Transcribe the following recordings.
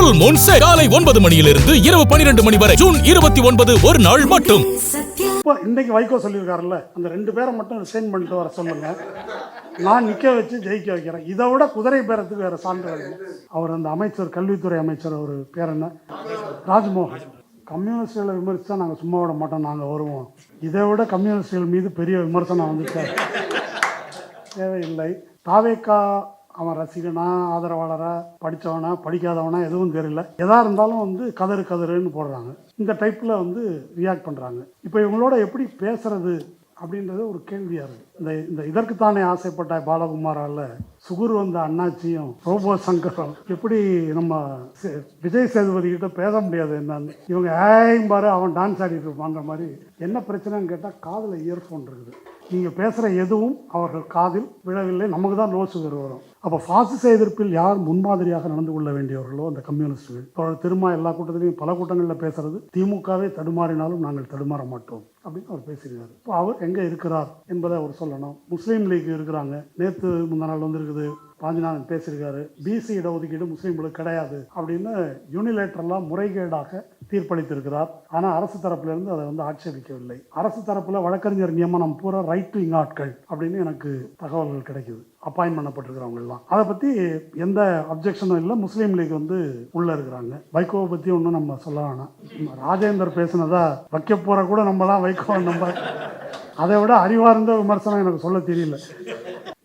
Full Moon sale காலை 9 மணியிலிருந்து இரவு 12 மணி வரை ஜூன் 29 ஒரு நாள் மட்டும். இன்னைக்கு வைகோ சொல்லியிருக்காருல்ல, அந்த 2 பேரை மட்டும் ரிசைன் பண்ணிட்டு வர சொல்லுங்க, நான் நிக்க வச்சு ஜெயிக்க வைக்கிறேன். இதை விட குதிரை பேரத்துக்கு வேற சான்று. அவர் அந்த அமைச்சர், கல்வித்துறை அமைச்சர், ஒரு பேர் என்ன, ராஜ்மோகன், கம்யூனிஸ்டுகளை விமர்சித்தா நாங்கள் சும்மா விட மாட்டோம், நாங்கள் வருவோம். இதை விட கம்யூனிஸ்டுகள் மீது பெரிய விமர்சனம் வந்துட்டார். தேவையில்லை. தாவேக்கா அவன் ரசிகனா, ஆதரவாளரா, படித்தவனா, படிக்காதவனா எதுவும் தெரியல, எதா இருந்தாலும் கதறுன்னு போடுறாங்க. இந்த டைப்பில் ரியாக்ட் பண்ணுறாங்க. இப்போ இவங்களோட எப்படி பேசுறது அப்படின்றது ஒரு கேள்வியாக இருக்குது. இந்த இதற்குத்தானே ஆசைப்பட்ட பாலகுமாரால் சுகுர் வந்த அண்ணாச்சியும் ரோபோ சங்கரும் எப்படி நம்ம விஜய் சேதுபதி கிட்ட பேச முடியாது என்னன்னு, இவங்க பாரு அவன் டான்ஸ் ஆடிட்டு இருப்பான்ற மாதிரி. என்ன பிரச்சனைன்னு கேட்டால் காதில் இயர்ஃபோன் இருக்குது, நீங்கள் பேசுகிற எதுவும் அவர்கள் காதில் விழவில்லை, நமக்கு தான் லோ சுகர் வரும். அப்போ பாசிச எதிர்ப்பில் யார் முன்மாதிரியாக நடந்து கொள்ள வேண்டியவர்களோ அந்த கம்யூனிஸ்டுகள். திரும்ப எல்லா கூட்டத்திலையும் பல கூட்டங்களில் பேசுறது, திமுகவே தடுமாறினாலும் நாங்கள் தடுமாற மாட்டோம் அப்படின்னு அவர் பேசியிருக்காரு. இப்போ அவர் எங்கே இருக்கிறார் என்பதை அவர் சொல்லணும். முஸ்லீம் லீக் இருக்கிறாங்க, நேற்று முந்தா நாள் வந்திருக்குது, பாஞ்சிநாதன் பேசியிருக்காரு, பிசி இடஒதுக்கீடு முஸ்லீம்களுக்கு கிடையாது அப்படின்னு யூனிலேட்டரெல்லாம் முறைகேடாக தீர்ப்பளித்திருக்கிறார். ஆனால் அரசு தரப்பிலிருந்து அதை ஆட்சேபிக்கவில்லை. அரசு தரப்பில் வழக்கறிஞர் நியமனம் பூரா ரைட் விங் ஆட்கள் அப்படின்னு எனக்கு தகவல்கள் கிடைக்குது, அப்பாயின்ட் பண்ணப்பட்டிருக்கிறவங்க எல்லாம். அதை பற்றி எந்த அப்ஜெக்ஷனும் இல்லை. முஸ்லீம் லீக் உள்ள இருக்கிறாங்க. வைகோவை பற்றி ஒன்றும் நம்ம சொல்ல வேணாம். ராஜேந்தர் பேசினதா வைக்க போற கூட நம்மலாம் வைகோ நம்ம அதை விட அறிவார்ந்த விமர்சனம் எனக்கு சொல்ல தெரியல.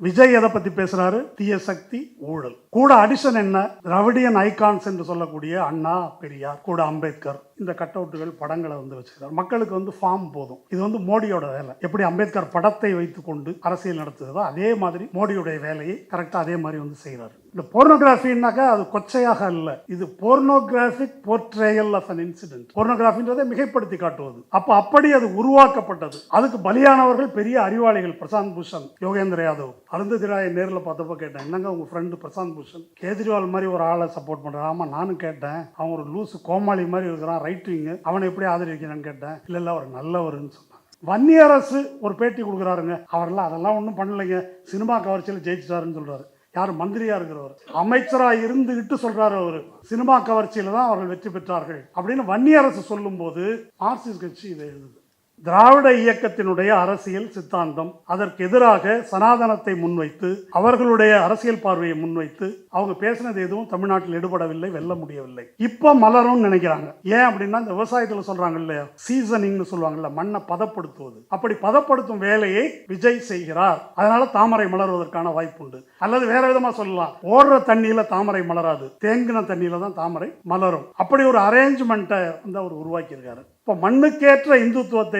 விஜய் எதை பத்தி பேசுறாரு? தீய சக்தி, ஊழல். கூட அடிஷன் என்ன, திராவிடியன் ஐகான்ஸ் என்று சொல்லக்கூடிய அண்ணா, பெரியார், கூட அம்பேத்கர், இந்த கட் அவுட்டுகள், படங்களை வச்சுக்கிறார். மக்களுக்கு ஃபார்ம் போதும். இது மோடியோட வேலை. எப்படி அம்பேத்கர் படத்தை வைத்துக் கொண்டு அரசியல் நடத்துகிறதோ அதே மாதிரி மோடியுடைய வேலையை கரெக்டா அதே மாதிரி செய்கிறார். இந்த போர்னோகிராஃபின்னாக்கா அது கொச்சையாக அல்ல, இது pornographic portrayal of an incident. போர்னோகிராஃபின்றதை மிகைப்படுத்தி காட்டுவது. அப்படி அது உருவாக்கப்பட்டது. அதுக்கு பலியானவர்கள் பெரிய அறிவாளிகள். பிரசாந்த் பூஷன், யோகேந்திர யாதவ். அருந்ததிராயை நேரில் பார்த்தப்ப கேட்டேன், என்னங்க உங்க ஃப்ரெண்டு பிரசாந்த் பூஷன் கேஜ்ரிவால் மாதிரி ஒரு ஆளை சப்போர்ட் பண்றான்? ஆமா நானும் கேட்டேன், அவன் ஒரு லூசு கோமாளி மாதிரி இருக்கிறான், ரைட் விங், அவனை எப்படி ஆதரிக்கிறேன்னு கேட்டேன். இல்ல அவர் நல்லவருன்னு சொன்னாங்க. வன்னியரசு ஒரு பேட்டி கொடுக்குறாருங்க, அவரெல்லாம் அதெல்லாம் ஒன்றும் பண்ணலைங்க, சினிமா கவர்ச்சியில் ஜெயிச்சிட்டாருன்னு சொல்றாரு. யார்? மந்திரியா இருக்கிறவர், அமைச்சரா இருந்துகிட்டு சொல்றாரு அவரு, சினிமா கவர்ச்சியில தான் அவர்கள் வெற்றி பெற்றார்கள் அப்படின்னு வன்னியரசு சொல்லும் போது மார்க்சிஸ்ட் கட்சி இதை எழுதுது. திராவிட இயக்கத்தினுடைய அரசியல் சித்தாந்தம், அதற்கு எதிராக சனாதனத்தை முன்வைத்து, அவர்களுடைய அரசியல் பார்வையை முன்வைத்து அவங்க பேசினது எதுவும் தமிழ்நாட்டில் எடுபடவில்லை, வெல்ல முடியவில்லை. இப்ப மலரும் நினைக்கிறாங்க. ஏன் அப்படின்னா, இந்த விவசாயத்தில் சொல்றாங்க இல்லையா, சீசனிங்னு சொல்லுவாங்கல்ல, மண்ணை பதப்படுத்துவது. அப்படி பதப்படுத்தும் வேலையை விஜய் செய்கிறார். அதனால தாமரை மலர்வதற்கான வாய்ப்பு உண்டு. அல்லது வேற விதமா சொல்லலாம், ஓடுற தண்ணியில தாமரை மலராது, தேங்கின தண்ணியில தான் தாமரை மலரும். அப்படி ஒரு அரேஞ்ச்மெண்ட்டை அவர் உருவாக்கி இருக்காரு. இப்போ மண்ணுக்கேற்ற இந்துத்துவத்தை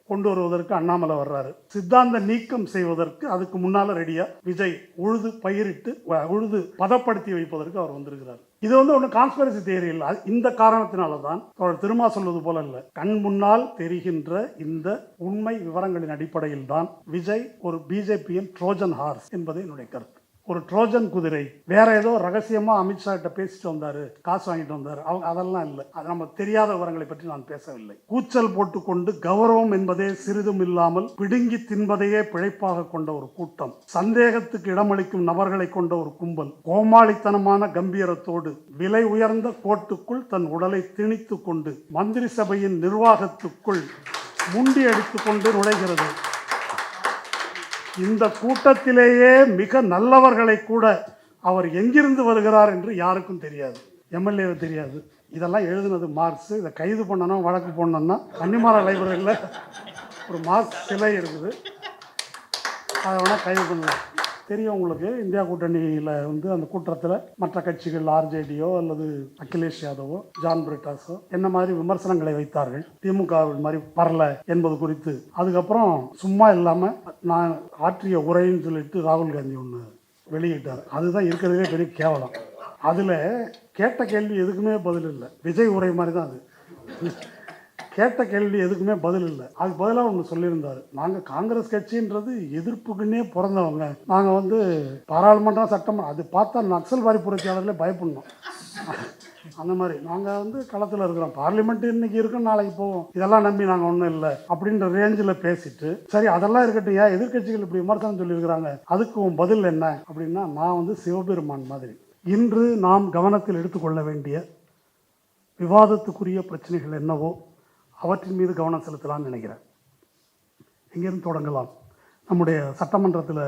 கொண்டு வருவதற்கு அண்ணாமலை வர்றாரு. சித்தாந்த நீக்கம் செய்வதற்கு அதுக்கு முன்னால ரெடியா விஜய் உழுது பயிரிட்டு உழுது பதப்படுத்தி வைப்பதற்கு அவர் வந்திருக்கிறார். இது ஒன்றும் கான்ஸ்பிரசி தியரி இல்லை. இந்த காரணத்தினாலதான் திருமா சொல்வது போல இல்லை, கண் முன்னால் தெரிகின்ற இந்த உண்மை விவரங்களின் அடிப்படையில் தான் விஜய் ஒரு பிஜேபியின் ட்ரோஜன் ஹார்ஸ் என்பது என்னுடைய கருத்து. ஒரு ட்ரோஜன் குதிரை. வேற ஏதோ ரகசியமா அமித்ஷா கிட்ட பேசிட்டு வந்தாரு, காசு வாங்கிட்டு வந்தாரு, அதெல்லாம் இல்லை. அது நம்ம தெரியாத விவரங்களை பற்றி நான் பேசவில்லை. கூச்சல் போட்டுக்கொண்டு கௌரவம் என்பதே சிறிதும் இல்லாமல் பிடுங்கி தின்பதையே பிழைப்பாக கொண்ட ஒரு கூட்டம், சந்தேகத்துக்கு இடமளிக்கும் நபர்களை கொண்ட ஒரு கும்பல், கோமாளித்தனமான கம்பீரத்தோடு விலை உயர்ந்த கோட்டுக்குள் தன் உடலை திணித்து கொண்டு மந்திரி சபையின் நிர்வாகத்துக்குள் முண்டி அடித்துக் கொண்டு நுழைகிறது. இந்த கூட்டத்திலேயே மிக நல்லவர்களை கூட அவர் எங்கிருந்து வருகிறார் என்று யாருக்கும் தெரியாது, எம்எல்ஏ தெரியாது. இதெல்லாம் எழுதுனது மார்க்ஸ். இதை கைது பண்ணணும், வழக்கு போடணும்னா கன்னிமாரா லைப்ரரியில் ஒரு மார்க்ஸ் சிலை இருக்குது, அதை வேணால் கைது பண்ணலாம். தெரியும் உங்களுக்கு, இந்தியா கூட்டணியில் அந்த கூட்டத்தில் மற்ற கட்சிகள் ஆர்ஜேடியோ அல்லது அகிலேஷ் யாதவோ ஜான் பிரிட்டாஸோ என்ன மாதிரி விமர்சனங்களை வைத்தார்கள், திமுக மாதிரி பரல என்பது குறித்து. அதுக்கப்புறம் சும்மா இல்லாமல் நான் ஆற்றிய உரைன்னு சொல்லிட்டு ராகுல் காந்தி ஒன்று வெளியிட்டார். அதுதான் இருக்கிறதுலே பெரிய கேவலம். அதில் கேட்ட கேள்வி எதுக்குமே பதில் இல்லை. விஜய் உரை மாதிரி தான் அது. கேட்ட கேள்வி எதுக்குமே பதில் இல்லை. அதுக்கு பதிலாக ஒன்று சொல்லியிருந்தார், நாங்கள் காங்கிரஸ் கட்சின்றது எதிர்ப்புக்குன்னே பிறந்தவங்க, நாங்கள் பாராளுமன்றம் சட்டமன்றம் அது பார்த்தா நக்சல்வாரி புரட்சியாளர்களே பயப்படணும், அந்த மாதிரி நாங்கள் களத்தில் இருக்கிறோம், பார்லிமெண்ட் இன்னைக்கு இருக்கும் நாளைக்கு போவோம், இதெல்லாம் நம்பி நாங்கள் ஒன்றும் இல்லை அப்படின்ற ரேஞ்சில் பேசிட்டு, சரி அதெல்லாம் இருக்கட்டும், ஏன் எதிர்கட்சிகள் இப்படி விமர்சனம் சொல்லியிருக்கிறாங்க, அதுக்கு பதில் என்ன அப்படின்னா, நான் சிவபெருமான் மாதிரி இன்று நாம் கவனத்தில் எடுத்துக்கொள்ள வேண்டிய விவாதத்துக்குரிய பிரச்சனைகள் என்னவோ அவற்றின் மீது கவனம் செலுத்தலாம்னு நினைக்கிறேன். எங்கேருந்து தொடங்கலாம்? நம்முடைய சட்டமன்றத்தில்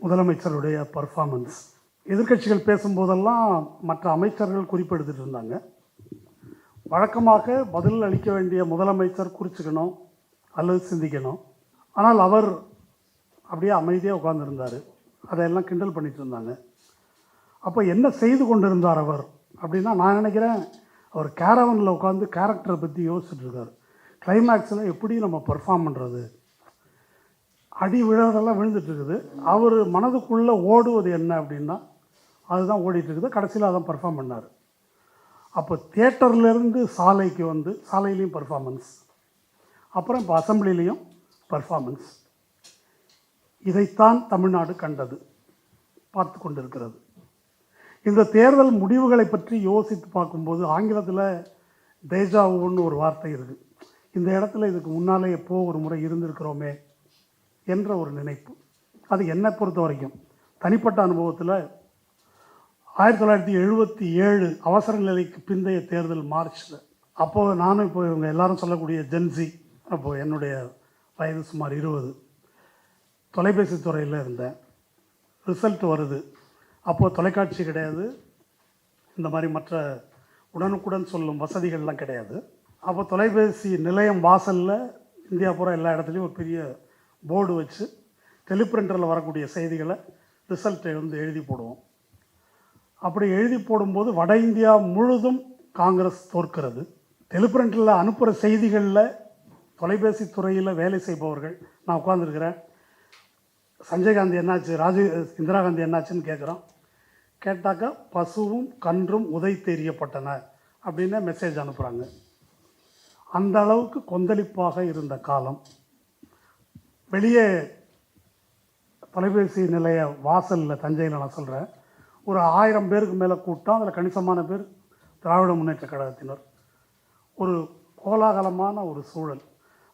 முதலமைச்சருடைய பர்ஃபார்மன்ஸ். எதிர்க்கட்சிகள் பேசும்போதெல்லாம் மற்ற அமைச்சர்கள் குறிப்பெடுத்துட்டு இருந்தாங்க. வழக்கமாக பதில் அளிக்க வேண்டிய முதலமைச்சர் குறிச்சுக்கணும் அல்லது சிந்திக்கணும். ஆனால் அவர் அப்படியே அமைதியாக உட்கார்ந்துருந்தார். அதையெல்லாம் கிண்டல் பண்ணிட்டு இருந்தாங்க. அப்போ என்ன செய்து கொண்டிருந்தார் அவர் அப்படின்னா, நான் நினைக்கிறேன் அவர் கேரவனில் உட்காந்து கேரக்டரை பற்றி யோசிச்சுட்டு இருக்கார். கிளைமேக்ஸில் எப்படி நம்ம பர்ஃபார்ம் பண்ணுறது, அடி விழுறதெல்லாம் விழுந்துட்டு இருக்குது. அவர் மனதுக்குள்ளே ஓடுவது என்ன அப்படின்னா அதுதான் ஓடிட்டு இருக்குது. கடைசியில் அதான் பர்ஃபார்ம் பண்ணார். அப்போ தியேட்டர்லேருந்து சாலைக்கு வந்து சாலையிலையும் பர்ஃபார்மன்ஸ், அப்புறம் இப்போ அசம்பிளிலையும் பர்ஃபார்மன்ஸ். இதைத்தான் தமிழ்நாடு கண்டது, பார்த்து கொண்டிருக்கிறது. இந்த தேர்தல் முடிவுகளை பற்றி யோசித்து பார்க்கும்போது ஆங்கிலத்தில் தேஜாவுன்னு ஒரு வார்த்தை இருக்குது. இந்த இடத்துல இதுக்கு முன்னாலே எப்போ ஒரு முறை இருந்திருக்கிறோமே என்ற ஒரு நினைப்பு. அது என்னை பொறுத்த வரைக்கும் தனிப்பட்ட அனுபவத்தில் 1977 அவசர நிலைக்கு பிந்தைய தேர்தல் மார்ச்சில், அப்போது நானும் இப்போ இவங்க எல்லாரும் சொல்லக்கூடிய ஜென்சி, அப்போது என்னுடைய வயது சுமார் 20, தொலைபேசி துறையில் இருந்தேன். ரிசல்ட் வருது. அப்போது தொலைக்காட்சி கிடையாது, இந்த மாதிரி மற்ற உடனுக்குடன் சொல்லும் வசதிகள்லாம் கிடையாது. அப்போ தொலைபேசி நிலையம் வாசலில் இந்தியா பூரா எல்லா இடத்துலையும் ஒரு பெரிய போர்டு வச்சு டெலிபிரிண்டரில் வரக்கூடிய செய்திகளை ரிசல்ட்டை வந்து எழுதி போடுவோம். அப்படி எழுதி போடும்போது வட இந்தியா முழுதும் காங்கிரஸ் தோற்கிறது. டெலிபிரிண்டரில் அனுப்புகிற செய்திகளில் தொலைபேசி துறையில் வேலை செய்பவர்கள், நான் உட்காந்துருக்கிறேன், சஞ்சய் காந்தி என்னாச்சு, இந்திரா காந்தி என்னாச்சுன்னு கேட்குறோம். கேட்டாக்கா பசுவும் கன்றும் உதைத்தெறியப்பட்டன அப்படின்னு மெசேஜ் அனுப்புகிறாங்க. அந்த அளவுக்கு கொந்தளிப்பாக இருந்த காலம். வெளியே தொலைபேசி நிலைய வாசலில் தஞ்சையில் நான் சொல்கிறேன், ஒரு 1000 பேருக்கு மேலே கூட்டம். அதில் கணிசமான பேர் திராவிட முன்னேற்ற கழகத்தினர். ஒரு கோலாகலமான ஒரு சூழல்.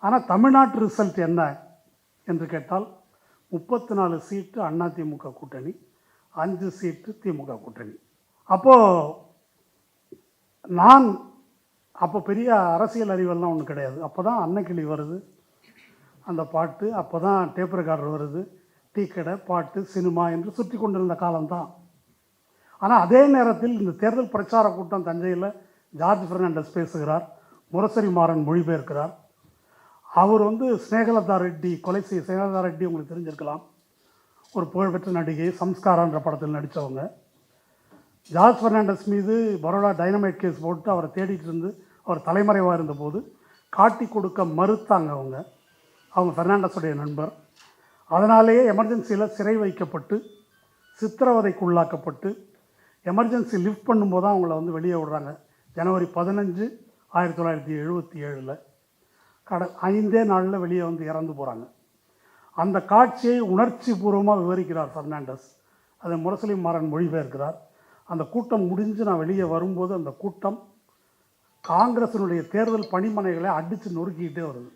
ஆனால் தமிழ்நாட்டு ரிசல்ட் என்ன என்று கேட்டால் 34 சீட்டு அதிமுக கூட்டணி, 5 சீட்டு திமுக கூட்டணி. அப்போ பெரிய அரசியல் அறிவெல்லாம் ஒன்றும் கிடையாது. அப்போ தான் அன்னக்கிளி வருது அந்த பாட்டு, அப்போ தான் டேப் ரெக்கார்டர் வருது, டீ கடை, பாட்டு, சினிமா என்று சுற்றி கொண்டிருந்த காலம்தான். ஆனால் அதே நேரத்தில் இந்த தேர்தல் பிரச்சார கூட்டம் தஞ்சையில் ஜார்ஜ் பெர்னாண்டஸ் பேசுகிறார், முரசொலி மாறன் மொழிபெயர்க்கிறார். அவர் வந்து ஸ்னேகலதா ரெட்டி ஸ்னேகலதா ரெட்டி உங்களுக்கு தெரிஞ்சிருக்கலாம், ஒரு புகழ்பெற்ற நடிகை, சம்ஸ்காரான்ற படத்தில் நடித்தவங்க. ஜார்ஜ் பெர்னாண்டஸ் மீது பரோடா டைனமைட் கேஸ் போட்டு அவரை தேடிட்டு இருந்து அவர் தலைமறைவாக இருந்தபோது காட்டி கொடுக்க மறுத்தாங்க அவங்க பெர்னாண்டஸுடைய நண்பர். அதனாலேயே எமர்ஜென்சியில் சிறை வைக்கப்பட்டு சித்திரவதைக்கு உள்ளாக்கப்பட்டு எமர்ஜென்சி லிஃப்ட் பண்ணும்போது தான் அவங்கள வந்து வெளியே விடுறாங்க. ஜனவரி 15, 1977. 5 நாளில் வெளியே வந்து இறந்து போகிறாங்க. அந்த காட்சியை உணர்ச்சி பூர்வமாக விவரிக்கிறார் பெர்னாண்டஸ். அதை முரசொலி மாறன் மொழிபெயர்க்கிறார். அந்த கூட்டம் முடிஞ்சு நான் வெளியே வரும்போது அந்த கூட்டம் காங்கிரஸினுடைய தேர்தல் பணிமனைகளை அடித்து நொறுக்கிக்கிட்டே வருது.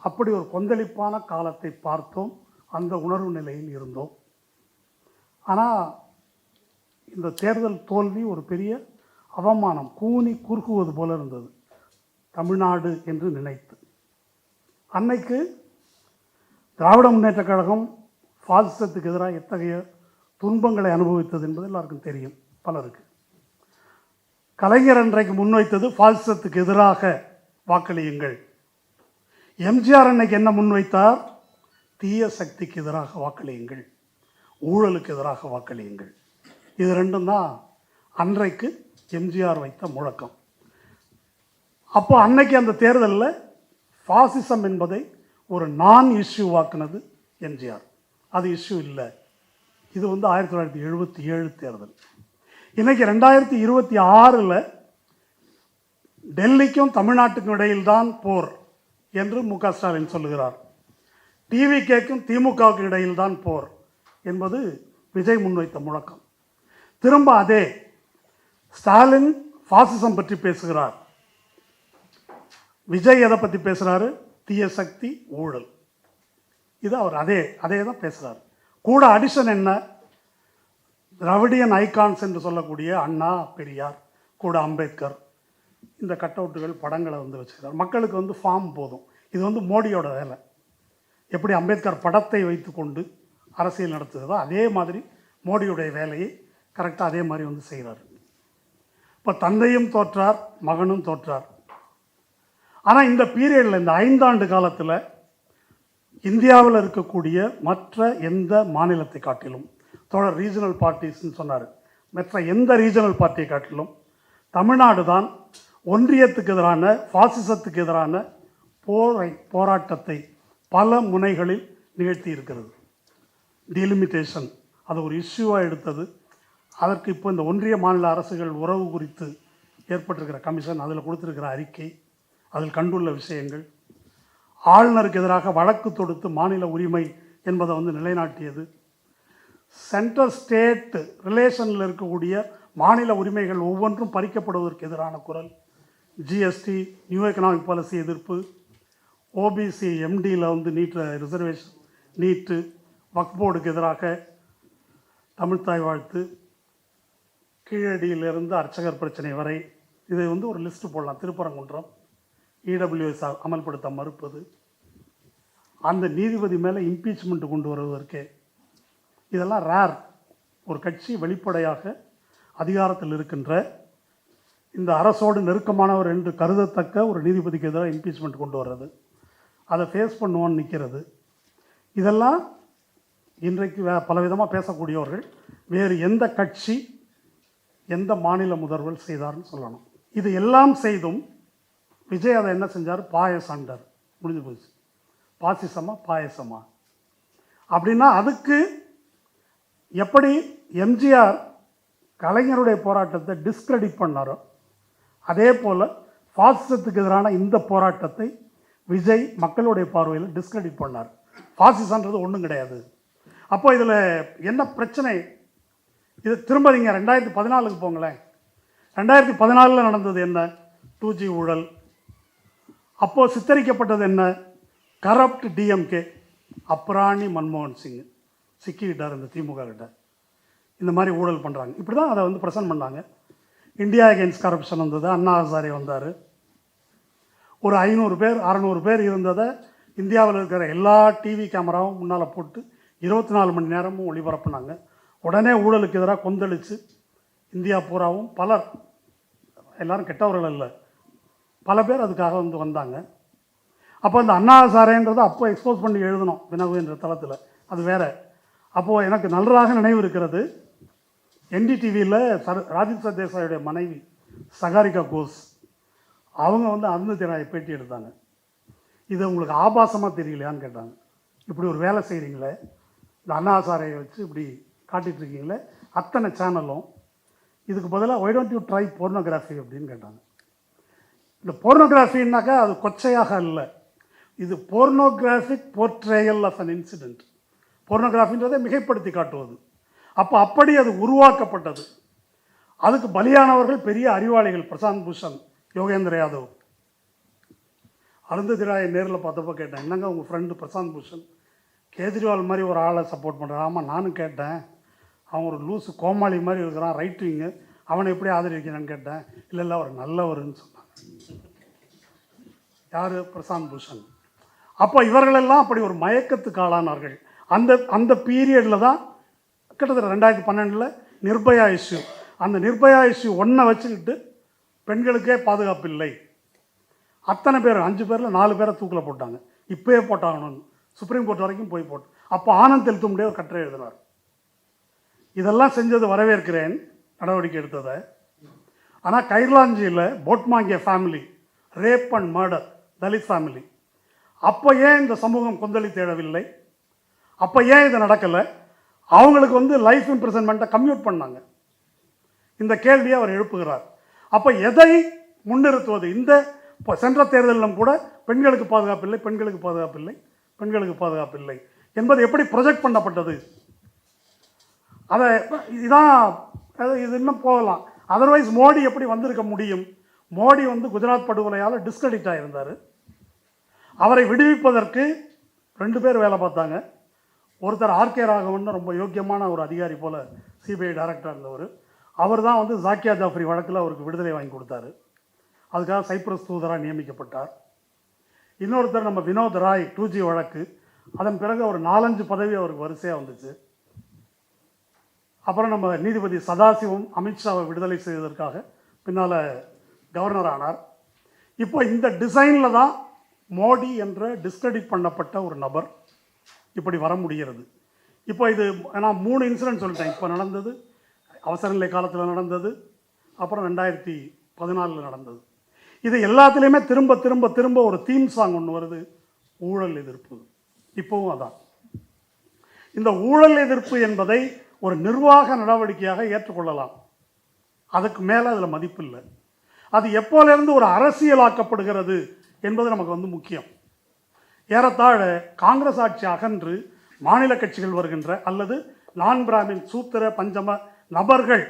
அப்படி ஒரு கொந்தளிப்பான காலத்தை பார்த்தோம், அந்த உணர்வு நிலையில் இருந்தோம். ஆனால் இந்த தேர்தல் தோல்வி ஒரு பெரிய அவமானம், கூனி குறுகுவது போல இருந்தது தமிழ்நாடு என்று நினைத்து. அன்னைக்கு திராவிட முன்னேற்ற கழகம் பாசிசத்துக்கு எதிராக எத்தகைய துன்பங்களை அனுபவித்தது என்பது எல்லாருக்கும் தெரியும். பலருக்கு கலைஞர் அன்றைக்கு முன்வைத்தது பாசிசத்துக்கு எதிராக வாக்களியுங்கள். எம்ஜிஆர் அன்னைக்கு என்ன முன்வைத்தார்? தீய சக்திக்கு எதிராக வாக்களியுங்கள், ஊழலுக்கு எதிராக வாக்களியுங்கள். இது ரெண்டும் தான் அன்றைக்கு எம்ஜிஆர் வைத்த முழக்கம். அப்போ அன்னைக்கு அந்த தேர்தலில் பாசிசம் என்பதை ஒரு நான் இஷ்யூ வாக்குனது எம்ஜிஆர். அது இஷ்யூ இல்லை. இது வந்து 1977 தேர்தல். இன்னைக்கு 2026 டெல்லிக்கும் தமிழ்நாட்டுக்கும் இடையில்தான் போர் என்று மு.க. ஸ்டாலின் சொல்லுகிறார். டிவிகேக்கும் திமுகவுக்கும் இடையில்தான் போர் என்பது விஜய் முன்வைத்த முழக்கம். திரும்ப அதே ஸ்டாலின் பாசிசம் பற்றி பேசுகிறார், விஜய் எதை பற்றி பேசுகிறாரு? தீய சக்தி, ஊழல். இது அவர் அதே தான் பேசுகிறார். கூட அடிஷன் என்ன? திராவிடியன் ஐகான்ஸ் என்று சொல்லக்கூடிய அண்ணா, பெரியார், கூட அம்பேத்கர், இந்த கட் அவுட்டுகள் படங்களை வந்து வச்சுக்கிறார். மக்களுக்கு வந்து ஃபார்ம் போதும். இது வந்து மோடியோட வேலை. எப்படி அம்பேத்கர் படத்தை வைத்து கொண்டு அரசியல் நடத்துகிறதோ அதே மாதிரி மோடியுடைய வேலையை கரெக்டாக அதே மாதிரி வந்து செய்கிறார். இப்போ தந்தையும் தோற்றார், மகனும் தோற்றார். ஆனால் இந்த பீரியடில், இந்த 5 ஆண்டு காலத்தில் இந்தியாவில் இருக்கக்கூடிய மற்ற எந்த மாநிலத்தை காட்டிலும், தோழர் ரீஜனல் பார்ட்டிஸ்ன்னு சொன்னார், மற்ற எந்த ரீஜனல் பார்ட்டியை காட்டிலும் தமிழ்நாடு தான் ஒன்றியத்துக்கு எதிரான, பாசிசத்துக்கு எதிரான போராட்டத்தை பல முனைகளில் நிகழ்த்தி இருக்கிறது. டீலிமிட்டேஷன் அது ஒரு இஷ்யூவாக எடுத்தது. அதற்கு இப்போ இந்த ஒன்றிய மாநில அரசுகள் உறவு குறித்து ஏற்பட்டிருக்கிற கமிஷன், அதில் கொடுத்துருக்கிற அறிக்கை, அதில் கண்டுள்ள விஷயங்கள், ஆளுநருக்கு எதிராக வழக்கு தொடுத்து மாநில உரிமை என்பதை வந்து நிலைநாட்டியது, சென்ட்ரல் ஸ்டேட் ரிலேஷனில் இருக்கக்கூடிய மாநில உரிமைகள் ஒவ்வொன்றும் பறிக்கப்படுவதற்கு எதிரான குரல், ஜிஎஸ்டி, நியூ எக்கனாமிக் பாலிசி எதிர்ப்பு, ஓபிசி எம்டியில் வந்து நீட் ரிசர்வேஷன், நீட்டு, வக்ஃப் போர்டுக்கு எதிராக தமிழ்தாய் வாழ்த்து, கீழடியிலிருந்து அர்ச்சகர் பிரச்சனை வரை, இதை வந்து ஒரு லிஸ்ட்டு போடலாம். திருப்பரங்குன்றம், இடபிள்யூஎஸ் அமல்படுத்த மறுப்பது, அந்த நீதிபதி மேலே இம்பீச்மெண்ட் கொண்டு வருவதற்கே, இதெல்லாம் ரேர். ஒரு கட்சி வெளிப்படையாக அதிகாரத்தில் இருக்கின்ற, இந்த அரசோடு நெருக்கமானவர் என்று கருதத்தக்க ஒரு நீதிபதிக்கு எதிராக இம்பீச்மெண்ட் கொண்டு வர்றது, அதை ஃபேஸ் பண்ணுவோன்னு நிற்கிறது, இதெல்லாம் இன்றைக்கு பலவிதமாக பேசக்கூடியவர்கள் வேறு எந்த கட்சி, எந்த மாநில முதல்வர் செய்தார்னு சொல்லணும். இது எல்லாம் செய்தும் விஜய் அதை என்ன செஞ்சார்? பாயசாண்டார். முடிஞ்சு போச்சு. பாசிசமா பாயசமா அப்படின்னா அதுக்கு எப்படி எம்ஜிஆர் கலைஞருடைய போராட்டத்தை டிஸ்கிரெடிட் பண்ணாரோ அதே போல் பாசிசத்துக்கு எதிரான இந்த போராட்டத்தை விஜய் மக்களுடைய பார்வையில் டிஸ்கிரெடிட் பண்ணார். பாசிசன்றது ஒன்றும் கிடையாது. அப்போ இதில் என்ன பிரச்சனை? இது திரும்ப நீங்கள் 2014க்கு போங்களேன். 2014 நடந்தது என்ன? 2G ஊழல். அப்போது சித்தரிக்கப்பட்டது என்ன? கரப்ட் டிஎம்கே, அப்ராணி மன்மோகன் சிங் சிக்கிக்கிட்டார் இந்த திமுக கிட்ட, இந்த மாதிரி ஊழல் பண்ணுறாங்க, இப்படி தான் அதை வந்து ப்ரெசென்ட் பண்ணாங்க. இந்தியா அகெயின்ஸ்ட் கரப்ஷன் வந்தது, அண்ணா ஹசாரே வந்தார். ஒரு 500 பேர் 600 பேர் இருந்ததை இந்தியாவில் இருக்கிற எல்லா டிவி கேமராவும் முன்னால் போட்டு 24 மணி நேரமும் ஒளிபரப்புனாங்க. உடனே ஊழலுக்கு எதிராக கொந்தளித்து இந்தியா பூராவும் பலர், எல்லாரும் கெட்டவர்கள் இல்லை, பல பேர் அதுக்காக வந்து வந்தாங்க. அப்போ இந்த அண்ணா ஹசாரேன்றதை அப்போ எக்ஸ்போஸ் பண்ணி எழுதணும் வினவு என்ற தளத்தில், அது வேறு. அப்போது எனக்கு நன்றாக நினைவு இருக்கிறது, என்டிடிவியில் ராஜீவ் சர்தேசாயுடைய மனைவி சகாரிகா கோஸ் அவங்க வந்து அருந்ததி ராயை பேட்டி எடுத்தாங்க. இது உங்களுக்கு ஆபாசமாக தெரியலையான்னு கேட்டாங்க. இப்படி ஒரு வேலை செய்கிறீங்களே, இந்த அண்ணா ஹசாரையை வச்சு இப்படி காட்டிகிட்ருக்கீங்களே அத்தனை சேனலும், இதுக்கு பதிலாக why don't you try pornography அப்படின்னு கேட்டாங்க. இந்த போர்னோகிராஃபின்னாக்கா அது கொச்சையாக இல்லை, இது pornographic portrayal of an incident. போர்னோகிராஃபின்றதை மிகைப்படுத்தி காட்டுவது. அப்போ அப்படி அது உருவாக்கப்பட்டது. அதுக்கு பலியானவர்கள் பெரிய அறிவாளிகள், பிரசாந்த் பூஷன், யோகேந்திர யாதவ். அருந்ததி ராயை நேரில் பார்த்தப்போ கேட்டேன், என்னங்க உங்கள் ஃப்ரெண்டு பிரசாந்த் பூஷன் கேஜ்ரிவால் மாதிரி ஒரு ஆளை சப்போர்ட் பண்ணுறான். ஆமாம் நானும் கேட்டேன், அவன் ஒரு லூஸு கோமாளி மாதிரி இருக்கிறான், ரைட் விங்கு, அவனை எப்படி ஆதரிக்கிறான்னு கேட்டேன். இல்லை அவர் நல்லவருன்னு சொன்னாங்க. யார்? பிரசாந்த் பூஷன். அப்போ இவர்களெல்லாம் அப்படி ஒரு மயக்கத்துக்கு ஆளானார்கள். அந்த பீரியடில் தான் கிட்டத்தட்ட 2012 நிர்பயா இஷ்யூ, அந்த நிர்பயா இஷ்யூ 1 வச்சுக்கிட்டு பெண்களுக்கே பாதுகாப்பு இல்லை, அத்தனை பேர் 5 பேரில் 4 பேரை தூக்கில் போட்டாங்க. இப்போயே போட்டாங்கன்னு சுப்ரீம் கோர்ட் வரைக்கும் போய் போட்டு, அப்போ ஆனந்த் தெல்தும்டே ஒரு கட்டுரை எழுதினார். இதெல்லாம் செஞ்சது வரவேற்கிறேன், நடவடிக்கை எடுத்ததை. ஆனால் கைர்லாஞ்சியில் Bhotmange family rape and murder, Dalit family, அப்போ ஏன் இந்த சமூகம் கொந்தளி தேடவில்லை? அப்போ ஏன் இது நடக்கலை? அவங்களுக்கு வந்து லைஃப் இம்ப்ரிசன்மெண்ட்டை கம்யூட் பண்ணாங்க. இந்த கேள்வியை அவர் எழுப்புகிறார். அப்போ எதை முன்னிறுத்துவது? இந்த சென்ற தேர்தலிலும் கூட பெண்களுக்கு பாதுகாப்பில்லை, பெண்களுக்கு பாதுகாப்பில்லை, பெண்களுக்கு பாதுகாப்பில்லை என்பது எப்படி ப்ரொஜெக்ட் பண்ணப்பட்டது? அதை இதான், இது இன்னும் போகலாம். அதர்வைஸ் மோடி எப்படி வந்திருக்க முடியும்? மோடி வந்து குஜராத் படுகொலையால் டிஸ்கிரெடிட் ஆகியிருந்தார். அவரை விடுவிப்பதற்கு 2 பேர் வேலை பார்த்தாங்க. ஒருத்தர் ஆர்கே ராகவன், ரொம்ப யோக்கியமான ஒரு அதிகாரி போல் சிபிஐ டைரக்டர் இருந்தவர். அவர் தான் வந்து ஜாக்கியா ஜாஃப்ரி வழக்கில் அவருக்கு விடுதலை வாங்கி கொடுத்தாரு. அதுக்காக சைப்ரஸ் தூதராக நியமிக்கப்பட்டார். இன்னொருத்தர் நம்ம வினோத் ராய் 2G வழக்கு, அதன் பிறகு ஒரு 4-5 பதவி அவருக்கு வரிசையாக வந்துச்சு. அப்புறம் நம்ம நீதிபதி சதாசிவம் அமித்ஷாவை விடுதலை செய்வதற்காக பின்னால் கவர்னர் ஆனார். இப்போ இந்த டிசைனில் தான் மோடி என்ற டிஸ்கிரெடிட் பண்ணப்பட்ட ஒரு நபர் இப்படி வர முடிகிறது. இப்போ இது நான் 3 இன்சிடென்ட் சொல்லிட்டேன். இப்போ நடந்தது, அவசர நிலை காலத்தில் நடந்தது, அப்புறம் 2014 நடந்தது. இது எல்லாத்துலேயுமே திரும்ப திரும்ப திரும்ப ஒரு தீம் சாங் ஒன்று வருது, ஊழல் எதிர்ப்பு. இப்போவும் அதான். இந்த ஊழல் எதிர்ப்பு என்பதை ஒரு நிர்வாக நடவடிக்கையாக ஏற்றுக்கொள்ளலாம், அதுக்கு மேலே அதில் மதிப்பு இல்லை. அது எப்போலேருந்து ஒரு அரசியலாக்கப்படுகிறது என்பது நமக்கு வந்து முக்கியம். ஏறத்தாழ காங்கிரஸ் ஆட்சி அகன்று மாநில கட்சிகள் வருகின்ற அல்லது நான் பிராமின் சூத்திர பஞ்சம நபர்கள்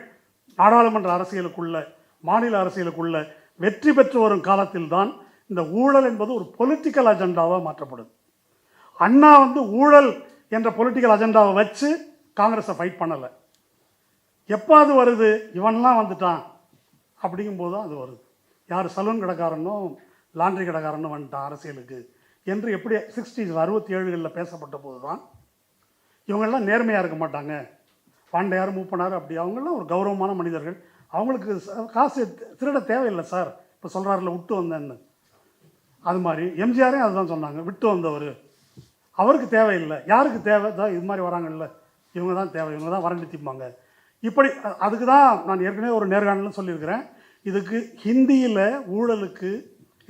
நாடாளுமன்ற அரசியலுக்குள்ள மாநில அரசியலுக்குள்ள வெற்றி பெற்று வரும் காலத்தில் தான் இந்த ஊழல் என்பது ஒரு பொலிட்டிக்கல் அஜெண்டாவாக மாற்றப்படுது. அண்ணா வந்து ஊழல் என்ற பொலிட்டிக்கல் அஜெண்டாவை வச்சு காங்கிரஸை ஃபைட் பண்ணலை. எப்போ அது வருது, இவன்லாம் வந்துட்டான் அப்படிங்கும்போது தான் அது வருது. யார் சலூன் கடைக்காரனும் லாண்ட்ரி கடைக்காரனும் வந்துட்டான் அரசியலுக்கு என்று எப்படி 60s 67களில் பேசப்பட்ட போது தான் இவங்கெல்லாம் நேர்மையாக இருக்க மாட்டாங்க, பாண்டையார் மூப்பனார் அப்படி அவங்கெல்லாம் ஒரு கௌரவமான மனிதர்கள், அவங்களுக்கு காசு திருட தேவையில்லை சார், இப்போ சொல்கிறாரில்ல விட்டு வந்தேன்னு, அது மாதிரி எம்ஜிஆரே அதுதான் சொன்னாங்க, விட்டு வந்தவர் அவருக்கு தேவையில்லை, யாருக்கு தேவை தான் இது மாதிரி வராங்கல்ல இவங்க தான் தேவை, இவங்க தான் வரண்டி திப்பாங்க. இப்படி அதுக்கு தான் நான் ஏற்கனவே ஒரு நேர்காணலும் சொல்லியிருக்கிறேன். இதுக்கு ஹிந்தியில் ஊழலுக்கு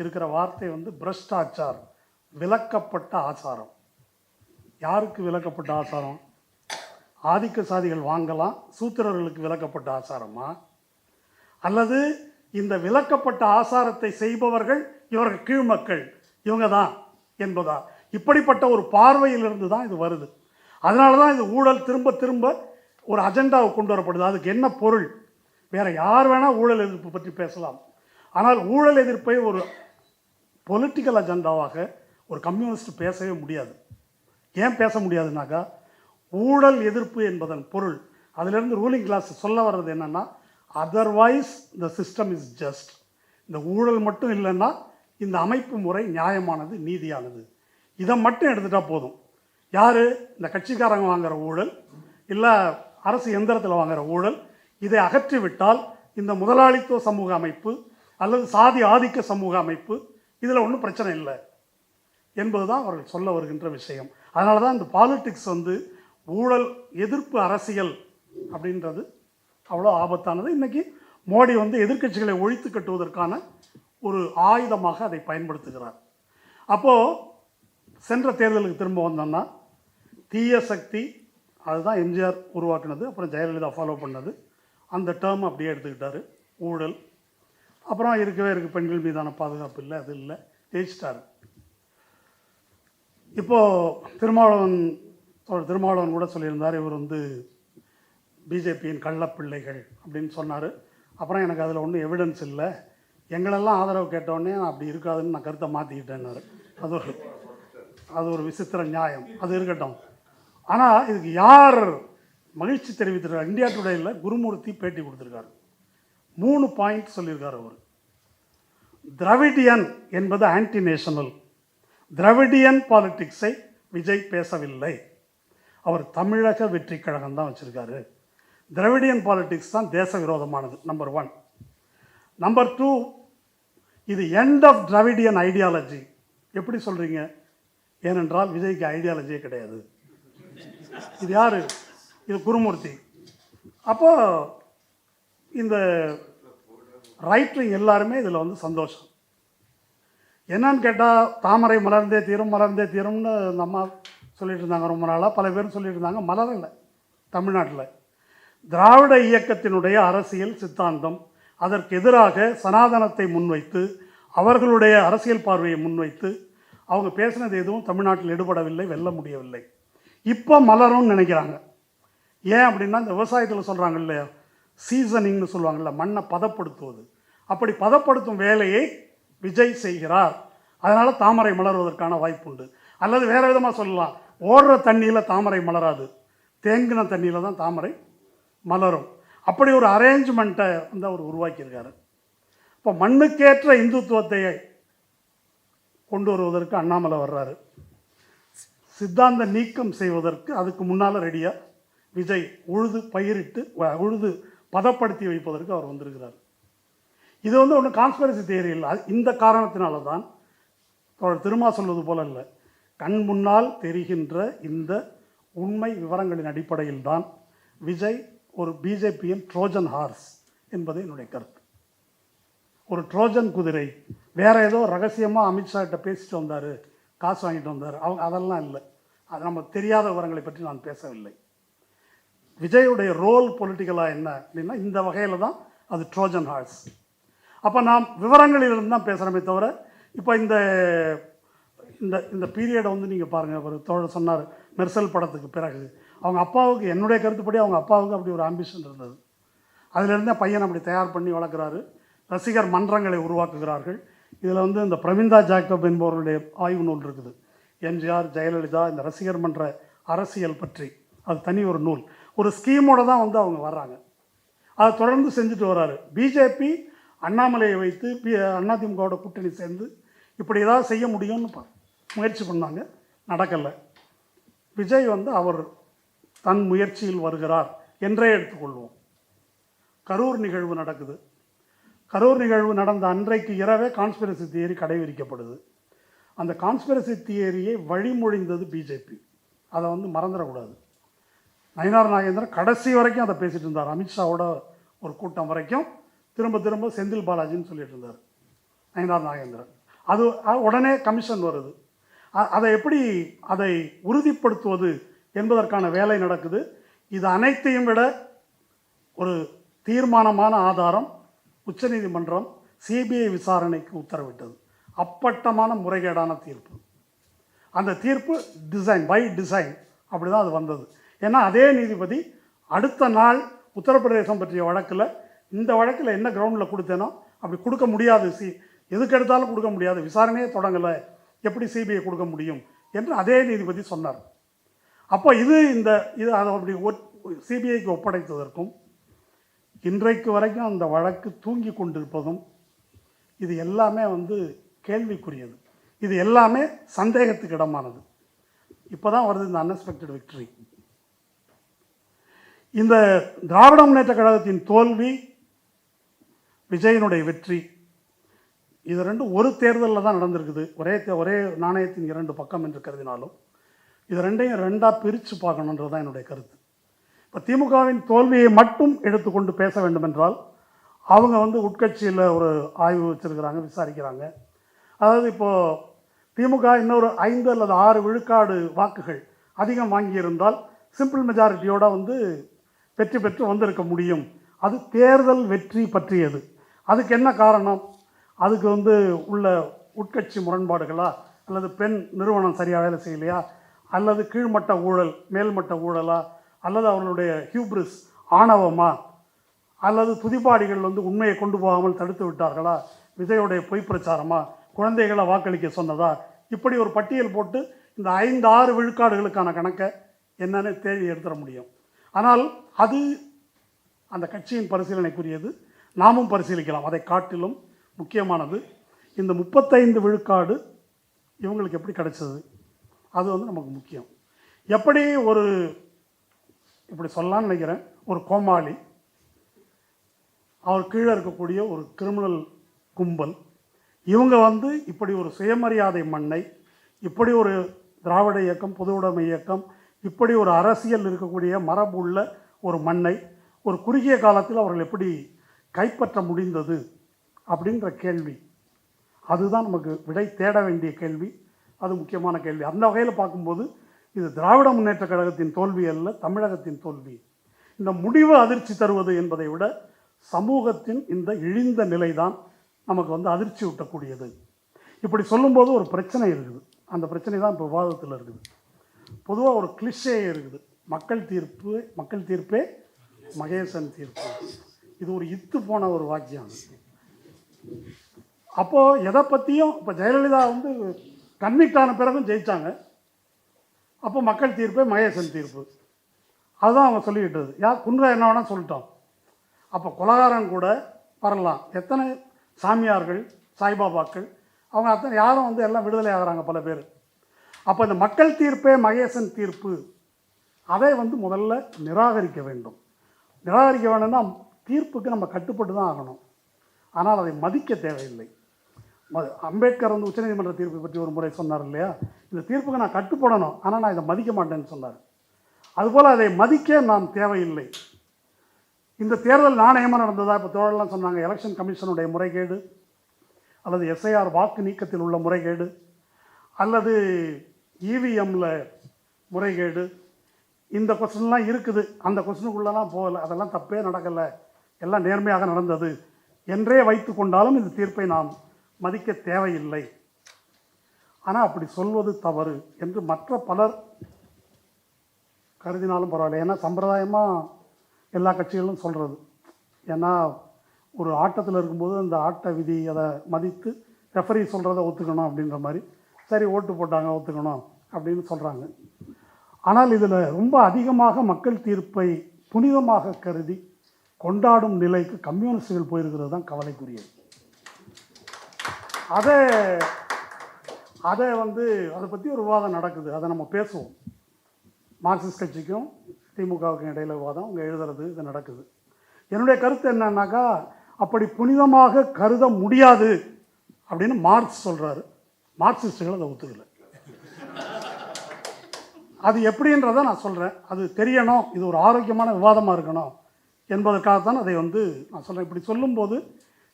இருக்கிற வார்த்தை வந்து பிரஷ்டாச்சார், விலக்கப்பட்ட ஆசாரம். யாருக்கு விலக்கப்பட்ட ஆசாரம்? ஆதிக்க சாதிகள் வாங்கலாம், சூத்திரர்களுக்கு விலக்கப்பட்ட ஆசாரமா? அல்லது இந்த விலக்கப்பட்ட ஆசாரத்தை செய்பவர்கள் இவர்கள் கீழ்மக்கள் இவங்க தான் என்பதா? இப்படிப்பட்ட ஒரு பார்வையிலிருந்து தான் இது வருது. அதனால தான் இது ஊழல் திரும்ப திரும்ப ஒரு அஜெண்டாவை கொண்டு வரப்படுது. அதுக்கு என்ன பொருள்? வேற யார் வேணால் ஊழல் எதிர்ப்பு பற்றி பேசலாம், ஆனால் ஊழல் எதிர்ப்பை ஒரு பொலிட்டிக்கல் அஜெண்டாவாக ஒரு கம்யூனிஸ்ட் பேசவே முடியாது. ஏன் பேச முடியாதுனாக்கா, ஊழல் எதிர்ப்பு என்பதன் பொருள் அதிலிருந்து ரூலிங் கிளாஸ் சொல்ல வர்றது என்னென்னா, otherwise the system is just. இந்த ஊழல் மட்டும் இல்லைன்னா இந்த அமைப்பு முறை நியாயமானது, நீதியானது. இதை மட்டும் எடுத்துட்டால் போதும். யார்? இந்த கட்சிக்காரங்க வாங்குகிற ஊழல், இல்லை அரசு எந்திரத்தில் வாங்குகிற ஊழல், இதை அகற்றிவிட்டால் இந்த முதலாளித்துவ சமூக அமைப்பு அல்லது சாதி ஆதிக்க சமூக அமைப்பு இதில் ஒன்றும் பிரச்சனை இல்லை என்பது தான் அவர்கள் சொல்ல வருகின்ற விஷயம். அதனால தான் இந்த பாலிட்டிக்ஸ் வந்து ஊழல் எதிர்ப்பு அரசியல் அப்படின்றது அவ்வளோ ஆபத்தானது. இன்றைக்கி மோடி வந்து எதிர்க்கட்சிகளை ஒழித்து கட்டுவதற்கான ஒரு ஆயுதமாக அதை பயன்படுத்துகிறார். அப்போது சென்ற தேர்தலுக்கு திரும்ப வந்தோம்னா, தீய சக்தி அதுதான் எம்ஜிஆர் உருவாக்குனது, அப்புறம் ஜெயலலிதா ஃபாலோ பண்ணது, அந்த டேர்ம் அப்படியே எடுத்துக்கிட்டாரு. ஊழல், அப்புறம் இருக்கவே இருக்குது பெண்கள் மீதான பாதுகாப்பு இல்லை, அது இல்லை, ஜெயிச்சிட்டாரு. இப்போது திருமாவளவன் கூட சொல்லியிருந்தார், இவர் வந்து பிஜேபியின் கள்ளப்பிள்ளைகள் அப்படின்னு சொன்னார். அப்புறம் எனக்கு அதில் ஒன்றும் எவிடன்ஸ் இல்லை, எங்களெல்லாம் ஆதரவு கேட்டோடனே நான் அப்படி இருக்காதுன்னு நான் கருத்தை மாற்றிக்கிட்டேன்னாரு. அது ஒரு விசித்திர நியாயம், அது இருக்கட்டும். ஆனால் இதுக்கு யார் மகிழ்ச்சி தெரிவித்திருக்கார்? இந்தியா டுடேயில் குருமூர்த்தி பேட்டி கொடுத்துருக்காரு. 3 பாயிண்ட் சொல்லியிருக்கார் அவர். திராவிடியன் என்பது ஆன்டி நேஷனல். திராவிடியன் பாலிட்டிக்ஸை விஜய் பேசவில்லை, அவர் தமிழக வெற்றி கழகம் தான் வச்சுருக்காரு. திராவிடியன் பாலிட்டிக்ஸ் தான் தேச விரோதமானது, நம்பர் 1. நம்பர் 2, இது எண்ட் ஆஃப் திராவிடியன் ஐடியாலஜி. எப்படி சொல்கிறீங்க? ஏனென்றால் விஜய்க்கு ஐடியாலஜியே கிடையாது. இது யார்? இது குருமூர்த்தி. அப்போ இந்த ரைட்டிங் எல்லாருமே இதில் வந்து சந்தோஷம். என்னன்னு கேட்டால், தாமரை மலர்ந்தே தீரும் மலர்ந்தே தீரும்னு இந்த அம்மா சொல்லிட்டு இருந்தாங்க ரொம்ப நாளாக, பல பேரும் சொல்லிட்டு இருந்தாங்க. மலரலை. தமிழ்நாட்டில் திராவிட இயக்கத்தினுடைய அரசியல் சித்தாந்தம், அதற்கு எதிராக சனாதனத்தை முன்வைத்து அவர்களுடைய அரசியல் பார்வையை முன்வைத்து அவங்க பேசினது எதுவும் தமிழ்நாட்டில் எடுபடவில்லை, வெல்ல முடியவில்லை. இப்போ மலரும்னு நினைக்கிறாங்க. ஏன் அப்படின்னா, இந்த விவசாயத்தில் சொல்கிறாங்க இல்லையா, சீசனிங்னு சொல்லுவாங்கள்ல, மண்ணை பதப்படுத்துவது. அப்படி பதப்படுத்தும் வேலையை விஜய் செய்கிறார். அதனால் தாமரை மலர்வதற்கான வாய்ப்புண்டு. அல்லது வேறு விதமாக சொல்லலாம், ஓடுற தண்ணியில் தாமரை மலராது, தேங்கின தண்ணியில் தான் தாமரை மலரும். அப்படி ஒரு அரேஞ்ச்மெண்ட்டை வந்து அவர் உருவாக்கியிருக்காரு. இப்போ மண்ணுக்கேற்ற இந்துத்துவத்தை கொண்டு வருவதற்கு அண்ணாமலை வர்றாரு. சித்தாந்த நீக்கம் செய்வதற்கு அதுக்கு முன்னால் ரெடியாக விஜய் உழுது பயிரிட்டு உழுது பதப்படுத்தி வைப்பதற்கு அவர் வந்திருக்கிறார். இது வந்து ஒன்றும் கான்ஸ்பிரசி தியரி இல்லை. இந்த காரணத்தினால தான் திருமா சொல்வது போல இல்லை, கண் முன்னால் தெரிகின்ற இந்த உண்மை விவரங்களின் அடிப்படையில் தான் விஜய் ஒரு பிஜேபியின் ட்ரோஜன் ஹார்ஸ் என்பது என்னுடைய கருத்து. ஒரு ட்ரோஜன் குதிரை. வேற ஏதோ ரகசியமாக அமித்ஷா கிட்ட பேசிட்டு வந்தார், காசு வாங்கிட்டு வந்தார், அவங்க அதெல்லாம் இல்லை. அது நம்ம தெரியாத விவரங்களை பற்றி நான் பேசவில்லை. விஜயுடைய ரோல் பொலிட்டிக்கலாக என்ன அப்படின்னா இந்த வகையில் தான் அது ட்ரோஜன் ஹார்ஸ். அப்போ நாம் விவரங்களிலிருந்து தான் பேசுகிறோமே தவிர இப்போ இந்த இந்த இந்த பீரியடை வந்து நீங்கள் பாருங்கள். ஒரு தோழர் சொன்னார் மெர்சல் படத்துக்கு பிறகு அவங்க அப்பாவுக்கு, என்னுடைய கருத்துப்படி அவங்க அப்பாவுக்கு அப்படி ஒரு ஆம்பிஷன் இருந்தது. அதிலிருந்தே பையன் அப்படி தயார் பண்ணி வளர்க்குறாரு. ரசிகர் மன்றங்களை உருவாக்குகிறார்கள். இதில் வந்து இந்த பிரமிந்தா ஜாக்கப் என்பவர்களுடைய ஆய்வு நூல் இருக்குது, எம்ஜிஆர் ஜெயலலிதா இந்த ரசிகர் மன்ற அரசியல் பற்றி. அது தனி ஒரு நூல். ஒரு ஸ்கீமோடு தான் வந்து அவங்க வர்றாங்க. அதை தொடர்ந்து செஞ்சுட்டு வர்றாரு. பிஜேபி அண்ணாமலையை வைத்து அதிமுகவோட கூட்டணி சேர்ந்து இப்படி ஏதாவது செய்ய முடியும்னு முயற்சி பண்ணாங்க, நடக்கலை. விஜய் வந்து அவர் தன் முயற்சியில் வருகிறார் என்றே எடுத்துக்கொள்வோம். கரூர் நிகழ்வு நடக்குது. கரூர் நிகழ்வு நடந்த அன்றைக்கு இரவே கான்ஸ்பிரசி தியரி கடைபிடிக்கப்படுது. அந்த கான்ஸ்பிரசி தியரியை வழிமொழிந்தது பிஜேபி. அதை வந்து மறந்துடக்கூடாது. நயினார் நாகேந்திரன் கடைசி வரைக்கும் அதை பேசிகிட்டு இருந்தார். அமித்ஷாவோட ஒரு கூட்டம் வரைக்கும் திரும்ப திரும்ப செந்தில் பாலாஜின்னு சொல்லிட்டு இருந்தார் நயினார் நாகேந்திரன். அது உடனே கமிஷன் வருது. அதை எப்படி அதை உறுதிப்படுத்துவது என்பதற்கான வேலை நடக்குது. இது அனைத்தையும் விட ஒரு தீர்மானமான ஆதாரம் உச்சநீதிமன்றம் சிபிஐ விசாரணைக்கு உத்தரவிட்டது. அப்பட்டமான முறைகேடான தீர்ப்பு. அந்த தீர்ப்பு பை டிசைன் அப்படி தான் அது வந்தது. ஏன்னா அதே நீதிபதி அடுத்த நாள் உத்தரப்பிரதேசம் பற்றிய வழக்கில் இந்த வழக்கில் என்ன கிரவுண்டில் கொடுத்தேனோ அப்படி கொடுக்க முடியாது, எதுக்கு எடுத்தாலும் கொடுக்க முடியாது, விசாரணையே தொடங்கலை, எப்படி சிபிஐ கொடுக்க முடியும் என்று அதே நீதிபதி சொன்னார். அப்போ இது அதை அப்படி சிபிஐக்கு ஒப்படைத்ததற்கும் இன்றைக்கு வரைக்கும் அந்த வழக்கு தூங்கி கொண்டிருப்பதும் இது எல்லாமே வந்து கேள்விக்குரியது. இது எல்லாமே சந்தேகத்துக்கு இடமானது. இப்போ தான் வருது இந்த அன்எக்ஸ்பெக்டட் விக்டரி. இந்த திராவிட முன்னேற்ற கழகத்தின் தோல்வி, விஜயனுடைய வெற்றி, இது ரெண்டும் ஒரு தேர்தலில் தான் நடந்திருக்குது. ஒரே நாணயத்தின் இரண்டு பக்கம் என்று கருதினாலும் இது ரெண்டையும் ரெண்டாக பிரித்து பார்க்கணுன்றது தான் என்னுடைய கருத்து. இப்போ திமுகவின் தோல்வியை மட்டும் எடுத்துக்கொண்டு பேச வேண்டும் என்றால் அவங்க வந்து உட்கட்சியில் ஒரு ஆய்வு வச்சுருக்கிறாங்க, விசாரிக்கிறாங்க. அதாவது இப்போது திமுக இன்னொரு 5 அல்லது 6 விழுக்காடு வாக்குகள் அதிகம் வாங்கியிருந்தால் சிம்பிள் மெஜாரிட்டியோடு வந்து வெற்றி பெற்று வந்திருக்க முடியும். அது தேர்தல் வெற்றி பற்றியது. அதுக்கு என்ன காரணம்? அதுக்கு வந்து உள்ள உட்கட்சி முரண்பாடுகளா, அல்லது பெண் நிறுவனம் சரியாக வேலை செய்யலையா, அல்லது கீழ்மட்ட ஊழல் மேல்மட்ட ஊழலா, அல்லது அவர்களுடைய ஹியூப்ரிஸ் ஆணவமா, அல்லது துதிப்பாடிகள் வந்து உண்மையை கொண்டு போகாமல் தடுத்து விட்டார்களா, விஜயோடைய பொய் பிரச்சாரமா, குழந்தைகளை வாக்களிக்க சொன்னதா, இப்படி ஒரு பட்டியல் போட்டு இந்த 5-6 விழுக்காடுகளுக்கான கணக்கை என்னன்னு தேடி எடுத்துட முடியும். ஆனால் அது அந்த கட்சியின் பரிசீலனைக்குரியது. நாமும் பரிசீலிக்கலாம். அதை காட்டிலும் முக்கியமானது இந்த 35 விழுக்காடு இவங்களுக்கு எப்படி கிடைச்சது, அது வந்து நமக்கு முக்கியம். எப்படி ஒரு இப்படி சொல்லலான்னு நினைக்கிறேன், ஒரு கோமாளி, அவர் கீழே இருக்கக்கூடிய ஒரு கிரிமினல் கும்பல், இவங்க வந்து இப்படி ஒரு சுயமரியாதை மண்ணை, இப்படி ஒரு திராவிட இயக்கம், பொது உடைமை இயக்கம், இப்படி ஒரு அரசியல் இருக்கக்கூடிய மரபு உள்ள ஒரு மண்ணை ஒரு குறுகிய காலத்தில் அவர்கள் எப்படி கைப்பற்ற முடிந்தது அப்படின்ற கேள்வி, அதுதான் நமக்கு விடை தேட வேண்டிய கேள்வி. அது முக்கியமான கேள்வி. அந்த வகையில் பார்க்கும்போது இது திராவிட முன்னேற்ற கழகத்தின் தோல்வி அல்ல, தமிழகத்தின் தோல்வி. இந்த முடிவு அதிர்ச்சி தருவது என்பதை விட சமூகத்தின் இந்த இழிந்த நிலை தான் நமக்கு வந்து அதிர்ச்சி ஊட்டக்கூடியது. இப்படி சொல்லும்போது ஒரு பிரச்சனை இருக்குது. அந்த பிரச்சனை தான் இப்போ விவாதத்தில் இருக்குது. பொதுவாக ஒரு கிளிஷே இருக்குது, மக்கள் தீர்ப்பே மகேசன் தீர்ப்பு. இது ஒரு இத்து போன ஒரு வாக்கியம். அப்போது எதை பற்றியும் இப்போ ஜெயலலிதா வந்து கன்விக்ட் ஆன பிறகும் ஜெயித்தாங்க. அப்போ மக்கள் தீர்ப்பே மகேசன் தீர்ப்பு, அதுதான் அவங்க சொல்லிக்கிட்டது. குன்றா என்ன வேணால் சொல்லிட்டோம். அப்போ கொலகாரன் கூட வரலாம். எத்தனை சாமியார்கள், சாய்பாபாக்கள், அவங்க அத்தனை யாரும் வந்து எல்லாம் விடுதலை ஆகிறாங்க பல பேர். அப்போ இந்த மக்கள் தீர்ப்பே மகேசன் தீர்ப்பு, அதை வந்து முதல்ல நிராகரிக்க வேண்டும். நிராகரிக்க வேணும்னா தீர்ப்புக்கு நம்ம கட்டுப்பட்டு தான் ஆகணும். ஆனால் அதை மதிக்க தேவையில்லை. அம்பேத்கர் வந்து உச்சநீதிமன்ற தீர்ப்பை பற்றி ஒரு முறை சொன்னார் இல்லையா, இந்த தீர்ப்புக்கு நான் கட்டுப்படணும், ஆனால் நான் இதை மதிக்க மாட்டேன்னு சொன்னார். அதுபோல் அதை மதிக்க நாம் தேவையில்லை. இந்த தேர்தல் நாணயமாக நடந்ததா? இப்போ தோழலாம் சொன்னாங்க, எலெக்ஷன் கமிஷனுடைய முறைகேடு அல்லது எஸ்ஐஆர் வாக்கு நீக்கத்தில் உள்ள முறைகேடு அல்லது இவிஎம்மில் முறைகேடு, இந்த கொஸ்டின்லாம் இருக்குது. அந்த கொஸ்டினுக்குள்ளலாம் போகலை, அதெல்லாம் தப்பே நடக்கலை, எல்லாம் நேர்மையாக நடந்தது என்றே வைத்து கொண்டாலும் இந்த தீர்ப்பை நாம் மதிக்க தேவையில்லை. ஆனால் அப்படி சொல்வது தவறு என்று மற்ற பலர் கருதினாலும் பரவாயில்லை. ஏன்னா சம்பிரதாயமாக எல்லா கட்சிகளும் சொல்கிறது. ஏன்னா ஒரு ஆட்டத்தில் இருக்கும்போது அந்த ஆட்ட விதி அதை மதித்து ரெஃபரி சொல்கிறத ஒத்துக்கணும் அப்படின்ற மாதிரி, சரி ஓட்டு போட்டாங்க ஒத்துக்கணும் அப்படின்னு சொல்கிறாங்க. ஆனால் இதில் ரொம்ப அதிகமாக மக்கள் தீர்ப்பை புனிதமாக கருதி கொண்டாடும் நிலைக்கு கம்யூனிஸ்டுகள் போயிருக்கிறது தான் கவலைக்குரியது. அதை வந்து அதை பற்றி ஒரு விவாதம் நடக்குது, அதை நம்ம பேசுவோம். மார்க்சிஸ்ட் கட்சிக்கும் திமுகவுக்கும் இடையில விவாதம், அவங்க எழுதுறது இது நடக்குது. என்னுடைய கருத்து என்னன்னாக்கா, அப்படி புனிதமாக கருத முடியாது அப்படின்னு மார்க்ஸ் சொல்கிறாரு. மார்க்சிஸ்டுகள் அதை ஒத்துக்கலை. அது எப்படின்றத நான் சொல்கிறேன், அது தெரியணும், இது ஒரு ஆரோக்கியமான விவாதமாக இருக்கணும் என்பதற்காகத்தான் அதை வந்து நான் சொல்கிறேன். இப்படி சொல்லும்போது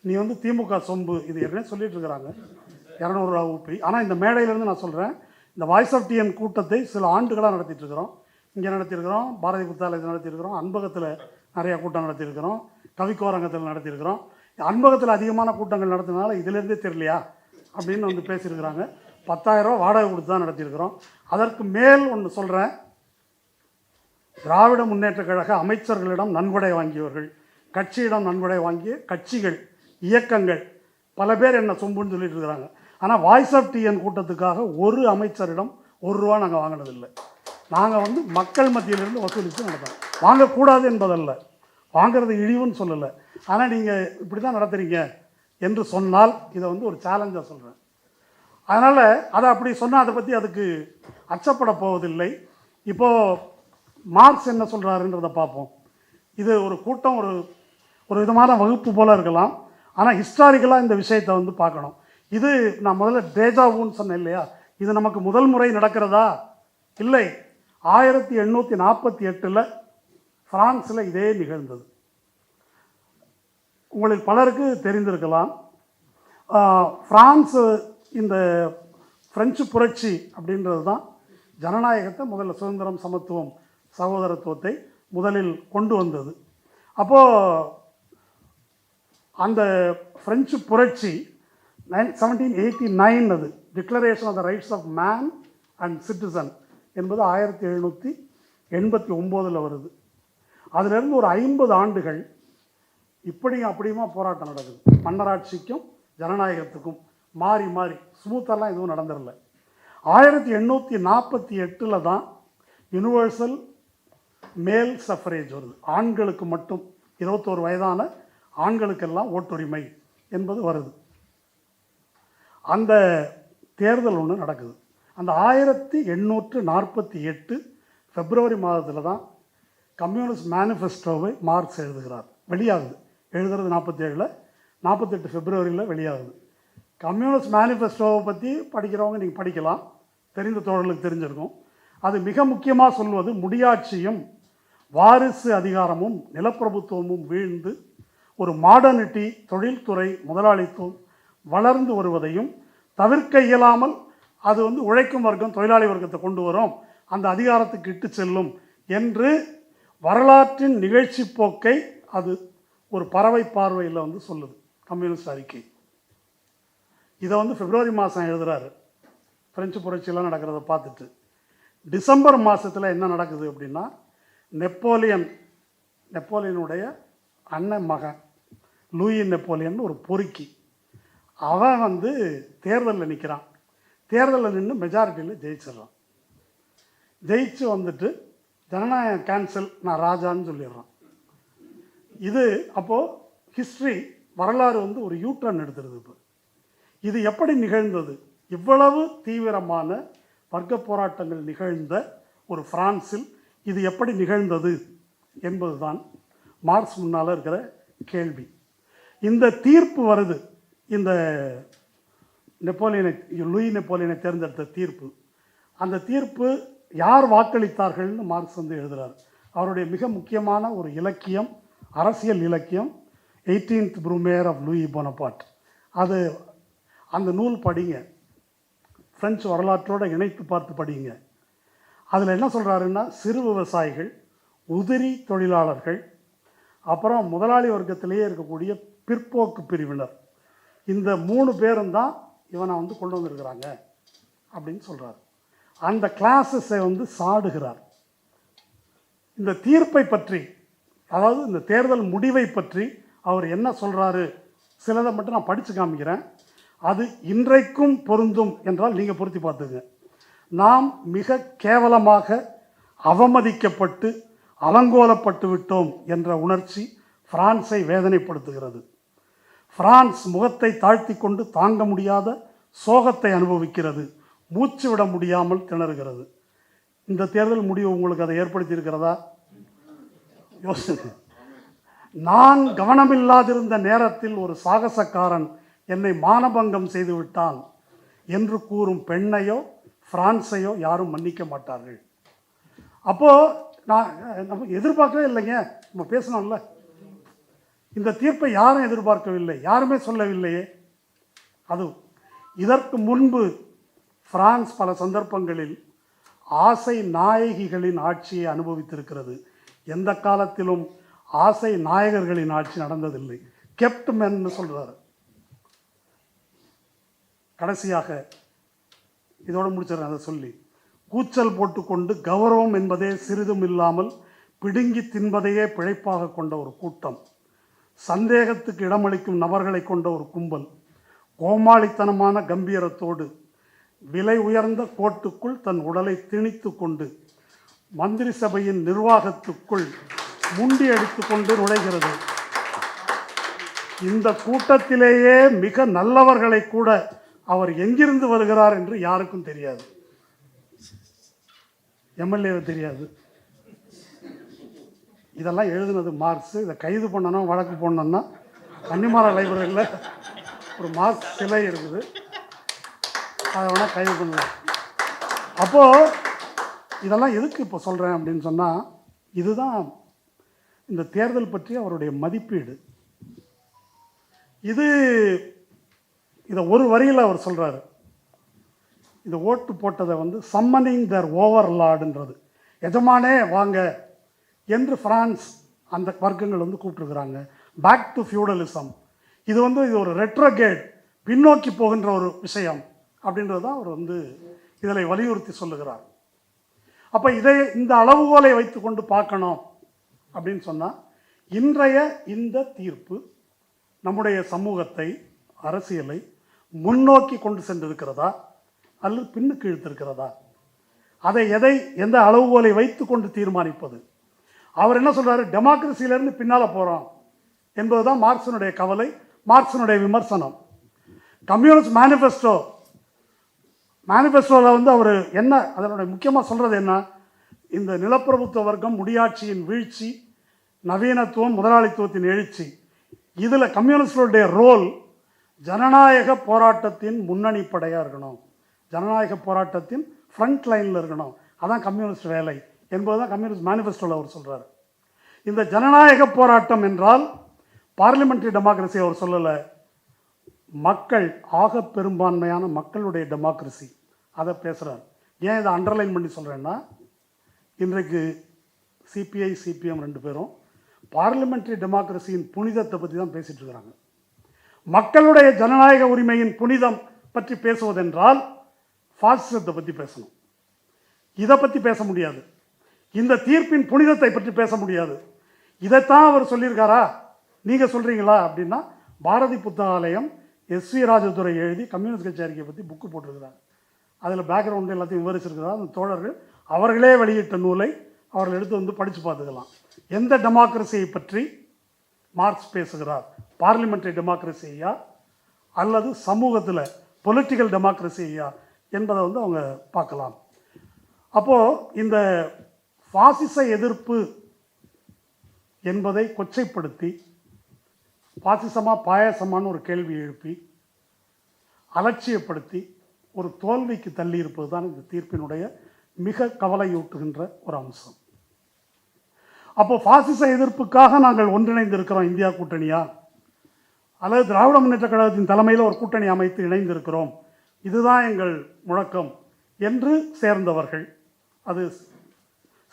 நீ வந்து திமுக சொம்பு, இது ஏற்கனவே சொல்லிட்டு இருக்கிறாங்க 200 ரூபா ஊப்பி. ஆனால் இந்த மேடையிலேருந்து நான் சொல்கிறேன், இந்த வாய்ஸ் ஆஃப் டிஎன் கூட்டத்தை சில ஆண்டுகளாக நடத்திட்டு இருக்கிறோம். இங்கே நடத்தியிருக்கிறோம், பாரதி புத்தாலயத்தில் நடத்தியிருக்கிறோம், அன்பகத்தில் நிறையா கூட்டம் நடத்தியிருக்கிறோம், கவிக்கோரங்கத்தில் நடத்தியிருக்கிறோம். அன்பகத்தில் அதிகமான கூட்டங்கள் நடத்தினால இதிலேருந்தே தெரியலையா அப்படின்னு வந்து பேசியிருக்கிறாங்க. 10,000 ரூபா வாடகை கொடுத்து தான் நடத்தியிருக்கிறோம். அதற்கு மேல் ஒன்று சொல்கிறேன், திராவிட முன்னேற்றக் கழக அமைச்சர்களிடம் நன்கொடை வாங்கியவர்கள், கட்சியிடம் நன்கொடை வாங்கிய கட்சிகள், இயக்கங்கள் பல பேர் என்ன சொம்புன்னு சொல்லிட்டு இருக்கிறாங்க. ஆனால் வாய்ஸ் ஆஃப் டிஎன் கூட்டத்துக்காக ஒரு அமைச்சரிடம் ₹1 நாங்கள் வாங்கினதில்லை. நாங்கள் வந்து மக்கள் மத்தியிலிருந்து வசூலித்து நடத்தோம். வாங்கக்கூடாது என்பதல்ல, வாங்கிறது இழிவுன்னு சொல்லலை. ஆனால் நீங்கள் இப்படி தான் நடத்துகிறீங்க என்று சொன்னால் இதை வந்து ஒரு சேலஞ்சாக சொல்கிறேன். அதனால் அதை அப்படி சொன்னால் அதை பற்றி அதுக்கு அச்சப்பட போவதில்லை. இப்போது மார்க்ஸ் என்ன சொல்கிறாருன்றதை பார்ப்போம். இது ஒரு கூட்டம், ஒரு விதமான வகுப்பு போல் இருக்கலாம். ஆனால் ஹிஸ்டாரிக்கலாக இந்த விஷயத்தை வந்து பார்க்கணும். இது நான் முதல்ல டேஜாவுன்னு சொன்னேன் இல்லையா, இது நமக்கு முதல் முறை நடக்கிறதா? இல்லை. 1848 பிரான்ஸில் இதே நிகழ்ந்தது. உங்களில் பலருக்கு தெரிந்திருக்கலாம். பிரான்ஸு இந்த பிரெஞ்சு புரட்சி அப்படின்றது தான் ஜனநாயகத்தை முதல்ல, சுதந்திரம், சமத்துவம், சகோதரத்துவத்தை முதலில் கொண்டு வந்தது. அப்போது அந்த பிரெஞ்சு புரட்சி 1789, அது declaration of the rights of man and citizen என்பது 1789 வருது. அதிலிருந்து ஒரு 50 ஆண்டுகள் இப்படியும் அப்படியுமா போராட்டம் நடக்குது. மன்னராட்சிக்கும் ஜனநாயகத்துக்கும் மாறி மாறி, ஸ்மூத்தெல்லாம் எதுவும் நடந்துடல. 1848 தான் யுனிவர்சல் மேல் சஃப்ரேஜ் வருது. ஆண்களுக்கு மட்டும், 21 வயதான ஆண்களுக்கெல்லாம் ஓட்டுரிமை என்பது வருது. அந்த தேர்தல் ஒன்று நடக்குது. அந்த 1848 பிப்ரவரி மாதத்தில் தான் கம்யூனிஸ்ட் மேனிஃபெஸ்டோவை மார்க்ஸ் எழுதுகிறார். வெளியாகுது, எழுதுறது 47, 48 பிப்ரவரியில் வெளியாகுது. கம்யூனிஸ்ட் மேனிஃபெஸ்டோவை பற்றி படிக்கிறவங்க நீங்கள் படிக்கலாம், தெரிந்த தோழர்களுக்கு தெரிஞ்சிருக்கும். அது மிக முக்கியமாக சொல்வது, முடியாட்சியும் வாரிசு அதிகாரமும் நிலப்பிரபுத்துவமும் வீழ்ந்து ஒரு மாடர்னிட்டி, தொழில்துறை, முதலாளித்துவம் வளர்ந்து வருவதையும் தவிர்க்க இயலாமல் அது வந்து உழைக்கும் வர்க்கம், தொழிலாளி வர்க்கத்தை கொண்டு வரும், அந்த அதிகாரத்துக்கு இட்டு செல்லும் என்று வரலாற்றின் நிகழ்ச்சி போக்கை அது ஒரு பறவை பார்வையில் வந்து சொல்லுது கம்யூனிஸ்ட் அறிக்கை. இதை வந்து பிப்ரவரி மாதம் எழுதுகிறாரு, பிரெஞ்சு புரட்சியெல்லாம் நடக்கிறத பார்த்துட்டு. டிசம்பர் மாதத்தில் என்ன நடக்குது அப்படின்னா, நெப்போலியனுடைய அண்ணன் மகன் லூயி நெப்போலியன் ஒரு பொறுக்கி, அவன் வந்து தேர்தலில் நிற்கிறான். தேர்தலில் நின்று மெஜாரிட்டியில் ஜெயிச்சிடறான். ஜெயிச்சு வந்துட்டு ஜனநாயகம் கேன்சல், நான் ராஜான்னு சொல்லிடுறான். இது அப்போது ஹிஸ்ட்ரி வரலாறு வந்து ஒரு யூட்டர்ன் எடுத்துருது. இப்போ இது எப்படி நிகழ்ந்தது? இவ்வளவு தீவிரமான வர்க்க போராட்டங்கள் நிகழ்ந்த ஒரு பிரான்சில் இது எப்படி நிகழ்ந்தது என்பதுதான் மார்க்ஸ் முன்னால் இருக்கிற கேள்வி. இந்த தீர்ப்பு வருது, இந்த லூயி நெப்போலியனை தேர்ந்தெடுத்த தீர்ப்பு. அந்த தீர்ப்பு யார் வாக்களித்தார்கள்னு மார்க்ஸ் வந்து எழுதுகிறார். அவருடைய மிக முக்கியமான ஒரு இலக்கியம், அரசியல் இலக்கியம் 18th Brumaire of Louis Bonaparte. அது அந்த நூல் படிங்க, பிரெஞ்சு வரலாற்றோடு இணைத்து பார்த்து படிங்க. அதில் என்ன சொல்கிறாருன்னா, சிறு விவசாயிகள், உதிரி தொழிலாளர்கள், அப்புறம் முதலாளி வர்க்கத்திலேயே இருக்கக்கூடிய பிற்போக்கு பிரிவினர், இந்த 3 பேரும் தான் இவனை வந்து கொண்டு வந்திருக்கிறாங்க அப்படின்னு சொல்கிறார். அந்த கிளாஸஸை வந்து சாடுகிறார். இந்த தீர்ப்பை பற்றி, அதாவது இந்த தேர்தல் முடிவை பற்றி அவர் என்ன சொல்கிறாரு, சிலதை மட்டும் நான் படித்து காமிக்கிறேன். அது இன்றைக்கும் பொருந்தும் என்றால் நீங்கள் பொருத்தி பார்த்துங்க. நாம் மிக கேவலமாக அவமதிக்கப்பட்டு அலங்கோலப்பட்டு விட்டோம் என்ற உணர்ச்சி பிரான்ஸை வேதனைப்படுத்துகிறது. பிரான்ஸ் முகத்தை தாழ்த்தி கொண்டு தாங்க முடியாத சோகத்தை அனுபவிக்கிறது, மூச்சு விட முடியாமல் திணறுகிறது. இந்த தேர்தல் முடிவு உங்களுக்கு அதை ஏற்படுத்தி இருக்கிறதா? யோசனை. நான் கவனமில்லாதிருந்த நேரத்தில் ஒரு சாகசக்காரன் என்னை மானபங்கம் செய்து விட்டான் என்று கூறும் பெண்ணையோ பிரான்ஸையோ யாரும் மன்னிக்க மாட்டார்கள். அப்போது நம்ம எதிர்பார்க்கவே இல்லைங்க, நம்ம பேசணும்ல. இந்த தீர்ப்பை யாரும் எதிர்பார்க்கவில்லை, யாருமே சொல்லவில்லையே. அது இதற்கு முன்பு பிரான்ஸ் பல சந்தர்ப்பங்களில் ஆசை நாயகிகளின் ஆட்சியை அனுபவித்திருக்கிறது. எந்த காலத்திலும் ஆசை நாயகர்களின் ஆட்சி நடந்ததில்லை. கெப்ட் மென்னு சொல்கிறார். கடைசியாக இதோடு முடிச்சிடறேன் அதை சொல்லி, கூச்சல் போட்டுக்கொண்டு கௌரவம் என்பதே சிறிதும் இல்லாமல் பிடுங்கி தின்பதையே பிழைப்பாக கொண்ட ஒரு கூட்டம், சந்தேகத்துக்கு இடமளிக்கும் நபர்களை கொண்ட ஒரு கும்பல், கோமாளித்தனமான கம்பீரத்தோடு விலை உயர்ந்த கோட்டுக்குள் தன் உடலை திணித்து கொண்டு மந்திரி சபையின் நிர்வாகத்துக்குள் முண்டி அடித்து கொண்டு நுழைகிறது. இந்த கூட்டத்திலேயே மிக நல்லவர்களை கூட அவர் எங்கிருந்து வருகிறார் என்று யாருக்கும் தெரியாது. எம்எல்ஏ தெரியாது. இதெல்லாம் எழுதுனது மார்க்ஸ். இதை கைது பண்ணணும், வழக்கு போடணும்னா கன்னிமாரா லைப்ரரியில் ஒரு மார்க்ஸ் சிலை இருக்குது, அதை வேணால் கைது பண்ணலாம். அப்போது இதெல்லாம் எதுக்கு இப்போ சொல்கிறேன் அப்படின்னு சொன்னால், இதுதான் இந்த தேர்தல் பற்றி அவருடைய மதிப்பீடு. இதை ஒரு வரியில் அவர் சொல்கிறாரு. இந்த ஓட்டு போட்டதை வந்து சம்மனிங் தர் ஓவர்லார்டுன்றது, எஜமானே வாங்க என்று பிரான்ஸ் அந்த வர்க்கங்கள் வந்து கூப்பிட்டுருக்குறாங்க. Back to feudalism. இது ஒரு ரெட்ரோகேட், பின்னோக்கி போகின்ற ஒரு விஷயம் அப்படின்றது தான் அவர் வந்து இதில் வலியுறுத்தி சொல்லுகிறார். அப்போ இந்த அளவுகோலை வைத்து கொண்டு பார்க்கணும் அப்படின்னு சொன்னால், இன்றைய இந்த தீர்ப்பு நம்முடைய சமூகத்தை, அரசியலை முன்னோக்கி கொண்டு சென்றிருக்கிறதா அல்லது பின்னுக்கு இழுத்திருக்கிறதா, அதை எந்த அளவுகோலை வைத்து கொண்டு தீர்மானிப்பது. அவர் என்ன சொல்கிறாரு, டெமோக்ரஸியிலேருந்து பின்னால் போகிறோம் என்பது தான் மார்க்சினுடைய கவலை, மார்க்சினுடைய விமர்சனம். கம்யூனிஸ்ட் மேனிஃபெஸ்டோவில் வந்து அவர் என்ன அதனுடைய முக்கியமாக சொல்கிறது என்ன, இந்த நிலப்பிரபுத்துவ வர்க்கம், முடியாட்சியின் வீழ்ச்சி, நவீனத்துவம், முதலாளித்துவத்தின் எழுச்சி, இதில் கம்யூனிஸ்டுடைய ரோல் ஜனநாயக போராட்டத்தின் முன்னணி படையாக இருக்கணும், ஜனநாயக போராட்டத்தின் ஃப்ரண்ட் லைனில் இருக்கணும், அதான் கம்யூனிஸ்ட் வேலை என்பது தான் கம்யூனிஸ்ட் மேனிஃபெஸ்டோவில் அவர் சொல்கிறார். இந்த ஜனநாயக போராட்டம் என்றால் பார்லிமெண்ட்ரி டெமோக்ரஸி அவர் சொல்லலை, மக்கள் ஆக பெரும்பான்மையான மக்களுடைய டெமோக்ரஸி, அதை பேசுகிறார். ஏன் இதை அண்டர்லைன் பண்ணி சொல்கிறேன்னா, இன்றைக்கு சிபிஐ சிபிஎம் 2 பேரும் பார்லிமெண்ட்ரி டெமோக்ரஸியின் புனிதத்தை பற்றி தான் பேசிகிட்டு இருக்கிறாங்க. மக்களுடைய ஜனநாயக உரிமையின் புனிதம் பற்றி பேசுவதென்றால் பாசிசத்தை பற்றி பேசணும். இதை பற்றி பேச முடியாது. இந்த தீர்ப்பின் புனிதத்தை பற்றி பேச முடியாது. இதைத்தான் அவர் சொல்லியிருக்காரா, நீங்கள் சொல்கிறீங்களா அப்படின்னா, பாரதி புத்தகாலயம் எஸ்வி ராஜதுரை எழுதி கம்யூனிஸ்ட் கட்சி அறிக்கையை பற்றி புக்கு போட்டிருக்கிறார். அதில் பேக்ரவுண்டு எல்லாத்தையும் விவரிச்சிருக்கிறார். அந்த தோழர்கள் அவர்களே வெளியிட்ட நூலை அவர்கள் எடுத்து வந்து படித்து பார்த்துக்கலாம். எந்த டெமோக்ரஸியை பற்றி மார்க்ஸ் பேசுகிறார், பார்லிமெண்டரி டெமோக்ரஸியா அல்லது சமூகத்தில் பொலிட்டிக்கல் டெமோக்ரஸியா என்பதை அவங்க பார்க்கலாம். அப்போது இந்த பாசிச எதிர்ப்பு என்பதை கொச்சைப்படுத்தி பாசிசமா பாயசமானு ஒரு கேள்வி எழுப்பி அலட்சியப்படுத்தி ஒரு தோல்விக்கு தள்ளி இருப்பது தான் இந்த தீர்ப்பினுடைய மிக கவலையூட்டுகின்ற ஒரு அம்சம். அப்போ பாசிச எதிர்ப்புக்காக நாங்கள் ஒன்றிணைந்திருக்கிறோம் இந்தியா கூட்டணியா, அல்லது திராவிட முன்னேற்ற கழகத்தின் தலைமையில் ஒரு கூட்டணி அமைத்து இணைந்திருக்கிறோம், இதுதான் எங்கள் முழக்கம் என்று சேர்ந்தவர்கள், அது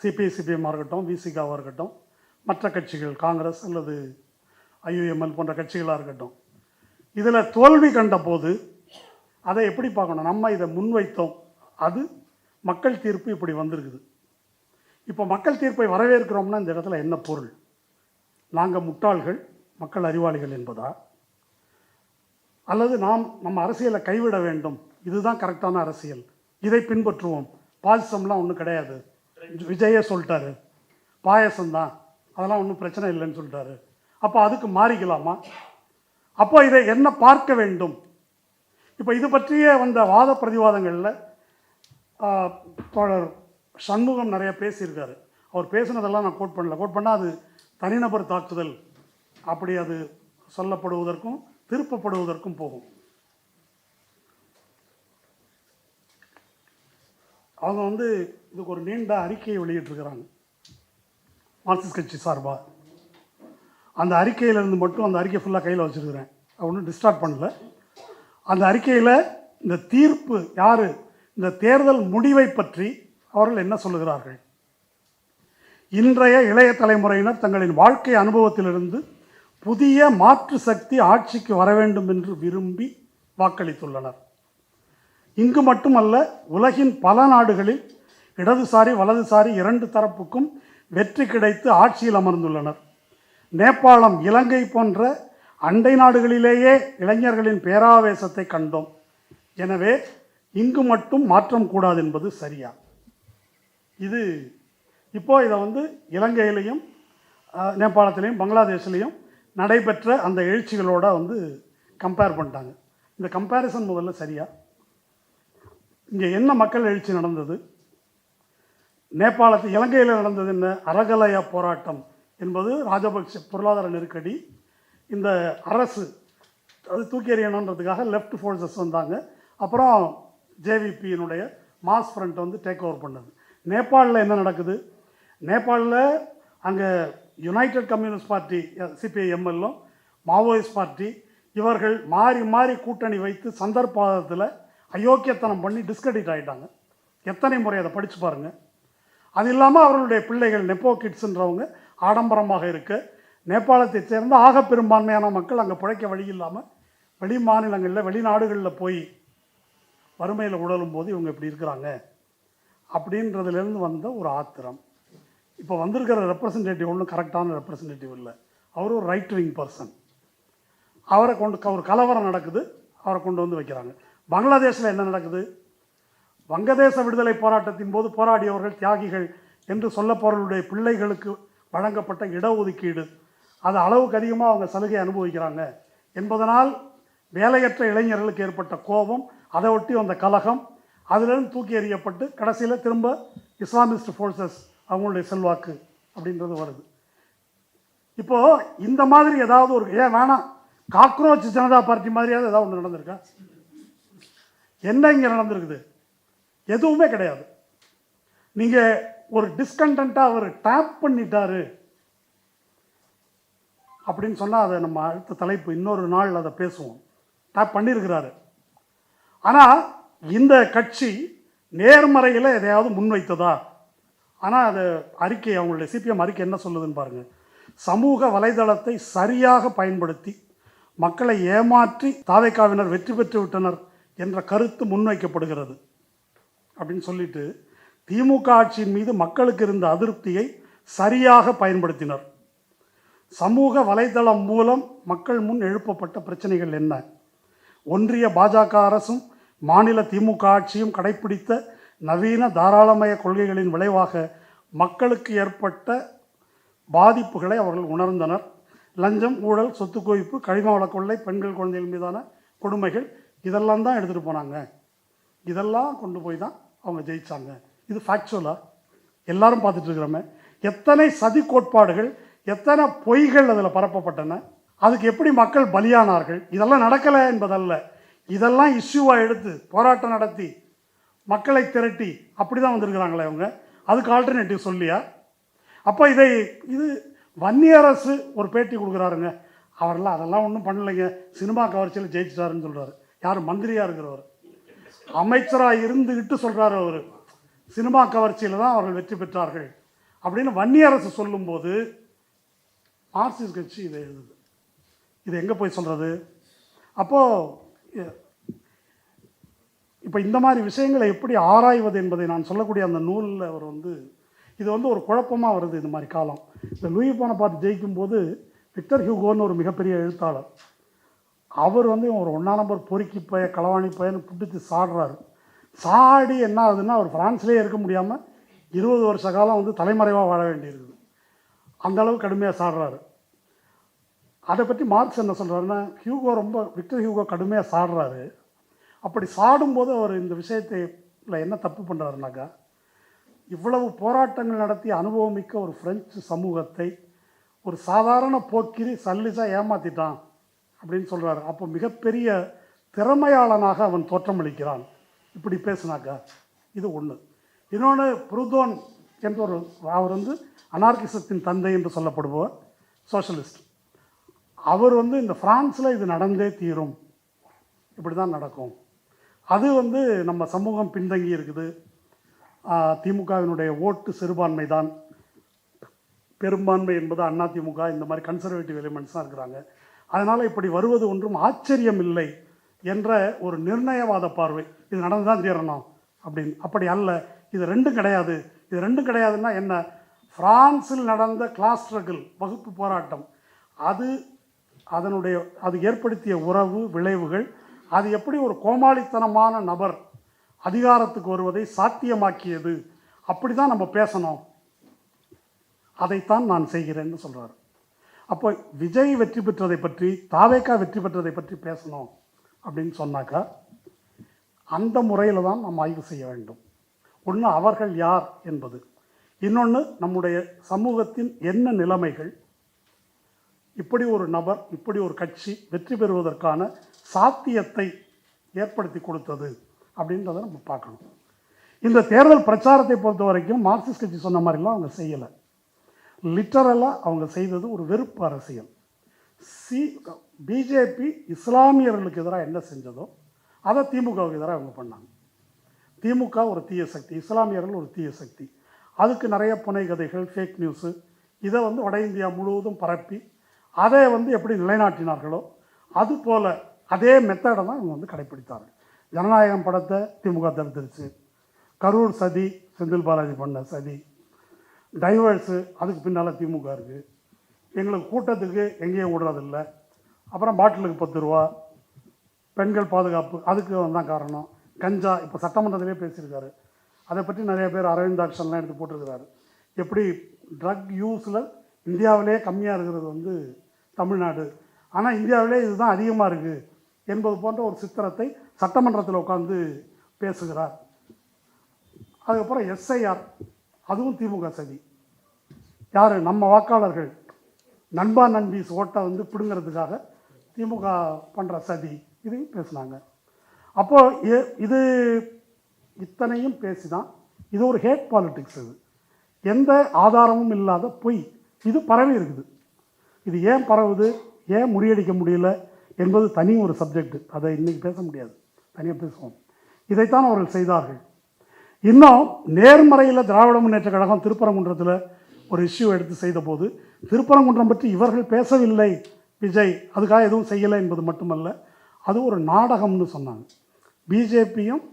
சிபிஐ-சிபிஎம்மாக இருக்கட்டும், விசிகாவாக இருக்கட்டும், மற்ற கட்சிகள் காங்கிரஸ் அல்லது ஐயுஎம்எல் போன்ற கட்சிகளாக இருக்கட்டும், இதில் தோல்வி கண்ட போது அதை எப்படி பார்க்கணும்? நம்ம இதை முன்வைத்தோம், அது மக்கள் தீர்ப்பு இப்படி வந்திருக்குது. இப்போ மக்கள் தீர்ப்பை வரவேற்கிறோம்னா இந்த இடத்துல என்ன பொருள்? நாங்கள் முட்டாள்கள், மக்கள் அறிவாளிகள் என்பதா, அல்லது நம்ம அரசியலை கைவிட வேண்டும், இதுதான் கரெக்டான அரசியல், இதை பின்பற்றுவோம், பாயசம்லாம் ஒன்றும் கிடையாது, விஜயே சொல்லிட்டாரு, பாயசம்தான், அதெல்லாம் ஒன்றும் பிரச்சனை இல்லைன்னு சொல்லிட்டாரு, அப்போ அதுக்கு மாறிக்கலாமா? அப்போ இதை என்ன பார்க்க வேண்டும்? இப்போ இது பற்றிய வந்த வாத பிரதிவாதங்களில் தோழர் சண்முகம் நிறைய பேசியிருக்காரு. அவர் பேசினதெல்லாம் நான் கோட் பண்ணால் அது தனிநபர் தாக்குதல் அப்படி அது சொல்லப்படுவதற்கும் திருப்பப்படுவதற்கும் போகும். அவங்க இதுக்கு ஒரு நீண்ட அறிக்கையை வெளியிட்டிருக்கிறாங்க மார்க்சிஸ்ட் கட்சி சார்பாக. அந்த அறிக்கையிலிருந்து மட்டும் அந்த அறிக்கை ஃபுல்லாக கையில் வச்சுருக்கிறேன், ஒன்றும் டிஸ்டார்ட் பண்ணல. அந்த அறிக்கையில் இந்த தீர்ப்பு யார், இந்த தேர்தல் முடிவை பற்றி அவர்கள் என்ன சொல்லுகிறார்கள்? இன்றைய இளைய தலைமுறையினர் தங்களின் வாழ்க்கை அனுபவத்திலிருந்து புதிய மாற்று சக்தி ஆட்சிக்கு வர வேண்டும் என்று விரும்பி வாக்களித்துள்ளனர். இங்கு மட்டுமல்ல, உலகின் பல நாடுகளில் இடதுசாரி வலதுசாரி இரண்டு தரப்புக்கும் வெற்றி கிடைத்து ஆட்சியில் அமர்ந்துள்ளனர். நேபாளம், இலங்கை போன்ற அண்டை நாடுகளிலேயே இளைஞர்களின் பேராவேசத்தை கண்டோம். எனவே இங்கு மட்டும் மாற்றம் கூடாது என்பது சரியா? இது இப்போது இதை இலங்கையிலையும் நேபாளத்திலையும் பங்களாதேஷ்லேயும் நடைபெற்ற அந்த எழுச்சிகளோட கம்பேர் பண்ணிட்டாங்க. இந்த கம்பேரிசன் முதல்ல சரியா? இங்கே என்ன மக்கள் எழுச்சி நடந்தது? இலங்கையில் நடந்தது என்ன? அறகலைய போராட்டம் என்பது ராஜபக்ஷ பொருளாதார நெருக்கடி, இந்த அரசு அது தூக்கி எறியணுன்றதுக்காக லெஃப்ட் ஃபோர்ஸஸ் வந்தாங்க. அப்புறம் ஜேவிபியினுடைய மாஸ் ஃப்ரண்ட் டேக் ஓவர் பண்ணது. நேபாளில் என்ன நடக்குது? நேபாளில் அங்கே யுனைடெட் கம்யூனிஸ்ட் பார்ட்டி சிபிஐஎம்எல்லும் மாவோயிஸ்ட் பார்ட்டி இவர்கள் மாறி மாறி கூட்டணி வைத்து சந்தர்ப்பத்தில் அயோக்கியத்தனம் பண்ணி டிஸ்கிரெடிட் ஆகிட்டாங்க. எத்தனை முறை அதை படித்து பாருங்கள். அது இல்லாமல் அவர்களுடைய பிள்ளைகள் நெப்போ கிட்ஸுன்றவங்க ஆடம்பரமாக இருக்க, நேபாளத்தை சேர்ந்த ஆக பெரும்பான்மையான மக்கள் அங்கே பிழைக்க வழி இல்லாமல் வெளி மாநிலங்களில் வெளிநாடுகளில் போய் வறுமையில் உழலும் போது இவங்க இப்படி இருக்கிறாங்க அப்படின்றதுலேருந்து வந்த ஒரு ஆத்திரம். இப்போ வந்திருக்கிற ரெப்ரசன்டேட்டிவ் ஒன்றும் கரெக்டான ரெப்ரசன்டேட்டிவ் இல்லை, அவர் ஒரு ரைட் விங் பர்சன். அவரை ஒரு கலவரம் நடக்குது, அவரை கொண்டு வைக்கிறாங்க. பங்களாதேஷில் என்ன நடக்குது? வங்கதேச விடுதலை போராட்டத்தின் போது போராடியவர்கள் தியாகிகள் என்று சொல்லப்பவர்களுடைய பிள்ளைகளுக்கு வழங்கப்பட்ட இடஒதுக்கீடு, அது அளவுக்கு அதிகமாக அவங்க சலுகை அனுபவிக்கிறாங்க என்பதனால் வேலையற்ற இளைஞர்களுக்கு ஏற்பட்ட கோபம், அதை ஒட்டி வந்த கலகம், அதிலிருந்து தூக்கி எறியப்பட்டு கடைசியில் திரும்ப இஸ்லாமிஸ்ட் ஃபோர்ஸஸ் அவங்களுடைய செல்வாக்கு அப்படின்றது வருது. இப்போது இந்த மாதிரி ஏதாவது ஒரு வேணாம் காக்ரோச் ஜனதா பார்ட்டி மாதிரியாவது ஏதாவது ஒன்று நடந்திருக்கா? என்ன இங்கே நடந்திருக்குது? எதுவுமே கிடையாது. நீங்கள் ஒரு டிஸ்கண்டென்ட்டாக அவர் டேப் பண்ணிட்டாரு அப்படின்னு சொன்னால் அதை நம்ம அடுத்த தலைப்பு இன்னொரு நாள் அதை பேசுவோம். டேப் பண்ணியிருக்கிறாரு. ஆனால் இந்த கட்சி நேர்மறையில் எதையாவது முன்வைத்ததா? ஆனால் அது அறிக்கை, அவங்களுடைய சிபிஎம் அறிக்கை என்ன சொல்லுதுன்னு பாருங்கள். சமூக வலைதளத்தை சரியாக பயன்படுத்தி மக்களை ஏமாற்றி தாவேகாவினர் வெற்றி பெற்று விட்டனர் என்ற கருத்து முன்வைக்கப்படுகிறது அப்படின்னு சொல்லிட்டு, திமுக ஆட்சியின் மீது மக்களுக்கு இருந்த அதிருப்தியை சரியாக பயன்படுத்தினர். சமூக வலைதளம் மூலம் மக்கள் முன் எழுப்பப்பட்ட பிரச்சனைகள் என்ன? ஒன்றிய பாஜக அரசும் மாநில திமுக ஆட்சியும் கடைப்பிடித்த நவீன தாராளமய கொள்கைகளின் விளைவாக மக்களுக்கு ஏற்பட்ட பாதிப்புகளை அவர்கள் உணர்ந்தனர். லஞ்சம், ஊழல், சொத்து குவிப்பு, கனிம வள கொள்ளை, பெண்கள் குழந்தைகள் மீதான கொடுமைகள், இதெல்லாம் தான் எடுத்துகிட்டு போனாங்க. இதெல்லாம் கொண்டு போய் தான் அவங்க ஜெயித்தாங்க. இது ஃபேக்சுவலாக எல்லாரும் பார்த்துட்டு இருக்கிறோமே. எத்தனை சதி கோட்பாடுகள், எத்தனை பொய்கள் அதில் பரப்பப்பட்டன, அதுக்கு எப்படி மக்கள் பலியானார்கள். இதெல்லாம் நடக்கலை என்பதல்ல, இதெல்லாம் இஷ்யூவாக எடுத்து போராட்டம் நடத்தி மக்களை திரட்டி அப்படி தான் வந்திருக்கிறாங்களே அவங்க. அதுக்கு ஆல்டர்னேட்டிவ் சொல்லியா? அப்போ இது வன்னியரசு ஒரு பேட்டி கொடுக்குறாருங்க, அவரெல்லாம் அதெல்லாம் ஒன்றும் பண்ணலைங்க, சினிமா கவர்ச்சியில் ஜெயிச்சிட்டாருன்னு சொல்கிறாரு. யார்? மந்திரியாக இருக்கிறவர், அமைச்சராக இருந்துக்கிட்டு சொல்கிறாரு அவர், சினிமா கவர்ச்சியில் தான் அவர்கள் வெற்றி பெற்றார்கள் அப்படின்னு வன்னியரசு சொல்லும்போது மார்க்சிஸ்ட் கட்சி இதை எழுதுது. இது எங்கே போய் சொல்கிறது? அப்போது இப்போ இந்த மாதிரி விஷயங்களை எப்படி ஆராய்வது என்பதை நான் சொல்லக்கூடிய அந்த நூலில் அவர் இது ஒரு குழப்பமாக வருது இந்த மாதிரி காலம். இந்த லூயி போனபார்ட் ஜெயிக்கும்போது விக்டர் ஹியூகோன்னு ஒரு மிகப்பெரிய எழுத்தாளர், அவர் ஒரு 1ஆம் நம்பர் பொறுக்கி பய களவாணி பையன்னு பிடிச்சி சாடுறாரு. சாடி என்ன ஆகுதுன்னா, அவர் ஃப்ரான்ஸ்லேயே இருக்க முடியாமல் 20 வருஷ காலம் தலைமறைவாக வாழ வேண்டியிருக்குது. அந்தளவு கடுமையாக சாடுறாரு. அதை பற்றி மார்க்ஸ் என்ன சொல்கிறாருன்னா, விக்டர் ஹியூகோ கடுமையாக சாடுறாரு. அப்படி சாடும்போது அவர் இந்த விஷயத்தில் என்ன தப்பு பண்ணுறாருனாக்கா, இவ்வளவு போராட்டங்கள் நடத்தி அனுபவமிக்க ஒரு பிரெஞ்சு சமூகத்தை ஒரு சாதாரண போக்கிரி சல்லிஸாக ஏமாற்றிட்டான் அப்படின்னு சொல்கிறாரு. அப்போ மிகப்பெரிய திறமையாளனாக அவன் தோற்றமளிக்கிறான் இப்படி பேசுனாக்கா. இது ஒன்று. இன்னொன்று, புரூதோன் என்ற அவர் அனார்கிசத்தின் தந்தை என்று சொல்லப்படுபவர், சோஷலிஸ்ட். அவர் இந்த ஃப்ரான்ஸில் இது நடந்தே தீரும், இப்படி தான் நடக்கும். அது நம்ம சமூகம் பின்தங்கி இருக்குது, திமுகவினுடைய ஓட்டு சிறுபான்மை தான், பெரும்பான்மை என்பது அதிமுக, இந்த மாதிரி கன்சர்வேட்டிவ் எலிமெண்ட்ஸ் தான் இருக்கிறாங்க. அதனால் இப்படி வருவது ஒன்றும் ஆச்சரியம் இல்லை என்ற ஒரு நிர்ணயவாத பார்வை, இது நடந்து தான் தீரணும் அப்படின்னு. அப்படி அல்ல, இது ரெண்டும் கிடையாது. இது ரெண்டும் கிடையாதுன்னா என்ன? பிரான்சில் நடந்த கிளாஸ் ஸ்ட்ரகிள், வகுப்பு போராட்டம், அது ஏற்படுத்திய உறவு விளைவுகள், அது எப்படி ஒரு கோமாளித்தனமான நபர் அதிகாரத்துக்கு வருவதை சாத்தியமாக்கியது, அப்படி தான் நம்ம பேசணும், அதைத்தான் நான் செய்கிறேன்னு சொல்கிறார். அப்போ விஜய் வெற்றி பெற்றதை பற்றி, தாவேகா வெற்றி பெற்றதை பற்றி பேசணும் அப்படின்னு சொன்னாக்கா, அந்த முறையில் தான் நாம் ஆய்வு செய்ய வேண்டும். ஒன்று, அவர்கள் யார் என்பது. இன்னொன்று, நம்முடைய சமூகத்தின் என்ன நிலைமைகள், இப்படி ஒரு நபர், இப்படி ஒரு கட்சி வெற்றி பெறுவதற்கான சாத்தியத்தை ஏற்படுத்தி கொடுத்தது அப்படின்றத நம்ம பார்க்கணும். இந்த தேர்தல் பிரச்சாரத்தை பொறுத்த வரைக்கும் மார்க்சிஸ்ட் கட்சி சொன்ன மாதிரிலாம் அவங்க செய்யலை. லிட்டரலாக அவங்க செய்தது ஒரு வெறுப்பு அரசியல். பிஜேபி இஸ்லாமியர்களுக்கு எதிராக என்ன செஞ்சதோ அதை திமுகவுக்கு எதிராக அவங்க பண்ணாங்க. திமுக ஒரு தீய சக்தி, இஸ்லாமியர்கள் ஒரு தீய சக்தி. அதுக்கு நிறைய புனை கதைகள், ஃபேக் நியூஸு, இதை வட இந்தியா முழுவதும் பரப்பி அதை எப்படி நிலைநாட்டினார்களோ அதுபோல் அதே மெத்தடை தான் இவங்க கடைப்பிடித்தார்கள். ஜனநாயகம் படத்தை திமுக தடுத்துருச்சு, கரூர் சதி செந்தில் பாலாஜி பண்ண சதி, டைவர்ஸு அதுக்கு பின்னால் திமுக இருக்குது, எங்களுக்கு கூட்டத்துக்கு எங்கேயும் விடுறதில்லை, அப்புறம் பாட்டிலுக்கு 10 ரூபா, பெண்கள் பாதுகாப்பு அதுக்கு தான் காரணம், கஞ்சா இப்போ சட்டமன்றத்திலே பேசியிருக்காரு, அதை பற்றி நிறைய பேர் அரவிந்த் ஆக்ஷன்லாம் எடுத்து போட்டிருக்கிறாரு. எப்படி ட்ரக் யூஸில் இந்தியாவிலே கம்மியாக இருக்கிறது தமிழ்நாடு, ஆனால் இந்தியாவிலே இதுதான் அதிகமாக இருக்குது என்பது போன்ற ஒரு சித்திரத்தை சட்டமன்றத்தில் உட்காந்து பேசுகிறார். அதுக்கப்புறம் எஸ்ஐஆர், அதுவும் திமுக சதி. யார்? நம்ம வாக்காளர்கள் நண்பா நண்பீஸ் ஓட்டை பிடுங்கிறதுக்காக திமுக பண்ணுற சதி, இதையும் பேசினாங்க. அப்போது இது இத்தனையும் பேசி தான் இது ஒரு ஹேட் பாலிட்டிக்ஸ். இது எந்த ஆதாரமும் இல்லாத பொய், இது பரவி இருக்குது. இது ஏன் பரவுது, ஏன் முறியடிக்க முடியல என்பது தனி ஒரு சப்ஜெக்ட், அதை இன்றைக்கி பேச முடியாது, தனியாக பேசுவோம். இதைத்தான் அவர்கள் செய்தார்கள். இன்னும் நேர்மறையில் திராவிட முன்னேற்ற கழகம் திருப்பரங்குன்றத்தில் ஒரு இஷ்யூ எடுத்து செய்த போது, திருப்பரங்குன்றம் பற்றி இவர்கள் பேசவில்லை, விஜய் அதுக்காக எதுவும் செய்யலை என்பது மட்டுமல்ல, அது ஒரு நாடகம்னு சொன்னாங்க. பிஜேபியும்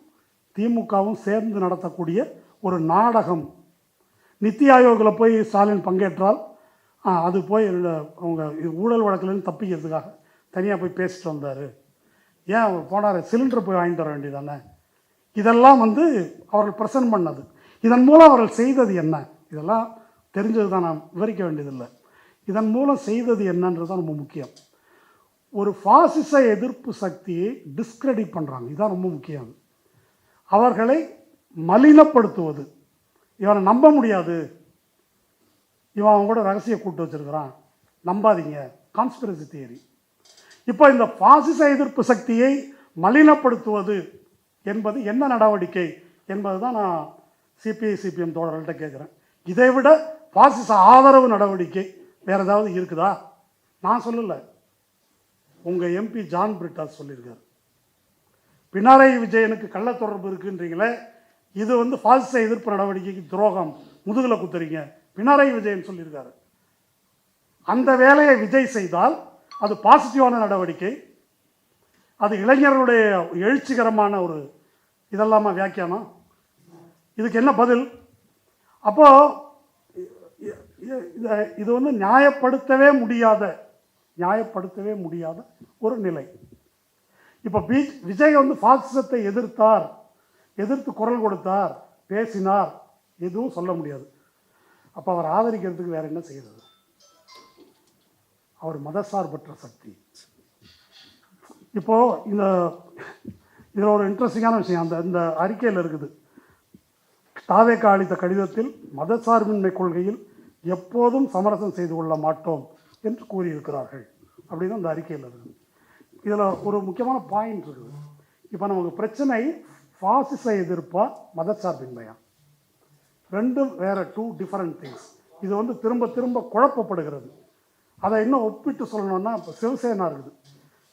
திமுகவும் சேர்ந்து நடத்தக்கூடிய ஒரு நாடகம். நித்தி ஆயோகில் போய் ஸ்டாலின் பங்கேற்றால் அது போய் அவங்க ஊழல் வழக்கிலேருந்து தப்பிக்கிறதுக்காக தனியாக போய் பேசிட்டு வந்தார். ஏன் அவர் போனார், சிலிண்டர் போய் வாங்கிட்டு வர வேண்டியதானே. இதெல்லாம் அவர்கள் ப்ரெசன்ட் பண்ணது. இதன் மூலம் அவர்கள் செய்தது என்ன, இதெல்லாம் தெரிஞ்சது தான், நான் விவரிக்க வேண்டியதில்லை. இதன் மூலம் செய்தது என்னன்றது தான் ரொம்ப முக்கியம். ஒரு பாசிச எதிர்ப்பு சக்தியை டிஸ்கிரெடிட் பண்ணுறாங்க. இதுதான் ரொம்ப முக்கியம். அவர்களை மலினப்படுத்துவது. இவனை நம்ப முடியாது, இவன் அவன் கூட ரகசிய கூட்டு வச்சிருக்கிறான், நம்பாதீங்க, கான்ஸ்பிரசி தியரி. இப்போ இந்த பாசிச எதிர்ப்பு சக்தியை மலினப்படுத்துவது என்பது என்ன நடவடிக்கை என்பது தான் நான் சிபிஐ சிபிஎம் தோழர்கள்ட்ட கேட்குறேன். இதை விட பாசிச ஆதரவு நடவடிக்கை வேறு ஏதாவது இருக்குதா? நான் சொல்லலை, உங்கள் எம்பி ஜான் பிரிட்டாஸ் சொல்லியிருக்கார். பினராயி விஜயனுக்கு கள்ள தொடர்பு இருக்குன்றீங்களே, இது வந்து பாசிச எதிர்ப்பு நடவடிக்கைக்கு துரோகம், முதுகில் குத்துறீங்க, பினராயி விஜயன் சொல்லியிருக்காரு. அந்த வேலையை விஜய் செய்தால் அது பாசிட்டிவான நடவடிக்கை, அது இளைஞர்களுடைய எழுச்சிகரமான ஒரு இதெல்லாமா வியாக்கியானம். இதுக்கு என்ன பதில்? அப்போது இது வந்து நியாயப்படுத்தவே முடியாத ஒரு நிலை. இப்போ விஜய் வந்து பாசிசத்தை எதிர்த்து குரல் கொடுத்தார், பேசினார், எதுவும் சொல்ல முடியாது. அப்போ அவர் ஆதரிக்கிறதுக்கு வேற என்ன செய்கிறது? அவர் மதசார்பற்ற சக்தி. இப்போது இதில் ஒரு இன்ட்ரெஸ்டிங்கான விஷயம் இந்த அறிக்கையில் இருக்குது. தாவேக அளித்த கடிதத்தில் மதசார்பின்மை கொள்கையில் எப்போதும் சமரசம் செய்து கொள்ள மாட்டோம் என்று கூறியிருக்கிறார்கள் அப்படின்னு அந்த அறிக்கையில் இருக்குது. இதில் ஒரு முக்கியமான பாயிண்ட் இருக்குது. இப்போ நமக்கு பிரச்சனை பாசிச எதிர்ப்பா மதசார்பின்மையா? ரெண்டும் வேறு, டூ டிஃபரெண்ட் திங்ஸ். இது வந்து திரும்ப திரும்ப குழப்பப்படுகிறது. அதை இன்னும் ஒப்பிட்டு சொல்லணும்னா, இப்போ சிவசேனா இருக்குது.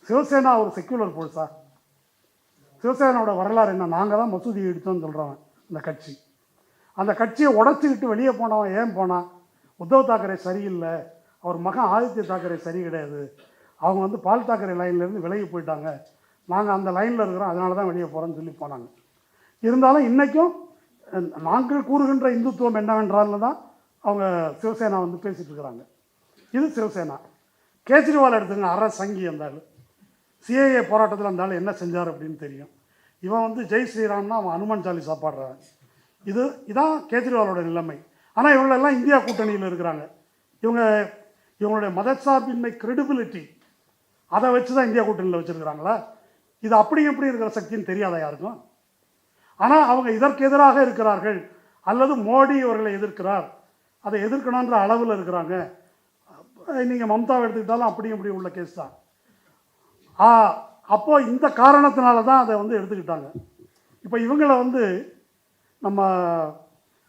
சிவசேனா ஒரு செக்யூலர் போல்ஸா? சிவசேனாவோட வரலாறு என்ன? நாங்கள் தான் மசூதியை எடுத்தோம்னு சொல்கிறவன் அந்த கட்சி. அந்த கட்சியை உடச்சிக்கிட்டு வெளியே போனவன் ஏன் போனான்? உத்தவ் தாக்கரே சரியில்லை, அவர் மகன் ஆதித்ய தாக்கரே சரி கிடையாது, அவங்க வந்து பால் தாக்கரே லைன்லேருந்து விலகி போயிட்டாங்க, நாங்கள் அந்த லைனில் இருக்கிறோம், அதனால தான் வெளியே போகிறோன்னு சொல்லி போனாங்க. இருந்தாலும் இன்றைக்கும் நாங்கள் கூறுகின்ற இந்துத்துவம் என்னவென்றால் தான் அவங்க சிவசேனா வந்து பேசிகிட்டு இருக்கிறாங்க. இது சிவசேனா. கேஜ்ரிவால் எடுத்துங்க, அற சங்கி இருந்தாலும் சிஏஏ போராட்டத்தில் இருந்தாலும் என்ன செஞ்சார் அப்படின்னு தெரியும். இவன் வந்து ஜெய் ஸ்ரீராம்னா அவன் அனுமன் சாலிசா பாடுறான். இதான் கேஜ்ரிவாலோட நிலைமை. ஆனால் இவங்களெல்லாம் இந்தியா கூட்டணியில் இருக்கிறாங்க. இவங்களுடைய மதசார்பின்மை கிரெடிபிலிட்டி அதை வச்சு தான் இந்தியா கூட்டணியில் வச்சுருக்கிறாங்களா? இது அப்படி எப்படி இருக்கிற சக்தின்னு தெரியாத யாருக்கும். ஆனால் அவங்க இதற்கு எதிராக இருக்கிறார்கள், அல்லது மோடி இவர்களை எதிர்க்கிறார், அதை எதிர்க்கணுன்ற அளவில் இருக்கிறாங்க. நீங்கள் மம்தாவை எடுத்துக்கிட்டாலும் அப்படி இப்படி உள்ள கேஸ் தான். அப்போது இந்த காரணத்தினால தான் அதை வந்து எடுத்துக்கிட்டாங்க. இப்போ இவங்களை வந்து நம்ம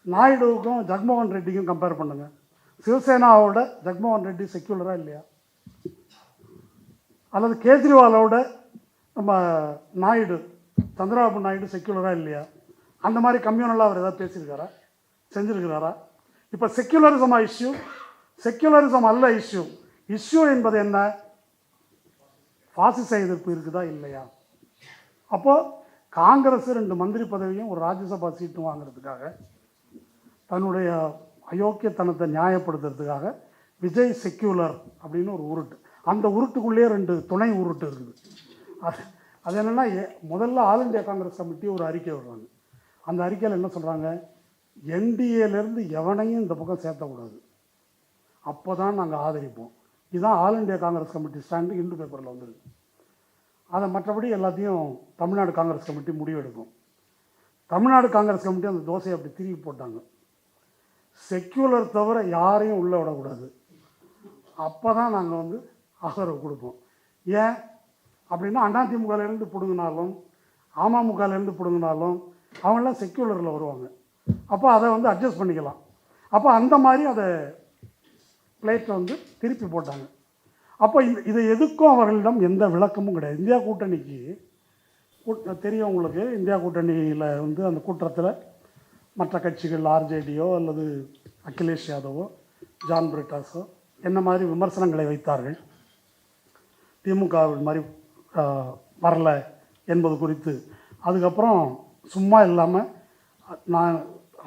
நாயுடுவுக்கும் ஜக்மோகன் ரெட்டிக்கும் கம்பேர் பண்ணுங்கள். சிவசேனாவோட ஜக்மோகன் ரெட்டி செக்யூலராக இல்லையா? அல்லது கேஜ்ரிவாலோட நம்ம நாயுடு, சந்திரபாபு நாயுடு செக்யூலராக இல்லையா? அந்த மாதிரி கம்யூனலாக அவர் ஏதாவது பேசியிருக்காரா, செஞ்சுருக்கிறாரா? இப்போ செக்யூலரிசமா இஷ்யூ? செக்யூலரிசம் அல்ல இஷ்யூ என்பது என்ன? பாசிச எதிர்ப்பு இருக்குதா இல்லையா? அப்போது காங்கிரஸ் 2 மந்திரி பதவியும் ஒரு ராஜ்யசபா சீட்டும் வாங்கிறதுக்காக, தன்னுடைய அயோக்கியத்தனத்தை நியாயப்படுத்துறதுக்காக விஜய் செக்யூலர் அப்படின்னு ஒரு உருட்டு, அந்த உருட்டுக்குள்ளேயே 2 துணை உருட்டு இருக்குது. அது என்னென்னா, முதல்ல ஆல் இண்டியா காங்கிரஸ் கமிட்டி ஒரு அறிக்கை விடுறாங்க. அந்த அறிக்கையில் என்ன சொல்கிறாங்க? என்டிஏலேருந்து எவனையும் இந்த பக்கம் சேர்த்தக்கூடாது, அப்போ தான் நாங்கள் ஆதரிப்போம். இதுதான் all India Congress committee stand Hindu பேப்பரில் வந்துருக்கு. அதை மற்றபடி எல்லாத்தையும் தமிழ்நாடு காங்கிரஸ் கமிட்டி முடிவெடுக்கும். தமிழ்நாடு காங்கிரஸ் கமிட்டி அந்த தோசையை அப்படி திருப்பி போட்டாங்க. செக்யூலர் தவிர யாரையும் உள்ளே விடக்கூடாது, அப்போ தான் நாங்கள் வந்து ஆதரவு கொடுப்போம். ஏன் அப்படின்னா, அதிமுகலேருந்து பிடுங்கினாலும் அமமுகலேருந்து பிடுங்கினாலும் அவங்களாம் செக்யூலரில் வருவாங்க. அப்போ அதை வந்து அட்ஜஸ்ட் பண்ணிக்கலாம். அப்போ அந்த மாதிரி அதை பிளேட்டை வந்து திருப்பி போட்டாங்க. அப்போ இதை எதுக்கும் அவர்களிடம் எந்த விளக்கமும் கிடையாது. இந்தியா கூட்டணிக்கு தெரியும் உங்களுக்கு, இந்தியா கூட்டணியில் வந்து அந்த கூட்டத்தில் மற்ற கட்சிகள் ஆர்ஜேடியோ அல்லது அகிலேஷ் யாதவோ ஜான் பிரிட்டாஸோ என்ன மாதிரி விமர்சனங்களை வைத்தார்கள், திமுக மாதிரி வரல என்பது குறித்து. அதுக்கப்புறம் சும்மா இல்லாமல் நான்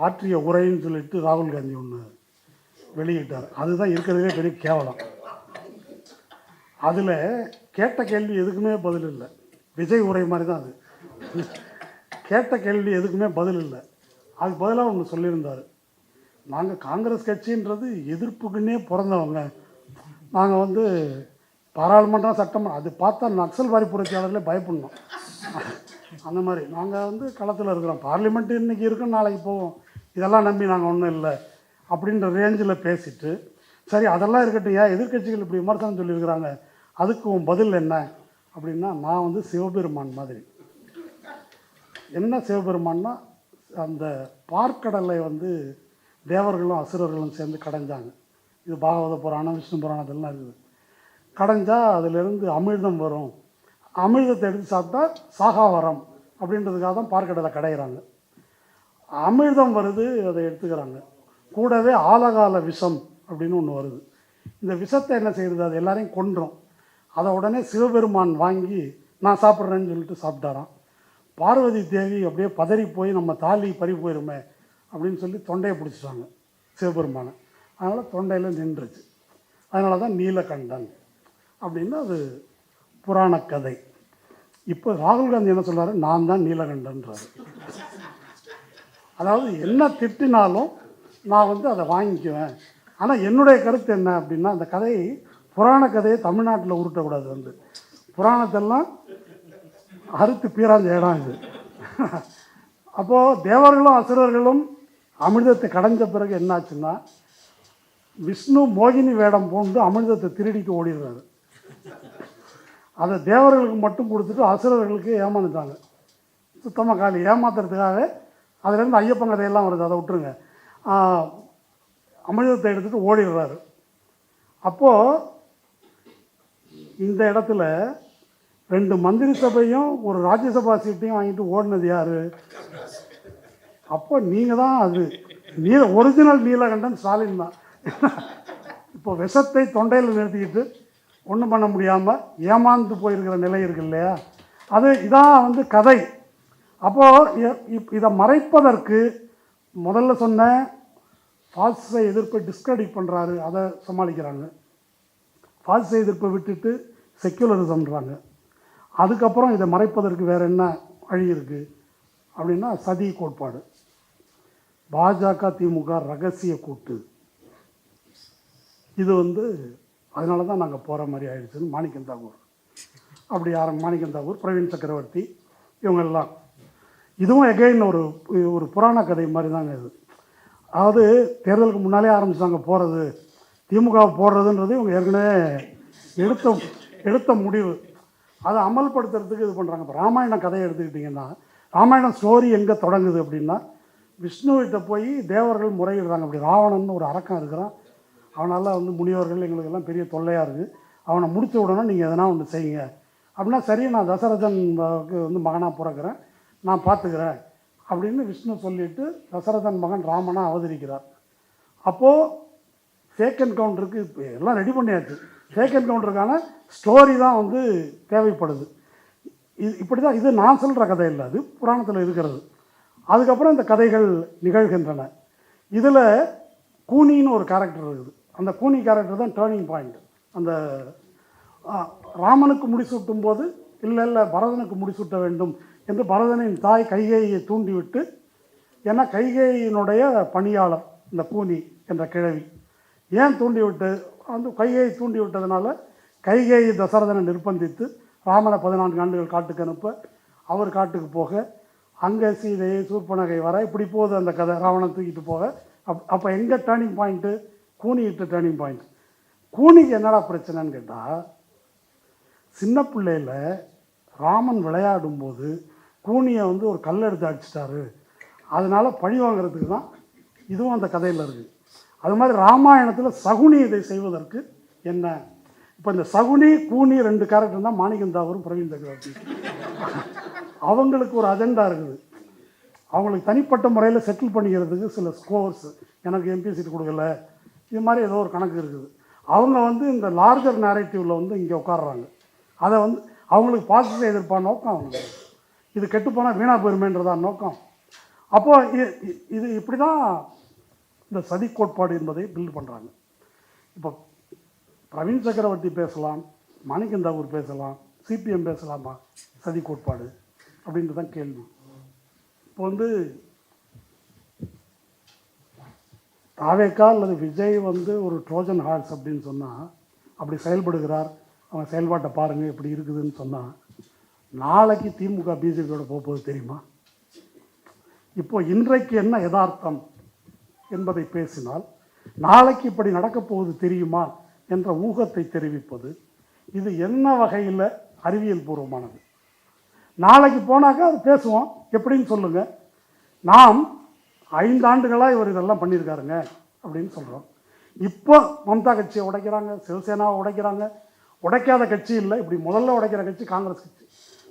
ஆற்றிய உரைன்னு சொல்லிட்டு ராகுல் காந்தி ஒன்று வெளியிட்டார். அதுதான் இருக்கிறதுலே பெரிய கேவலம். அதில் கேட்ட கேள்வி எதுக்குமே பதில் இல்லை. விஜய் உரை மாதிரி தான் அது. கேட்ட கேள்வி எதுக்குமே பதில் இல்லை. அதுக்கு பதிலாக ஒன்று சொல்லியிருந்தார், நாங்கள் காங்கிரஸ் கட்சின்றது எதிர்ப்புக்குன்னே பிறந்தவங்க, நாங்கள் வந்து பாராளுமன்றம் சட்டமன்றம் அது பார்த்தா நக்சல்வாரி புரட்சியாளர்களே பயப்படணும். அந்த மாதிரி நாங்கள் வந்து களத்தில் இருக்கிறோம். பார்லிமெண்ட்டு இன்றைக்கி இருக்கும், நாளைக்கு போவோம், இதெல்லாம் நம்பி நாங்கள் ஒன்றும் இல்லை அப்படின்ற ரேஞ்சில் பேசிட்டு, சரி அதெல்லாம் இருக்கட்டும், ஏன் எதிர்க்கட்சிகள் இப்படி விமர்சனம் சொல்லியிருக்கிறாங்க, அதுக்கு உன் பதில் என்ன அப்படின்னா, நான் வந்து சிவபெருமான் மாதிரி. என்ன சிவபெருமான்னா, அந்த பார்க்கடலை வந்து தேவர்களும் அசுரர்களும் சேர்ந்து கடைஞ்சாங்க. இது பாகவத புராணம், விஷ்ணு புராணத்தெல்லாம் இருக்குது. கடைஞ்சால் அதிலிருந்து அமிர்தம் வரும், அமிர்தத்தை எடுத்து சாப்பிட்டா சாகாவரம் அப்படின்றதுக்காக தான் பார்க்கடலை கடைகிறாங்க. அமிர்தம் வருது, அதை எடுத்துக்கிறாங்க. கூடவே ஆலகால விஷம் அப்படின்னு ஒன்று வருது. இந்த விஷத்தை என்ன செய்யுது, அது எல்லாரையும் கொன்றும். அதை உடனே சிவபெருமான் வாங்கி நான் சாப்பிட்றேன்னு சொல்லிட்டு சாப்பிட்டாராம். பார்வதி தேவி அப்படியே பதறி போய் நம்ம தாலி பறி போயிருமே அப்படின்னு சொல்லி தொண்டையை பிடிச்சிட்டாங்க சிவபெருமானை. அதனால் தொண்டையில் நின்றுச்சு. அதனால தான் நீலகண்டன் அப்படின்னு அது புராண கதை. இப்போ ராகுல் காந்தி என்ன சொல்கிறாரு, நான் தான் நீலகண்டன்றாரு. அதாவது என்ன திட்டினாலும் நான் வந்து அதை வாங்கிக்குவேன். ஆனால் என்னுடைய கருத்து என்ன அப்படின்னா, அந்த கதையை புராண கதையை தமிழ்நாட்டில் உருட்டக்கூடாது. வந்து புராணத்தெல்லாம் அறுத்து பீராஞ்ச இடம் இது. அப்போது தேவர்களும் அசுரர்களும் அமிர்தத்தை கடைஞ்ச பிறகு என்னாச்சுன்னா, விஷ்ணு மோகினி வேடம் பூண்டு அமிர்தத்தை திருடிட்டு ஓடிடுறாரு. அதை தேவர்களுக்கு மட்டும் கொடுத்துட்டு அசுரர்களுக்கு ஏமாந்துட்டாங்க. சுத்தமாக காலி ஏமாத்துறதுக்காக அதுலேருந்து ஐயப்பன் கதையெல்லாம் வருது, அதை விட்டுருங்க. அமிர்தத்தை எடுத்துகிட்டு ஓடிடுறாரு. அப்போது இந்த இடத்துல 2 மந்திரி சபையும் ஒரு ராஜ்யசபா சீட்டையும் வாங்கிட்டு ஓடினது யார்? அப்போ நீங்கள் தான் அது ஒரிஜினல் நீலகண்டன் ஸ்டாலின் தான். இப்போ விஷத்தை தொண்டையில் நிறுத்திக்கிட்டு ஒன்றும் பண்ண முடியாமல் ஏமாந்து போயிருக்கிற நிலை இருக்கு இல்லையா, அது இதான் வந்து கதை. அப்போது இதை மறைப்பதற்கு முதல்ல சொன்ன ஃபால்ஸ எதிர்ப்பை டிஸ்கிரெடிட் பண்ணுறாரு, அதை சமாளிக்கிறாங்க. ஃபால்ஸ எதிர்ப்பை விட்டுட்டு செக்யுலரிசம்ன்றாங்க. அதுக்கப்புறம் இதை மறைப்பதற்கு வேறு என்ன வழி இருக்குது அப்படின்னா, சதி கோட்பாடு. பாஜக திமுக ரகசிய கூட்டு. இது வந்து அதனால தான் நாங்கள் போகிற மாதிரி ஆயிடுச்சுன்னு மாணிக்கம் தாகூர் அப்படி மாணிக்கம் தாகூர், பிரவீன் சக்கரவர்த்தி, இவங்கெல்லாம். இதுவும் எகைன் ஒரு புராண கதை மாதிரி தாங்க இது. அதாவது தேர்தலுக்கு முன்னாலே ஆரம்பிச்சாங்க போகிறது, திமுக போடுறதுன்றது இவங்க ஏற்கனவே எடுத்த முடிவு. அதை அமல்படுத்துறதுக்கு இது பண்ணுறாங்க. இப்போ ராமாயண கதையை எடுத்துக்கிட்டிங்கன்னா, ராமாயணம் ஸ்டோரி எங்கே தொடங்குது அப்படின்னா, விஷ்ணுவிட்ட போய் தேவர்கள் முறையிடுறாங்க. அப்படி ராவணன் ஒரு அரக்கன் இருக்கிறான், அவனால் வந்து முனிவர்கள் எங்களுக்கெல்லாம் பெரிய தொல்லையாக இருக்குது, அவனை முடிச்சு விடணும், நீங்கள் எதனா ஒன்று செய்யுங்க அப்படின்னா, சரி நான் தசரதனுக்கு வந்து மகனாக பிறக்கிறேன், நான் பார்த்துக்கிறேன் அப்படின்னு விஷ்ணு சொல்லிவிட்டு தசரதன் மகன் ராமனாக அவதரிக்கிறார். அப்போது ஃபேக் என்கவுண்டருக்கு இப்போ எல்லாம் ரெடி பண்ணியாச்சு. ஃபேக் என்கவுண்டருக்கான ஸ்டோரி தான் வந்து தேவைப்படுது. இப்படி தான். இது நான் சொல்கிற கதை இல்லை, அது புராணத்தில் இருக்கிறது. அதுக்கப்புறம் இந்த கதைகள் நிகழ்கின்றன. இதில் கூனின்னு ஒரு கேரக்டர் இருக்குது. அந்த கூனி கேரக்டர் தான் டேர்னிங் பாயிண்ட். அந்த ராமனுக்கு முடிசூட்டும் போது இல்லை பரதனுக்கு முடிசூட்ட வேண்டும் என்று பரதனின் தாய் கைகேயியை தூண்டிவிட்டு, ஏன்னா கைகேயினுடைய பணியாளர் இந்த கூனி என்ற கிழவி, ஏன் தூண்டிவிட்டு வந்து கைகேயை தூண்டி விட்டதுனால கைகேயி தசரதனை நிர்பந்தித்து ராமனை 14 ஆண்டுகள் காட்டுக்கு அனுப்ப, அவர் காட்டுக்கு போக, அங்கே சீதையை சூர்பனகை வர, இப்படி போகுது அந்த கதை. ராவணன் தூக்கிட்டு போக. அப்போ எங்கே டேர்னிங் பாயிண்ட்டு? கூனி இட்டு டேர்னிங் பாயிண்ட். கூனிக்கு என்னடா பிரச்சனைன்னு கேட்டால், சின்ன பிள்ளையில் ராமன் விளையாடும்போது கூனியை வந்து ஒரு கல் எடுத்து அடிச்சிட்டாரு, அதனால் பழி வாங்கிறதுக்கு தான் இதுவும் அந்த கதையில் இருக்குது. அது மாதிரி ராமாயணத்தில் சகுனி இதை செய்வதற்கு என்ன? இப்போ இந்த சகுனி கூனி 2 கேரக்டர் தான் மாணிக்கம் தாகூரும் பிரவீன் சக்கரவர்த்தி. அவங்களுக்கு ஒரு அஜெண்டா இருக்குது. அவங்களுக்கு தனிப்பட்ட முறையில் செட்டில் பண்ணிக்கிறதுக்கு சில ஸ்கோர்ஸ், எனக்கு எம்பி சீட் கொடுக்கல, இது மாதிரி ஏதோ ஒரு கணக்கு இருக்குது. அவங்க வந்து இந்த லார்ஜர் நேரேட்டிவில் வந்து இங்கே உட்காடுறாங்க. அதை வந்து அவங்களுக்கு பாசிட்டிவ் எதிர்ப்பான நோக்கம் அவங்களுக்கு. இது கெட்டுப்போனால் வீணாக போயிருமேன்றதான் நோக்கம். அப்போது இது இப்படி தான் இந்த சதி கோட்பாடு என்பதை பில்ட் பண்ணுறாங்க. இப்போ பிரவீன் சக்கரவர்த்தி பேசலாம், மாணிக்கம் தாகூர் பேசலாம், சிபிஎம் பேசலாமா சதி கோட்பாடு அப்படின்ட்டு தான் கேள்வி. இப்போ வந்து தாவேக்கா அல்லது விஜய் வந்து ஒரு ட்ரோஜன் ஹார்ஸ் அப்படின்னு சொன்னால், அப்படி செயல்படுகிறார், அவன் செயல்பாட்டை பாருங்கள் இப்படி இருக்குதுன்னு சொன்னால் நாளைக்கு திமுக பிஜேபியோட போகும்போது தெரியுமா? இப்போ இன்றைக்கு என்ன யதார்த்தம் என்பதை பேசினால் நாளைக்கு இப்படி நடக்கப் போவது தெரியுமா என்ற ஊகத்தை தெரிவிப்பது இது என்ன வகையில் அறிவியல் பூர்வமானது? நாளைக்கு போனாக்கா அது பேசுவோம், எப்படின்னு சொல்லுங்கள். நாம் 5 ஆண்டுகளாக இவர் இதெல்லாம் பண்ணியிருக்காருங்க அப்படின்னு சொல்கிறோம். இப்போ மம்தா கட்சியை உடைக்கிறாங்க, சிவசேனாவை உடைக்கிறாங்க. உடைக்காத கட்சி இல்லை, இப்படி முதல்ல உடைக்கிற கட்சி காங்கிரஸ் கட்சி.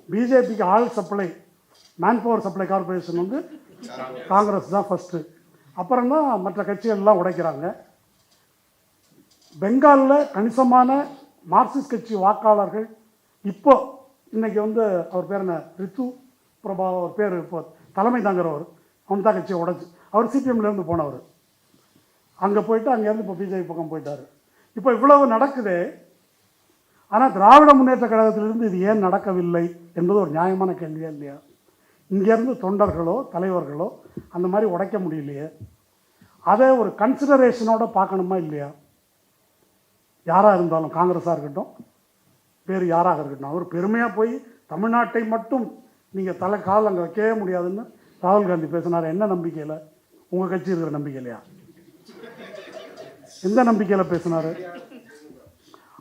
பிஜேபிக்கு ஆள் supply, man power supply corporation வந்து காங்கிரஸ் தான் ஃபஸ்ட்டு, அப்புறம் தான் மற்ற கட்சிகள்லாம் உடைக்கிறாங்க. பெங்காலில் கணிசமான மார்க்சிஸ்ட் கட்சி வாக்காளர்கள் இப்போ இன்றைக்கி வந்து அவர் பேர் என்ன, ரித்து பிரபா அவர் பேர், இப்போ தலைமை தாங்கிறவர், மம்தா கட்சியை உடைச்சி அவர் சிபிஎம்லேருந்து போனவர், அங்கே போயிட்டு அங்கேருந்து இப்போ பிஜேபி பக்கம் போயிட்டார். இப்போ இவ்வளவு நடக்குது. ஆனால் திராவிட முன்னேற்ற கழகத்திலிருந்து இது ஏன் நடக்கவில்லை என்பது ஒரு நியாயமான கேள்வியா இல்லையா? இங்கேருந்து தொண்டர்களோ தலைவர்களோ அந்த மாதிரி உடைக்க முடியலையே, அதை ஒரு கன்சிடரேஷனோட பார்க்கணுமா இல்லையா? யாராக இருந்தாலும், காங்கிரஸாக இருக்கட்டும், வேறு யாராக இருக்கட்டும், அவர் பெருமையாக போய் தமிழ்நாட்டை மட்டும் நீங்கள் தலை கால் அங்கே வைக்கவே முடியாதுன்னு ராகுல் காந்தி பேசினார். என்ன நம்பிக்கையில்? உங்கள் கட்சி இருக்கிற நம்பிக்கையிலையா? எந்த நம்பிக்கையில் பேசினார்?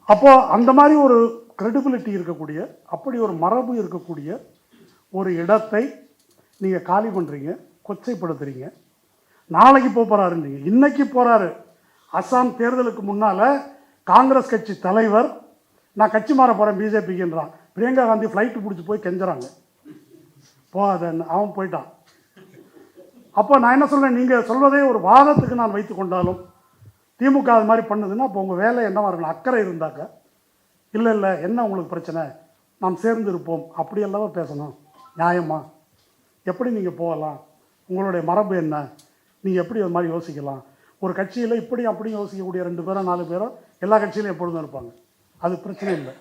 அப்போது அந்த மாதிரி ஒரு கிரெடிபிலிட்டி இருக்கக்கூடிய, அப்படி ஒரு மரபு இருக்கக்கூடிய ஒரு இடத்தை நீங்கள் காலி பண்ணுறீங்க, கொச்சைப்படுத்துறீங்க. நாளைக்கு போகிறாருன்றீங்க, இன்னைக்கு போகிறாரு. அஸ்ஸாம் தேர்தலுக்கு முன்னால் காங்கிரஸ் கட்சி தலைவர் நான் கட்சி மாற போகிறேன் பிஜேபிக்குன்றான். பிரியங்கா காந்தி ஃப்ளைட்டு பிடிச்சி போய் கெஞ்சுறாங்க, போகாதன்னு. அவன் போயிட்டான். அப்போ நான் என்ன சொல்கிறேன், நீங்கள் சொல்வதே ஒரு வாதத்துக்கு நான் வைத்து கொண்டாலும் திமுக அது மாதிரி பண்ணுதுன்னா அப்போ உங்கள் வேலை என்னவாக இருக்கணும்? அக்கறை இருந்தாக்க, இல்லை இல்லை என்ன உங்களுக்கு பிரச்சனை, நாம் சேர்ந்து இருப்போம், அப்படியெல்லாம் பேசணும். நியாயமா? எப்படி நீங்கள் போகலாம்? உங்களுடைய மரபு என்ன? நீங்கள் எப்படி அது மாதிரி யோசிக்கலாம்? ஒரு கட்சியில் இப்படி அப்படியும் யோசிக்கக்கூடிய 2 பேரோ 4 பேரோ எல்லா கட்சியிலும் எப்பொழுதும் இருப்பாங்க, அது பிரச்சனை இல்லை.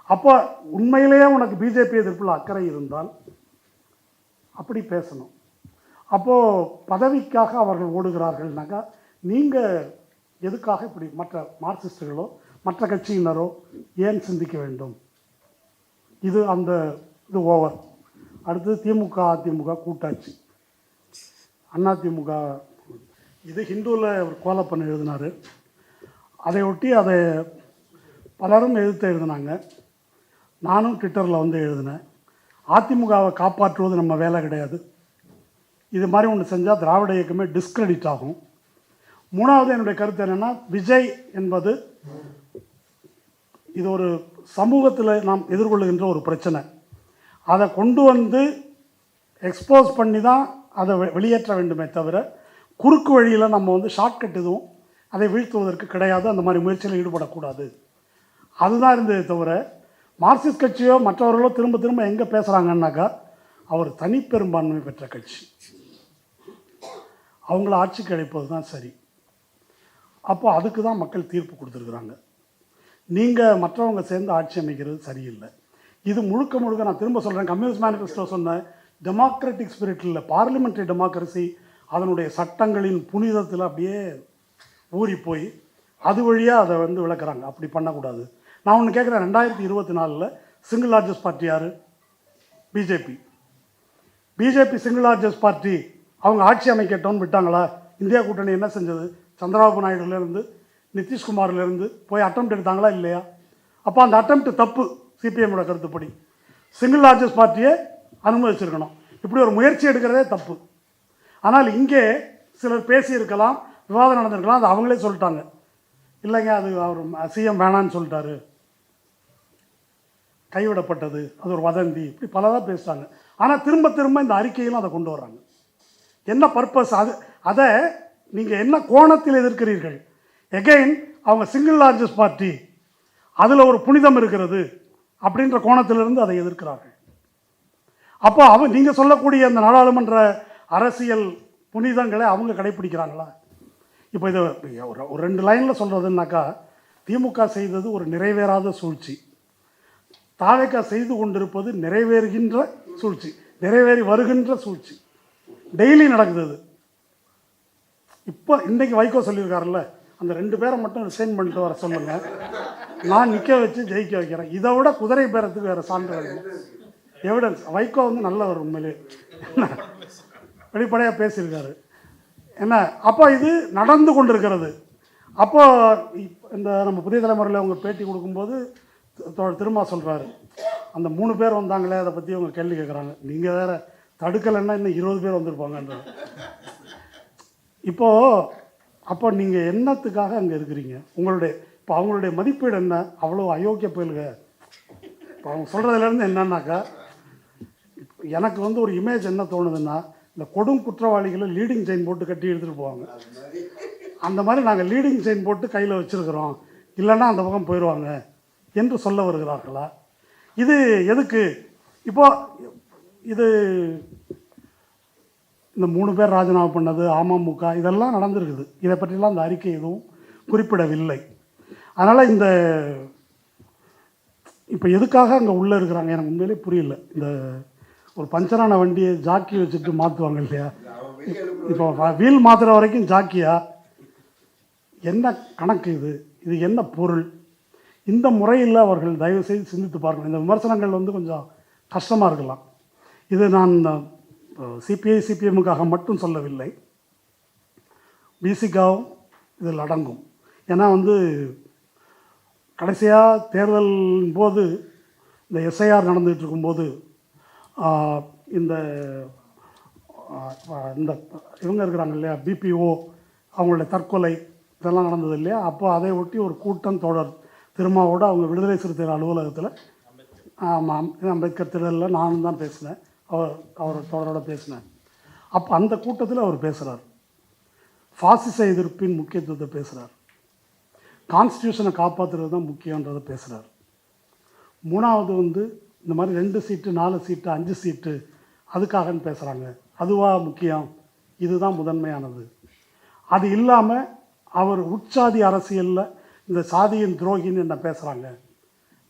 அப்போ உண்மையிலேயே உனக்கு பிஜேபி எதிர்ப்பில் அக்கறை இருந்தால் அப்படி பேசணும். அப்போது பதவிக்காக அவர்கள் ஓடுகிறார்கள்னாக்கா நீங்கள் எதுக்காக இப்படி மற்ற மார்க்சிஸ்டுகளோ மற்ற கட்சியினரோ ஏன் சிந்திக்க வேண்டும்? இது அந்த இது ஓவர். அடுத்தது திமுக அதிமுக கூட்டாட்சி. அதிமுக இது ஹிந்துவில் கோலப்பன் எழுதினார், அதை ஒட்டி அதை பலரும் எதிர்த்து எழுதினாங்க. நானும் ட்விட்டரில் வந்து எழுதினேன். அதிமுகவை காப்பாற்றுவது நம்ம வேலை கிடையாது, இது மாதிரி ஒன்று செஞ்சால் திராவிட இயக்கமே டிஸ்கிரெடிட் ஆகும். 3வது என்னுடைய கருத்து என்னென்னா, விஜய் என்பது இது ஒரு சமூகத்தில் நாம் எதிர்கொள்ளுகின்ற ஒரு பிரச்சனை. அதை கொண்டு வந்து எக்ஸ்போஸ் பண்ணி தான் அதை வெளியேற்ற வேண்டுமே தவிர குறுக்கு வழியில் நம்ம வந்து ஷார்ட்கட் எதுவும் அதை வீழ்த்துவதற்கு கிடையாது. அந்த மாதிரி முயற்சியில் ஈடுபடக்கூடாது, அதுதான் இருந்ததே தவிர மார்க்சிஸ்ட் கட்சியோ மற்றவர்களோ திரும்ப திரும்ப எங்கே பேசுகிறாங்கன்னாக்கா அவர் தனிப்பெரும்பான்மை பெற்ற கட்சி, அவங்கள ஆட்சிக்கு அழைப்பது தான் சரி. அப்போ அதுக்கு தான் மக்கள் தீர்ப்பு கொடுத்துருக்குறாங்க. நீங்கள் மற்றவங்க சேர்ந்து ஆட்சி அமைக்கிறது சரியில்லை. இது முழுக்க முழுக்க நான் திரும்ப சொல்கிறேன், கம்யூனிஸ்ட் மேனிஃபெஸ்டோ சொன்ன டெமோக்ராட்டிக் ஸ்பிரிட் இல்லை, பார்லிமெண்ட்ரி டெமோக்ரஸி அதனுடைய சட்டங்களின் புனிதத்தில் அப்படியே ஊறி போய் அது வழியாக அதை வந்து விளக்குறாங்க. அப்படி பண்ணக்கூடாது. நான் ஒன்று கேட்குறேன், 2024 சிங்கிள் லார்ஜஸ்ட் பார்ட்டி யார்? BJP. BJP single largest party, அவங்க ஆட்சி அமைக்கட்டோன்னு விட்டாங்களா? இந்தியா கூட்டணி என்ன செஞ்சது? சந்திரபாபு நாயுடுலேருந்து நிதிஷ்குமார்லேருந்து போய் அட்டெம்ப்ட் எடுத்தாங்களா இல்லையா? அப்போ அந்த அட்டெம்ப்ட் தப்பு. சிபிஎம்மோட கருத்துப்படி சிங்கிள் லார்ஜஸ்ட் பார்ட்டியை அனுமதிச்சிருக்கணும். இப்படி ஒரு முயற்சி எடுக்கிறதே தப்பு. ஆனால் இங்கே சிலர் பேசியிருக்கலாம், விவாதம் நடந்திருக்கலாம், அது அவங்களே சொல்லிட்டாங்க, இல்லைங்க அது அவர் சிஎம் வேணான்னு சொல்லிட்டாரு, கைவிடப்பட்டது, அது ஒரு வதந்தி, இப்படி பலதாக பேசுகிறாங்க. ஆனால் திரும்ப திரும்ப இந்த அறிக்கையிலும் அதை கொண்டு வர்றாங்க. என்ன பர்பஸ்? அதை நீங்கள் என்ன கோணத்தில் எதிர்க்கிறீர்கள்? எகைன் அவங்க சிங்கிள் லார்ஜஸ்ட் பார்ட்டி, அதில் ஒரு புனிதம் இருக்கிறது அப்படின்ற கோணத்திலிருந்து அதை எதிர்க்கிறார்கள். அப்போ நீங்கள் சொல்லக்கூடிய அந்த நாடாளுமன்ற அரசியல் புனிதங்களை அவங்க கடைப்பிடிக்கிறாங்களா? இப்போ இதை ஒரு 2 லைனில் சொல்கிறதுனாக்கா, திமுக செய்தது ஒரு நிறைவேறாத சூழ்ச்சி, தாவேக்கா செய்து கொண்டிருப்பது நிறைவேறுகின்ற சூழ்ச்சி, நிறைவேறி வருகின்ற சூழ்ச்சி, டெய்லி நடக்குது. இப்போ இன்றைக்கு வைகோ சொல்லியிருக்காருல்ல, அந்த 2 பேரை மட்டும் ரிசைன் பண்ணிட்டு வர சொல்லுங்கள், நான் நிற்க வச்சு ஜெயிக்க வைக்கிறேன். இதை விட குதிரை பேரத்துக்கு வேறு சான்று வேணும். எவிடன்ஸ். வைகோ வந்து நல்லவர், உண்மையிலே வெளிப்படையாக பேசியிருக்காரு. என்ன அப்போ இது நடந்து கொண்டிருக்கிறது. அப்போ இந்த நம்ம புதிய தலைமுறையில் அவங்க பேட்டி கொடுக்கும்போது திரும்ப சொல்கிறாரு, அந்த 3 பேர் வந்தாங்களே அதை பற்றி அவங்க கேள்வி கேட்குறாங்க. நீங்கள் வேறு தடுக்கலைன்னா இன்னும் 20 பேர் வந்திருப்பாங்கன்றது. அப்போ நீங்கள் என்னத்துக்காக அங்கே இருக்கிறீங்க? இப்போ அவங்களுடைய மதிப்பீடு என்ன? அவ்வளோ அயோக்கிய போயிலுங்க. இப்போ அவங்க சொல்கிறதுலேருந்து என்னன்னாக்கா, எனக்கு வந்து ஒரு இமேஜ் என்ன தோணுதுன்னா, இந்த கொடும் குற்றவாளிகளை லீடிங் செயின் போட்டு கட்டி எடுத்துகிட்டு போவாங்க. அந்த மாதிரி நாங்கள் லீடிங் செயின் போட்டு கையில் வச்சுருக்கிறோம், இல்லைன்னா அந்த பக்கம் போயிடுவாங்க என்று சொல்ல வருகிறார்களா? இது எதுக்கு? இது இந்த 3 பேர் ராஜினாமா பண்ணது, அமமுக, இதெல்லாம் நடந்திருக்குது. இதை பற்றிலாம் அந்த அறிக்கை எதுவும் குறிப்பிடவில்லை. அதனால் இப்போ எதுக்காக அங்கே உள்ளே இருக்கிறாங்க எனக்கு உண்மையிலே புரியல. இந்த ஒரு பஞ்சரான வண்டியை ஜாக்கி வச்சுட்டு மாற்றுவாங்க இல்லையா? இப்போ வீல் மாற்றுற வரைக்கும் ஜாக்கியா? என்ன கணக்கு இது என்ன பொருள்? இந்த முறையில் அவர்கள் தயவு செய்து சிந்தித்து பார்க்கணும். இந்த விமர்சனங்கள் வந்து கொஞ்சம் கஷ்டமாக இருக்கலாம். இது நான் சிபிஐ சிபிஎம்முக்காக மட்டும் சொல்லவில்லை, பிசிகாவும் இதில் அடங்கும். ஏன்னா வந்து கடைசியாக தேர்தலின் போது இந்த எஸ்ஐஆர் நடந்துகிட்டு இருக்கும்போது இந்த இவங்க இருக்கிறாங்க இல்லையா, பிபிஓ, அவங்களுடைய தற்கொலை இதெல்லாம் நடந்தது இல்லையா? அப்போ அதை ஒட்டி ஒரு கூட்டம் தொடர் திருமாவோடு அவங்க விடுதலை சிறுத்தைகள் அலுவலகத்தில், ஆமாம், அம்பேத்கர் திடலில் நானும் தான் பேசினேன், அவர் தோழரோட பேசினேன். அப்போ அந்த கூட்டத்தில் அவர் பேசுகிறார், பாசிச எதிர்ப்பின் முக்கியத்துவத்தை பேசுகிறார், கான்ஸ்டியூஷனை காப்பாற்றுறது தான் முக்கியன்றதை பேசுகிறார். 3வது வந்து இந்த மாதிரி 2 சீட்டு 4 சீட்டு 5 சீட்டு அதுக்காகன்னு பேசுகிறாங்க. அதுவா முக்கியம்? இதுதான் முதன்மையானது. அது இல்லாமல் அவர் உட்சாதி அரசியலில் இந்த சாதியின் துரோகின்னு என்ன பேசுகிறாங்க.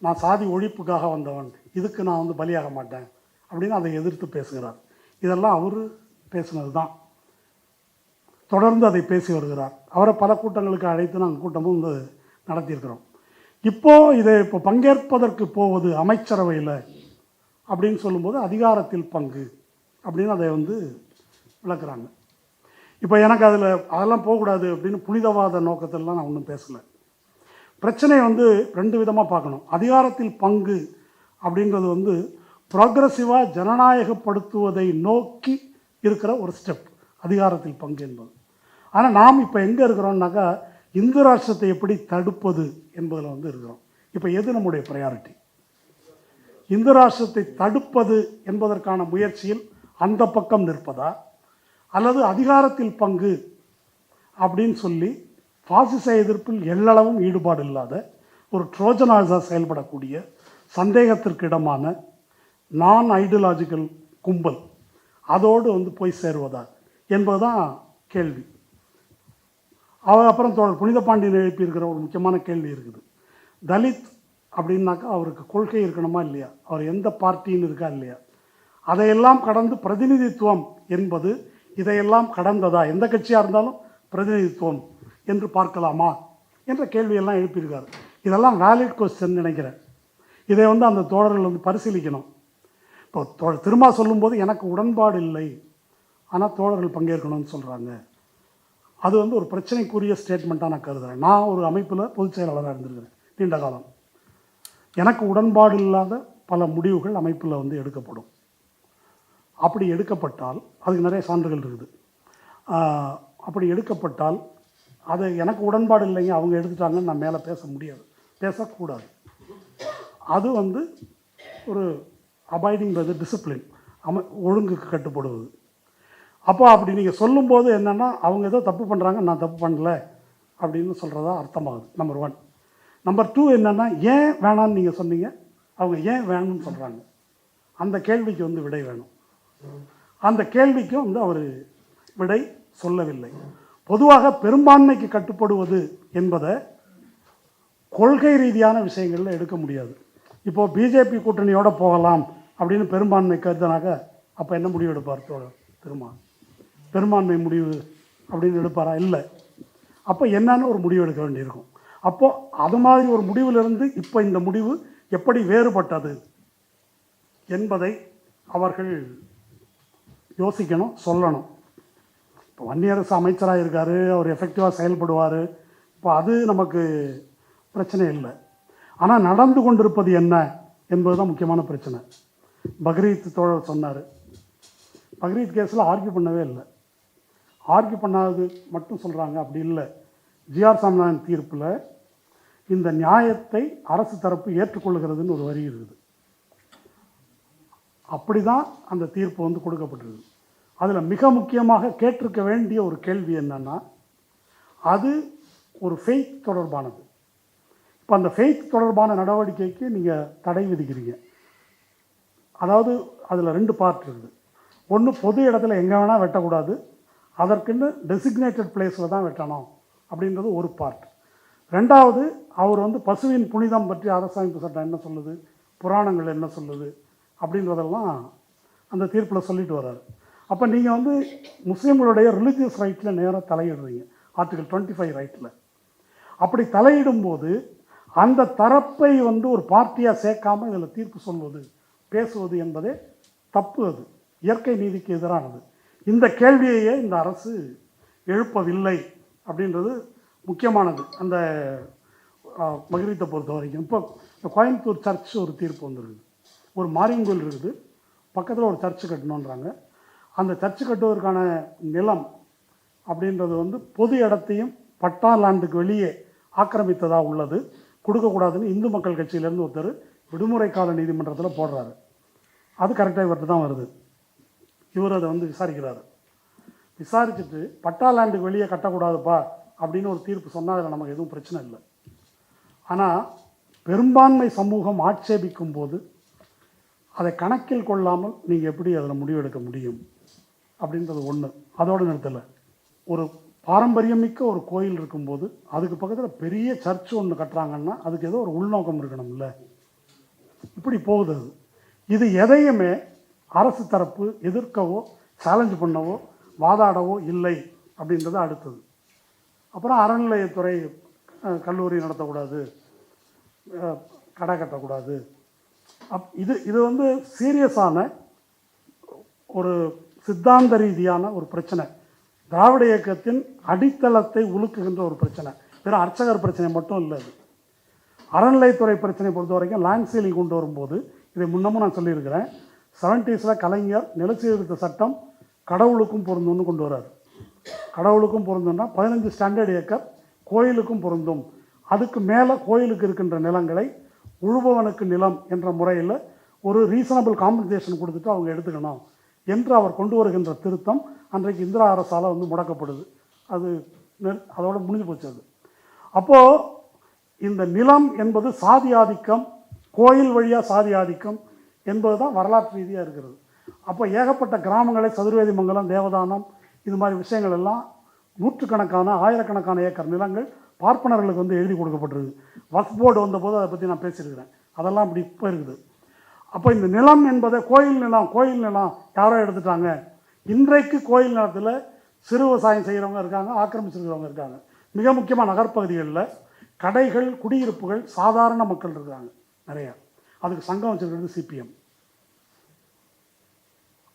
நான் சாதி ஒழிப்புக்காக வந்தவன், இதுக்கு நான் வந்து பலியாக மாட்டேன் அப்படின்னு அதை எதிர்த்து பேசுகிறார். இதெல்லாம் அவர் பேசுனது தான். தொடர்ந்து அதை பேசி வருகிறார். அவரை பல கூட்டங்களுக்கு அழைத்து நாங்கள் கூட்டமும் வந்து நடத்தியிருக்கிறோம். இப்போ பங்கேற்பதற்கு போவது அமைச்சரவையில் அப்படின்னு சொல்லும்போது அதிகாரத்தில் பங்கு அப்படின்னு அதை வந்து விளக்குறாங்க. இப்போ எனக்கு அதெல்லாம் போகக்கூடாது அப்படின்னு புனிதவாத நோக்கத்திலலாம் நான் ஒன்றும் பேசலை. பிரச்சனையை வந்து 2 விதமாக பார்க்கணும். அதிகாரத்தில் பங்கு அப்படின்றது வந்து ப்ரோக்ரஸிவாக ஜனநாயகப்படுத்துவதை நோக்கி இருக்கிற ஒரு ஸ்டெப் அதிகாரத்தில் பங்கு என்பது. ஆனால் நாம் இப்போ எங்கே இருக்கிறோம்னாக்கா, இந்து ராஷ்டிரத்தை எப்படி தடுப்பது என்பதில் வந்து இருக்கிறோம். இப்போ எது நம்முடைய ப்ரையாரிட்டி? இந்து ராஷ்டிரத்தை தடுப்பது என்பதற்கான முயற்சியில் அந்த பக்கம் நிற்பதா, அல்லது அதிகாரத்தில் பங்கு அப்படின்னு சொல்லி பாசிச எதிர்ப்பில் எள்ளளவும் ஈடுபாடு இல்லாத ஒரு ட்ரோஜனாக செயல்படக்கூடிய சந்தேகத்திற்கு இடமான நான் ஐடியாலஜிக்கல் கும்பல் அதோடு வந்து போய் சேருவதா என்பதுதான் கேள்வி. அப்புறம் புனித பாண்டியன் எழுப்பியிருக்கிற ஒரு முக்கியமான கேள்வி இருக்குது. தலித் அப்படின்னாக்கா அவருக்கு கொள்கை இருக்கணுமா இல்லையா, அவர் எந்த பார்ட்டின்னு இருக்கா இல்லையா, அதையெல்லாம் கடந்து பிரதிநிதித்துவம் என்பது இதையெல்லாம் கடந்ததா, எந்த கட்சியாக இருந்தாலும் பிரதிநிதித்துவம் என்று பார்க்கலாமா என்ற கேள்வியெல்லாம் எழுப்பியிருக்காரு. இதெல்லாம் வேலிட் கொஸ்டின் நினைக்கிறேன். இதை வந்து அந்த தோழர்கள் வந்து பரிசீலிக்கணும். இப்போ திரும்ப சொல்லும்போது எனக்கு உடன்பாடு இல்லை, ஆனால் தோழர்கள் பங்கேற்கணும்னு சொல்கிறாங்க. அது வந்து ஒரு பிரச்சனைக்குரிய ஸ்டேட்மெண்ட்டாக நான் கருதுகிறேன். நான் ஒரு அமைப்பில் பொதுச் செயலாளராக இருந்திருக்கிறேன் நீண்ட காலம். எனக்கு உடன்பாடு இல்லாத பல முடிவுகள் அமைப்பில் வந்து எடுக்கப்படும். அப்படி எடுக்கப்பட்டால் அதுக்கு நிறைய சான்றுகள் இருக்குது. அப்படி எடுக்கப்பட்டால் அது எனக்கு உடன்பாடு இல்லைங்க, அவங்க எடுத்துட்டாங்கன்னு நான் மேலே பேச முடியாது, பேசக்கூடாது. அது வந்து ஒரு அபாய்டிங் பை த டிசிப்ளின், ஒழுங்குக்கு கட்டுப்படுவது. அப்போ அப்படி நீங்கள் சொல்லும்போது என்னென்னா, அவங்க ஏதோ தப்பு பண்ணுறாங்க, நான் தப்பு பண்ணல அப்படின்னு சொல்கிறதா அர்த்தமாகுது. நம்பர் 1. நம்பர் 2 என்னென்னா, ஏன் வேணான்னு நீங்கள் சொன்னீங்க, அவங்க ஏன் வேணும்னு சொல்கிறாங்க, அந்த கேள்விக்கு வந்து விடை வேணும். அந்த கேள்விக்கும் வந்து அவர் விடை சொல்லவில்லை. பொதுவாக பெரும்பான்மைக்கு கட்டுப்படுவது என்பதை கொள்கை ரீதியான விஷயங்களில் எடுக்க முடியாது. இப்போது பிஜேபி கூட்டணியோடு போகலாம் அப்படின்னு பெரும்பான்மை கருதுனாக்க அப்போ என்ன முடிவு எடுப்பார் பெரும்பான்மை முடிவு அப்படின்னு எடுப்பாரா? இல்லை. அப்போ என்னன்னு ஒரு முடிவு எடுக்க வேண்டியிருக்கும். அப்போது அது மாதிரி ஒரு முடிவிலிருந்து இப்போ இந்த முடிவு எப்படி வேறுபட்டது என்பதை அவர்கள் யோசிக்கணும், சொல்லணும். இப்போ வன்னியரசு அமைச்சராக இருக்கார், அவர் எஃபெக்டிவாக செயல்படுவார், இப்போ அது நமக்கு பிரச்சனை இல்லை. ஆனால் நடந்து கொண்டிருப்பது என்ன என்பது தான் முக்கியமான பிரச்சனை. பக்ரீத் தோழர் சொன்னார், பக்ரீத் கேஸில் ஆர்கியூ பண்ணவே இல்லை. ஆர்கியூ பண்ணாதது மட்டும் சொல்கிறாங்க, அப்படி இல்லை. ஜிஆர் சாமிநாதன் தீர்ப்பில் இந்த நியாயத்தை அரசு தரப்பு ஏற்றுக்கொள்கிறதுன்னு ஒரு வரி இருக்குது. அப்படி தான் அந்த தீர்ப்பு வந்து கொடுக்கப்பட்டிருக்கு. அதில் மிக முக்கியமாக கேட்டிருக்க வேண்டிய ஒரு கேள்வி என்னன்னா, அது ஒரு ஃபெய்த் தொடர்பானது. இப்போ அந்த ஃபெய்த் தொடர்பான நடவடிக்கைக்கு நீங்கள் தடை விதிக்கிறீங்க. அதாவது அதில் 2 பார்ட் இருக்குது. ஒன்று, பொது இடத்துல எங்கே வேணால் வெட்டக்கூடாது, அதற்குன்னு டெசிக்னேட்டட் பிளேஸில் தான் வெட்டணும் அப்படின்றது ஒரு பார்ட். 2வது, அவர் வந்து பசுவின் புனிதம் பற்றி அரசமைப்பு சட்டம் என்ன சொல்லுது, புராணங்கள் என்ன சொல்லுது அப்படின்றதெல்லாம் அந்த தீர்ப்பில் சொல்லிட்டு வர்றாரு. அப்போ நீங்கள் வந்து முஸ்லீம்களுடைய ரிலீஜியஸ் ரைட்டில் நேராக தலையிடுறீங்க, ஆர்டிகல் 25 ரைட்டில். அப்படி தலையிடும்போது அந்த தரப்பை வந்து ஒரு பார்ட்டியாக சேர்க்காமல் இதில் தீர்ப்பு சொல்வது, பேசுவது என்பதே தப்பு. அது இயற்கை நீதிக்கு எதிரானது. இந்த கேள்வியையே இந்த அரசு எழுப்பவில்லை அப்படின்றது முக்கியமானது. அந்த பக்ரீத்தை பொறுத்த வரைக்கும் இப்போ இந்த கோயம்புத்தூர் சர்ச் ஒரு தீர்ப்பு வந்துருக்குது. ஒரு மாரியம்மன் கோயில் இருக்குது, பக்கத்தில் ஒரு சர்ச்சு கட்டணுன்றாங்க. அந்த சர்ச்சு கட்டுவதற்கான நிலம் அப்படின்றது வந்து பொது இடத்தையும் பட்டா லேண்டுக்கு வெளியே ஆக்கிரமித்ததாக உள்ளது, கொடுக்கக்கூடாதுன்னு இந்து மக்கள் கட்சியிலேருந்து ஒருத்தர் விடுமுறை கால நீதிமன்றத்தில் போடுறாரு. அது கரெக்டாக இவர்கிட்ட தான் வருது. இவர் அதை வந்து விசாரிக்கிறாரு. விசாரிச்சுட்டு பட்டா லேண்டுக்கு வெளியே கட்டக்கூடாதுப்பா அப்படின்னு ஒரு தீர்ப்பு சொன்னால் அதில் நமக்கு எதுவும் பிரச்சனை இல்லை. ஆனால் பெரும்பான்மை சமூகம் ஆட்சேபிக்கும் போது அதை கணக்கில் கொள்ளாமல் நீங்கள் எப்படி அதில் முடிவெடுக்க முடியும் அப்படின்றது ஒன்று. அதோடு நிறுத்தலை. ஒரு பாரம்பரியமிக்க ஒரு கோயில் இருக்கும்போது அதுக்கு பக்கத்தில் பெரிய சர்ச் ஒன்று கட்டுறாங்கன்னா அதுக்கு ஏதோ ஒரு உள்நோக்கம் இருக்கணும் இல்லை? இப்படி போகுது அது. இது எதையுமே அரசு தரப்பு எதிர்க்கவோ சேலஞ்சு பண்ணவோ வாதாடவோ இல்லை அப்படின்றது அடுத்தது. அப்புறம் அறநிலையத்துறை கல்லூரி நடத்தக்கூடாது, கடை கட்டக்கூடாது. இது வந்து சீரியஸான ஒரு சித்தாந்த ரீதியான ஒரு பிரச்சனை. திராவிட இயக்கத்தின் அடித்தளத்தை உலுக்குகின்ற ஒரு பிரச்சனை. வெறும் அர்ச்சகர் பிரச்சனை மட்டும் இல்லை. அது அறநிலையத்துறை பிரச்சனை பொறுத்த வரைக்கும் லேண்ட் சீலிங் கொண்டு வரும்போது, இதை முன்னமும் நான் சொல்லியிருக்கிறேன், 70s கலைஞர் நிலச்சீர்திருத்த சட்டம் கடவுளுக்கும் பொருந்தும்னு கொண்டு வர்றார். கடவுளுக்கும் பொருந்தும்னா 15 ஸ்டாண்டர்ட் ஏக்கர் கோயிலுக்கும் பொருந்தும், அதுக்கு மேலே கோயிலுக்கு இருக்கின்ற நிலங்களை உழுபவனுக்கு நிலம் என்ற முறையில் ஒரு ரீசனபிள் காம்பன்சேஷன் கொடுத்துட்டு அவங்க எடுத்துக்கணும் என்று அவர் கொண்டு வருகின்ற திருத்தம் அன்றைக்கு இந்திரா அரசால் வந்து முடக்கப்படுது. அது அதோட முடிஞ்சு போச்சு. அது அப்போது இந்த நிலம் என்பது சாதி ஆதிக்கம், கோயில் வழியாக சாதி ஆதிக்கம் என்பது தான் வரலாற்று ரீதியாக இருக்கிறது. அப்போ ஏகப்பட்ட கிராமங்களை, சதுர்வேதி மங்கலம், தேவதானம், இது மாதிரி விஷயங்கள் எல்லாம் நூற்றுக்கணக்கான ஆயிரக்கணக்கான ஏக்கர் நிலங்கள் பார்ப்பனர்களுக்கு வந்து எழுதி கொடுக்கப்பட்டிருக்கு. வக்ஃப் போர்டு வந்தபோது அதை பற்றி நான் பேசியிருக்கிறேன். அதெல்லாம் இப்படி இப்போ இருக்குது. அப்போ இந்த நிலம் என்பதை கோயில் நிலம் யாரோ எடுத்துட்டாங்க. இன்றைக்கு கோயில் நிலத்தில் சிறு விவசாயம் செய்கிறவங்க இருக்காங்க, ஆக்கிரமிச்சிருக்கிறவங்க இருக்காங்க. மிக முக்கியமாக நகர்ப்பகுதிகளில் கடைகள், குடியிருப்புகள், சாதாரண மக்கள் இருக்கிறாங்க நிறையா. அதுக்கு சங்கம் வச்சுருக்கிறது சிபிஎம்.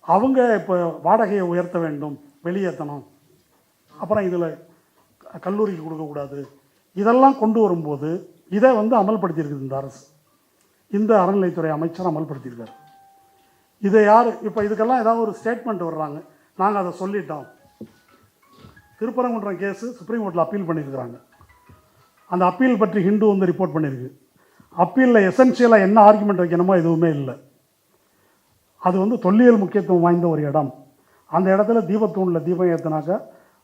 அவங்க இப்போ வாடகையை உயர்த்த வேண்டும், வெளியேற்றணும், அப்புறம் இதில் கல்லூரிக்கு கொடுக்கக்கூடாது, இதெல்லாம் கொண்டு வரும்போது இதை வந்து அமல்படுத்தியிருக்குது இந்த அரசு. இந்த அறநிலையத்துறை அமைச்சர் அமல்படுத்தியிருக்கார். இதை யார் இப்போ இதுக்கெல்லாம் ஏதாவது ஒரு ஸ்டேட்மெண்ட் வர்றாங்க, நாங்கள் அதை சொல்லிட்டோம். திருப்பரங்குன்றம் கேஸு சுப்ரீம் கோர்ட்டில் அப்பீல் பண்ணியிருக்கிறாங்க. அந்த அப்பீல் பற்றி ஹிந்து வந்து ரிப்போர்ட் பண்ணியிருக்கு. அப்பீலில் எசென்ஷியலாக என்ன ஆர்குமெண்ட் வைக்கணுமோ எதுவுமே இல்லை. அது வந்து தொல்லியல் முக்கியத்துவம் வாய்ந்த ஒரு இடம். அந்த இடத்துல தீபத்தூணில் தீபம் ஏற்றினாக்கா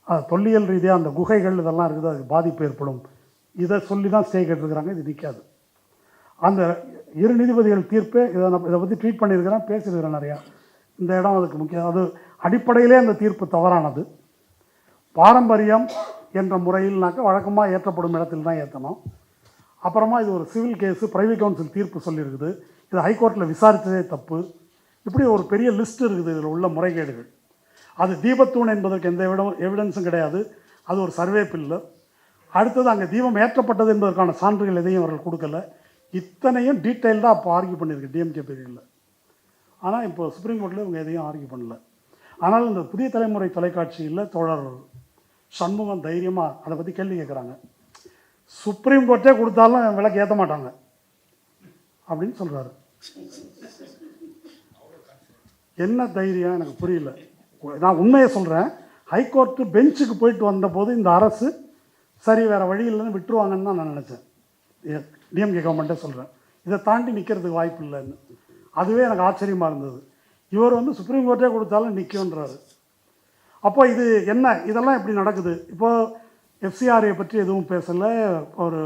அது தொல்லியல் ரீதியாக அந்த குகைகள் இதெல்லாம் இருக்குது, அதுக்கு பாதிப்பு ஏற்படும். இதை சொல்லி தான் ஸ்டே கேட்டிருக்கிறாங்க. இது நிற்காது. அந்த 2 நீதிபதிகள் தீர்ப்பே இதை பற்றி ட்வீட் பண்ணியிருக்கிறேன், பேசியிருக்கிறேன் நிறையா. இந்த இடம் அதுக்கு முக்கியம். அது அடிப்படையிலே அந்த தீர்ப்பு தவறானது. பாரம்பரியம் என்ற முறையில்னாக்க வழக்கமாக ஏற்றப்படும் இடத்தில் தான் ஏற்றணும். அப்புறமா இது ஒரு சிவில் கேஸு, ப்ரைவேட் கவுன்சில் தீர்ப்பு சொல்லியிருக்குது, இது ஹைகோர்ட்டில் விசாரித்ததே தப்பு. இப்படி ஒரு பெரிய லிஸ்ட் இருக்குது இதில் உள்ள முறைகேடுகள். அது தீபத்தூண் என்பதற்கு எந்த எவிடன்ஸும் கிடையாது. அது ஒரு சர்வே பில்லு. அடுத்தது அங்கே தீபம் ஏற்றப்பட்டது என்பதற்கான சான்றுகள் எதையும் அவர்கள் கொடுக்கல. இத்தனையும் டீட்டெயில்டாக அப்போ ஆர்கியூ பண்ணியிருக்கு டிஎம்கே பீரியடில். ஆனால் இப்போ சுப்ரீம் கோர்ட்டில் இவங்க எதையும் ஆர்கியூ பண்ணல. ஆனால் இந்த புதிய தலைமுறை தொலைக்காட்சியில் தோழர் சண்முகம் தைரியமாக அதை பற்றி கேள்வி கேட்குறாங்க. சுப்ரீம் கோர்ட்டே கொடுத்தாலும் விலைக்கு ஏற்ற மாட்டாங்க அப்படின்னு சொல்கிறாரு. என்ன தைரியம் எனக்கு புரியல. நான் உண்மையை சொல்கிறேன். ஹைகோர்ட்டு பெஞ்சுக்கு போயிட்டு வந்தபோது இந்த அரசு சரி வேறு வழி இல்லைன்னு விட்டுருவாங்கன்னு தான் நான் நினச்சேன். டிஎம்கே கவர்மெண்ட்டே சொல்கிறேன். இதை தாண்டி நிற்கிறதுக்கு வாய்ப்பு இல்லைன்னு. அதுவே எனக்கு ஆச்சரியமாக இருந்தது. இவர் வந்து சுப்ரீம் கோர்ட்டே கொடுத்தாலும் நிற்கும்ன்றாரு. அப்போ இது என்ன, இதெல்லாம் எப்படி நடக்குது? இப்போது எஃப்சிஆர்ஐ பற்றி எதுவும் பேசலை. ஒரு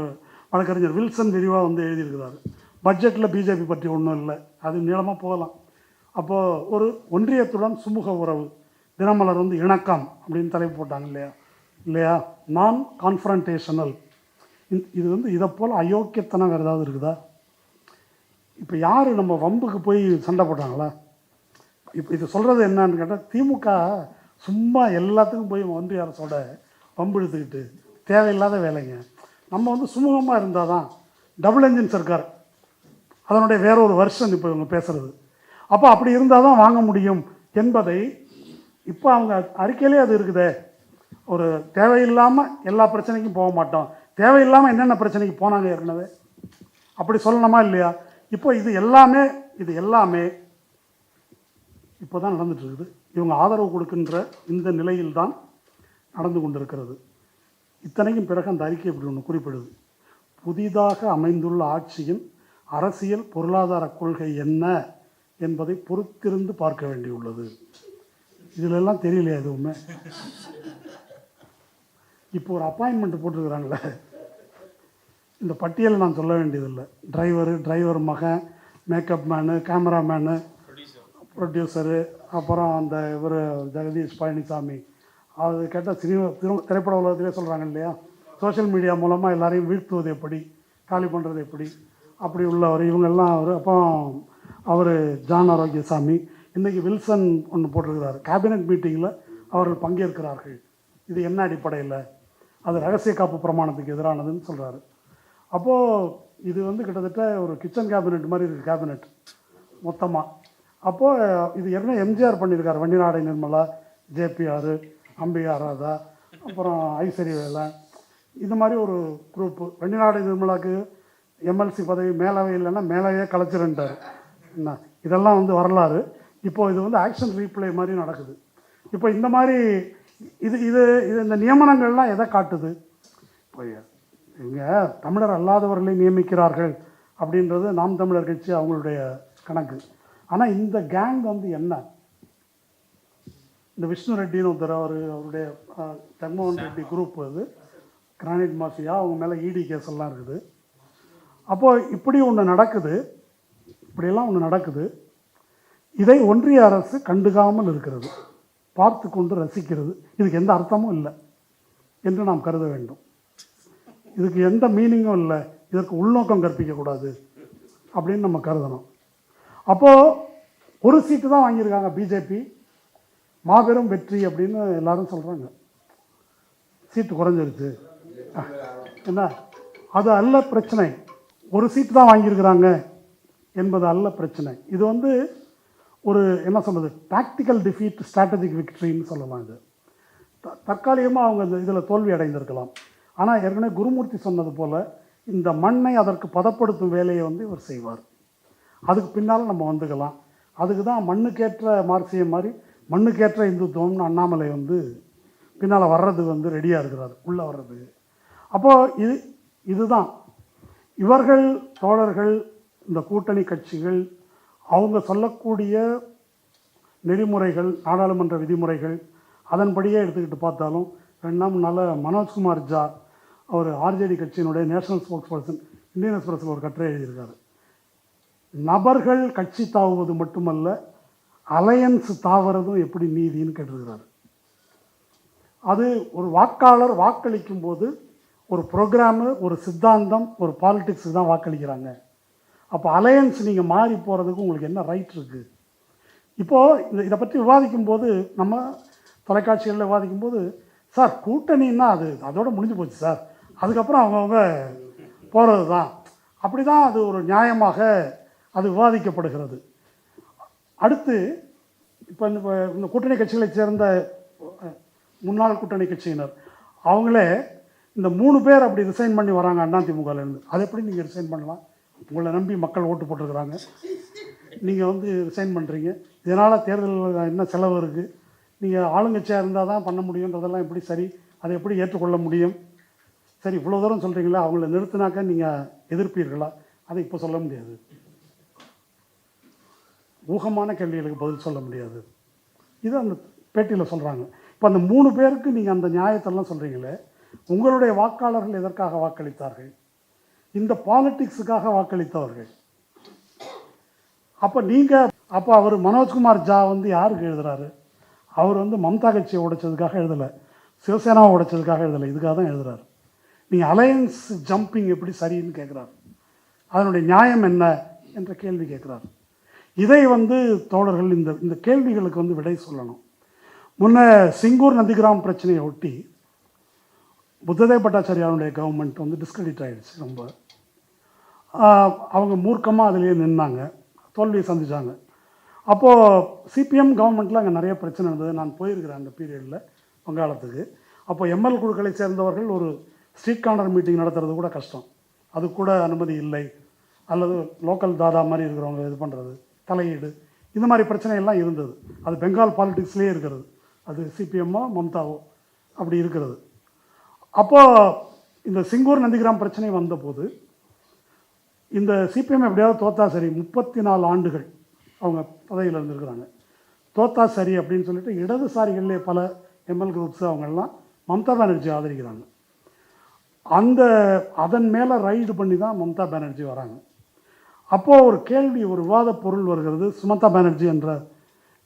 வழக்கறிஞர் வில்சன் விரிவாக வந்து எழுதியிருக்கிறாரு. பட்ஜெட்டில் பிஜேபி பற்றி ஒன்றும் இல்லை. அது நீளமாக போகலாம். அப்போது ஒரு ஒன்றியத்துடன் சுமூக உறவு, தினமலர் வந்து இணக்கம் அப்படின்னு தலைப்பு போட்டாங்க இல்லையா நான் கான்ஃபரன்டேஷனல். இது வந்து இதை போல் அயோக்கியத்தனம் வேறு ஏதாவது இருக்குதா? இப்போ யார் நம்ம வம்புக்கு போய் சண்டை போட்டாங்களா? இப்போ இது சொல்கிறது என்னன்னு கேட்டால், திமுக சும்மா எல்லாத்துக்கும் போய் ஒன்றிய அரசோட வம்பு எடுத்துக்கிட்டு தேவையில்லாத வேலைங்க. நம்ம வந்து சுமூகமாக இருந்தால் தான். டபுள் என்ஜின் சர்க்கார் அதனுடைய வேற ஒரு வெர்ஷன் இப்போ இவங்க பேசுகிறது. அப்போ அப்படி இருந்தால் தான் வாங்க முடியும் என்பதை இப்போ அவங்க அறிக்கையிலே அது இருக்குதே. ஒரு தேவையில்லாமல் எல்லா பிரச்சனைக்கும் போக மாட்டோம், தேவையில்லாமல் என்னென்ன பிரச்சனைக்கு போனாங்க ஏற்கனவே, அப்படி சொல்லணுமா இல்லையா? இப்போ இது எல்லாமே இப்போ தான் நடந்துட்டுருக்குது. இவங்க ஆதரவு கொடுக்கின்ற இந்த நிலையில்தான் நடந்து கொண்டிருக்கிறது. இத்தனைக்கும் பிறகு அந்த அறிக்கை இப்படி ஒன்று குறிப்பிடுது. புதிதாக அமைந்துள்ள ஆட்சியின் அரசியல் பொருளாதார கொள்கை என்ன என்பதை பொறுத்திருந்து பார்க்க வேண்டியுள்ளது. இதிலெல்லாம் தெரியலையா எதுவுமே? இப்போ ஒரு அப்பாயின்மெண்ட் போட்டிருக்கிறாங்களே, இந்த பட்டியலை நான் சொல்ல வேண்டியதில்லை. டிரைவர் மகன், மேக்கப் மேனு, கேமராமேனு, ப்ரொடியூசரு, அப்புறம் அந்த இவர் ஜெகதீஷ் பழனிசாமி. அது கேட்டால் திரைப்பட உலகத்திலே சொல்கிறாங்க இல்லையா, சோஷியல் மீடியா மூலமாக எல்லாரையும் வீழ்த்துவது எப்படி, காலி பண்ணுறது எப்படி, அப்படி உள்ளவர் இவங்கெல்லாம். அவர் ஜான் ஆரோக்கியசாமி. இன்றைக்கி வில்சன் ஒன்று போட்டிருக்கிறார். கேபினட் மீட்டிங்கில் அவர்கள் பங்கேற்கிறார்கள். இது என்ன அடிப்படையில்? அது ரகசிய காப்பு பிரமாணத்துக்கு எதிரானதுன்னு சொல்கிறாரு. அப்போது இது வந்து கிட்டத்தட்ட ஒரு கிச்சன் கேபினெட் மாதிரி இருக்குது கேபினெட் மொத்தமாக. அப்போது இது ஏற்கனவே எம்ஜிஆர் பண்ணியிருக்காரு. வண்டிநாடை நிர்மலா, ஜேபிஆர், அம்பிகா ராதா, அப்புறம் ஐஸ்வர்யவேலன், இது மாதிரி ஒரு குரூப்பு. வண்டிநாடை நிர்மலாவுக்கு எம்எல்சி பதவி மேலவே இல்லைன்னா மேலேயே கலைச்சிருந்தார். என்ன இதெல்லாம் வந்து வரலாறு. இப்போது இது வந்து ஆக்ஷன் ரீப்ளே மாதிரி நடக்குது. இப்போ இந்த மாதிரி இந்த நியமனங்கள்லாம் எதை காட்டுது? இப்போ இவங்க தமிழர் அல்லாதவர்களை நியமிக்கிறார்கள் அப்படின்றது நாம் தமிழர் கட்சி அவங்களுடைய கணக்கு. ஆனால் இந்த கேங் வந்து என்ன, இந்த விஷ்ணு ரெட்டின்னு ஒருத்தர், அவருடைய ஜெகன்மோகன் ரெட்டி குரூப், அது கிரானைட் மாஃபியா, அவங்க மேலே இடி கேஸ் எல்லாம் இருக்குது. அப்போது இப்படியெல்லாம் ஒன்று நடக்குது. இதை ஒன்றிய அரசு கண்டுக்காமல் இருக்கிறது, பார்த்து கொண்டு ரசிக்கிறது. இதுக்கு எந்த அர்த்தமும் இல்லை என்று நாம் கருத வேண்டும். இதுக்கு எந்த மீனிங்கும் இல்லை, இதற்கு உள்நோக்கம் கற்பிக்கக்கூடாது அப்படின்னு நம்ம கருதணும். அப்போது ஒரு சீட்டு தான் வாங்கியிருக்காங்க பிஜேபி, மாபெரும் வெற்றி அப்படின்னு எல்லாரும் சொல்கிறாங்க. சீட்டு குறைஞ்சிருச்சு என்ன, அது அல்ல பிரச்சனை. ஒரு சீட்டு தான் வாங்கியிருக்கிறாங்க என்பது அல்ல பிரச்சனை. இது வந்து ஒரு என்ன சொல்கிறது, டாக்டிக்கல் டிஃபீட், ஸ்ட்ராட்டஜிக் விக்ட்ரின்னு சொல்லலாம். இது தற்காலிகமாக அவங்க இதில் தோல்வி அடைந்திருக்கலாம். ஆனால் ஏற்கனவே குருமூர்த்தி சொன்னது போல் இந்த மண்ணை அதற்கு பதப்படுத்தும் வேலையை வந்து இவர் செய்வார். அதுக்கு பின்னால் நம்ம வந்துக்கலாம். அதுக்கு தான் மண்ணுக்கேற்ற மார்க்சியம் மாதிரி மண்ணுக்கேற்ற இந்துத்துவம்னு அண்ணாமலை வந்து பின்னால் வர்றது வந்து ரெடியாக இருக்கிறார், உள்ளே வர்றது. அப்போது இதுதான் இவர்கள் தோழர்கள், இந்த கூட்டணி கட்சிகள், அவங்க சொல்லக்கூடிய நெறிமுறைகள், நாடாளுமன்ற விதிமுறைகள், அதன்படியே எடுத்துக்கிட்டு பார்த்தாலும் 2 நாள் முன்னால் மனோஜ்குமார் ஜா, அவர் ஆர்ஜேடி கட்சியினுடைய நேஷனல் ஸ்போக்ஸ் பர்சன், இந்தியன் எக்ஸ்பிரஸில் ஒரு கட்டுரை எழுதியிருக்காரு. நபர்கள் கட்சி தாவுவது மட்டுமல்ல, அலையன்ஸ் தாவறதும் எப்படி நீதின்னு கேட்டிருக்கிறாரு. அது ஒரு வாக்காளர் வாக்களிக்கும் போது ஒரு ப்ரோக்ராமு, ஒரு சித்தாந்தம், ஒரு பாலிடிக்ஸுக்கு தான் வாக்களிக்கிறாங்க. அப்போ அலையன்ஸ் நீங்கள் மாறி போகிறதுக்கு உங்களுக்கு என்ன ரைட் இருக்குது? இப்போது இதை பற்றி விவாதிக்கும்போது, நம்ம தொலைக்காட்சிகளில் விவாதிக்கும்போது, சார் கூட்டணின்னா அதோட முடிஞ்சு போச்சு சார், அதுக்கப்புறம் அவங்கவுங்க போகிறது தான். அப்படி தான் அது ஒரு நியாயமாக அது விவாதிக்கப்படுகிறது. அடுத்து இப்போ இந்த கூட்டணி கட்சிகளைச் சேர்ந்த முன்னாள் கூட்டணி கட்சியினர் அவங்களே இந்த 3 பேர் அப்படி ரிசைன் பண்ணி வராங்க அதிமுகலேருந்து. அதை எப்படி நீங்கள் ரிசைன் பண்ணலாம்? உங்களை நம்பி மக்கள் ஓட்டு போட்டிருக்கிறாங்க, நீங்கள் வந்து ரிசைன் பண்ணுறீங்க. இதனால் தேர்தலில் என்ன செலவு இருக்குது? நீங்கள் ஆளுங்கட்சியாக இருந்தால் தான் பண்ண முடியுன்றதெல்லாம் எப்படி சரி? அதை எப்படி ஏற்றுக்கொள்ள முடியும்? சரி, இவ்வளோ தூரம் சொல்கிறீங்களா, அவங்கள நிறுத்தினாக்க நீங்கள் எதிர்ப்பீர்களா? அதை இப்போ சொல்ல முடியாது. ஊகமான கேள்விகளுக்கு பதில் சொல்ல முடியாது. இது அந்த பேட்டியில் சொல்கிறாங்க. இப்போ அந்த 3 பேருக்கு நீங்கள் அந்த நியாயத்தெல்லாம் சொல்கிறீங்களே, உங்களுடைய வாக்காளர்கள் எதற்காக வாக்களித்தார்கள்? இந்த பாலிட்டிக்ஸுக்காக வாக்களித்தவர்கள். அப்போ அவர் மனோஜ்குமார் ஜா வந்து யாருக்கு எழுதுறாரு? அவர் வந்து மம்தா கட்சியை உடைச்சதுக்காக எழுதலை, சிவசேனாவை உடைச்சதுக்காக எழுதலை, இதுக்காக தான் எழுதுறாரு. நீங்கள் அலையன்ஸ் ஜம்பிங் எப்படி சரின்னு கேட்குறாரு. அதனுடைய நியாயம் என்ன என்ற கேள்வி கேட்குறாரு. இதை வந்து தோழர்கள் இந்த கேள்விகளுக்கு வந்து விடை சொல்லணும். முன்ன சிங்கூர் நந்திகிராம் பிரச்சனையை ஒட்டி புத்ததேவ் பட்டாச்சாரியாருடைய கவர்மெண்ட் வந்து டிஸ்கிரெடிட் ஆகிடுச்சு. ரொம்ப அவங்க மூர்க்கமாக அதிலேயே நின்னாங்க, தோல்வியை சந்தித்தாங்க. அப்போது சிபிஎம் கவர்மெண்ட்டில் அங்கே நிறைய பிரச்சனை இருந்தது. நான் போயிருக்கிறேன் அந்த பீரியடில் வங்காளத்துக்கு. அப்போ எம்எல் குழுக்களை சேர்ந்தவர்கள் ஒரு ஸ்ட்ரீட் கார்னர் மீட்டிங் நடத்துறது கூட கஷ்டம், அது கூட அனுமதி இல்லை. அல்லது லோக்கல் தாதா மாதிரி இருக்கிறவங்க இது பண்ணுறது, தலையீடு, இந்த மாதிரி பிரச்சனையெல்லாம் இருந்தது. அது பெங்கால் பாலிட்டிக்ஸ்லேயே இருக்கிறது. அது சிபிஎம்மோ மம்தாவோ அப்படி இருக்கிறது. அப்போது இந்த சிங்கூர் நந்திகிராம் பிரச்சனை வந்தபோது இந்த சிபிஎம் எப்படியாவது தோத்தா சரி, 34 ஆண்டுகள் அவங்க பதவியில் இருந்திருக்கிறாங்க, தோத்தா சரி அப்படின்னு சொல்லிட்டு இடதுசாரிகளிலே பல எம்எல் குரூப்ஸ் அவங்கெல்லாம் மம்தா பானர்ஜி ஆதரிக்கிறாங்க. அதன் மேலே ரைடு பண்ணி தான் மம்தா பானர்ஜி வராங்க. அப்போது ஒரு கேள்வி, ஒரு விவாத பொருள் வருகிறது. சுமதா பானர்ஜி என்ற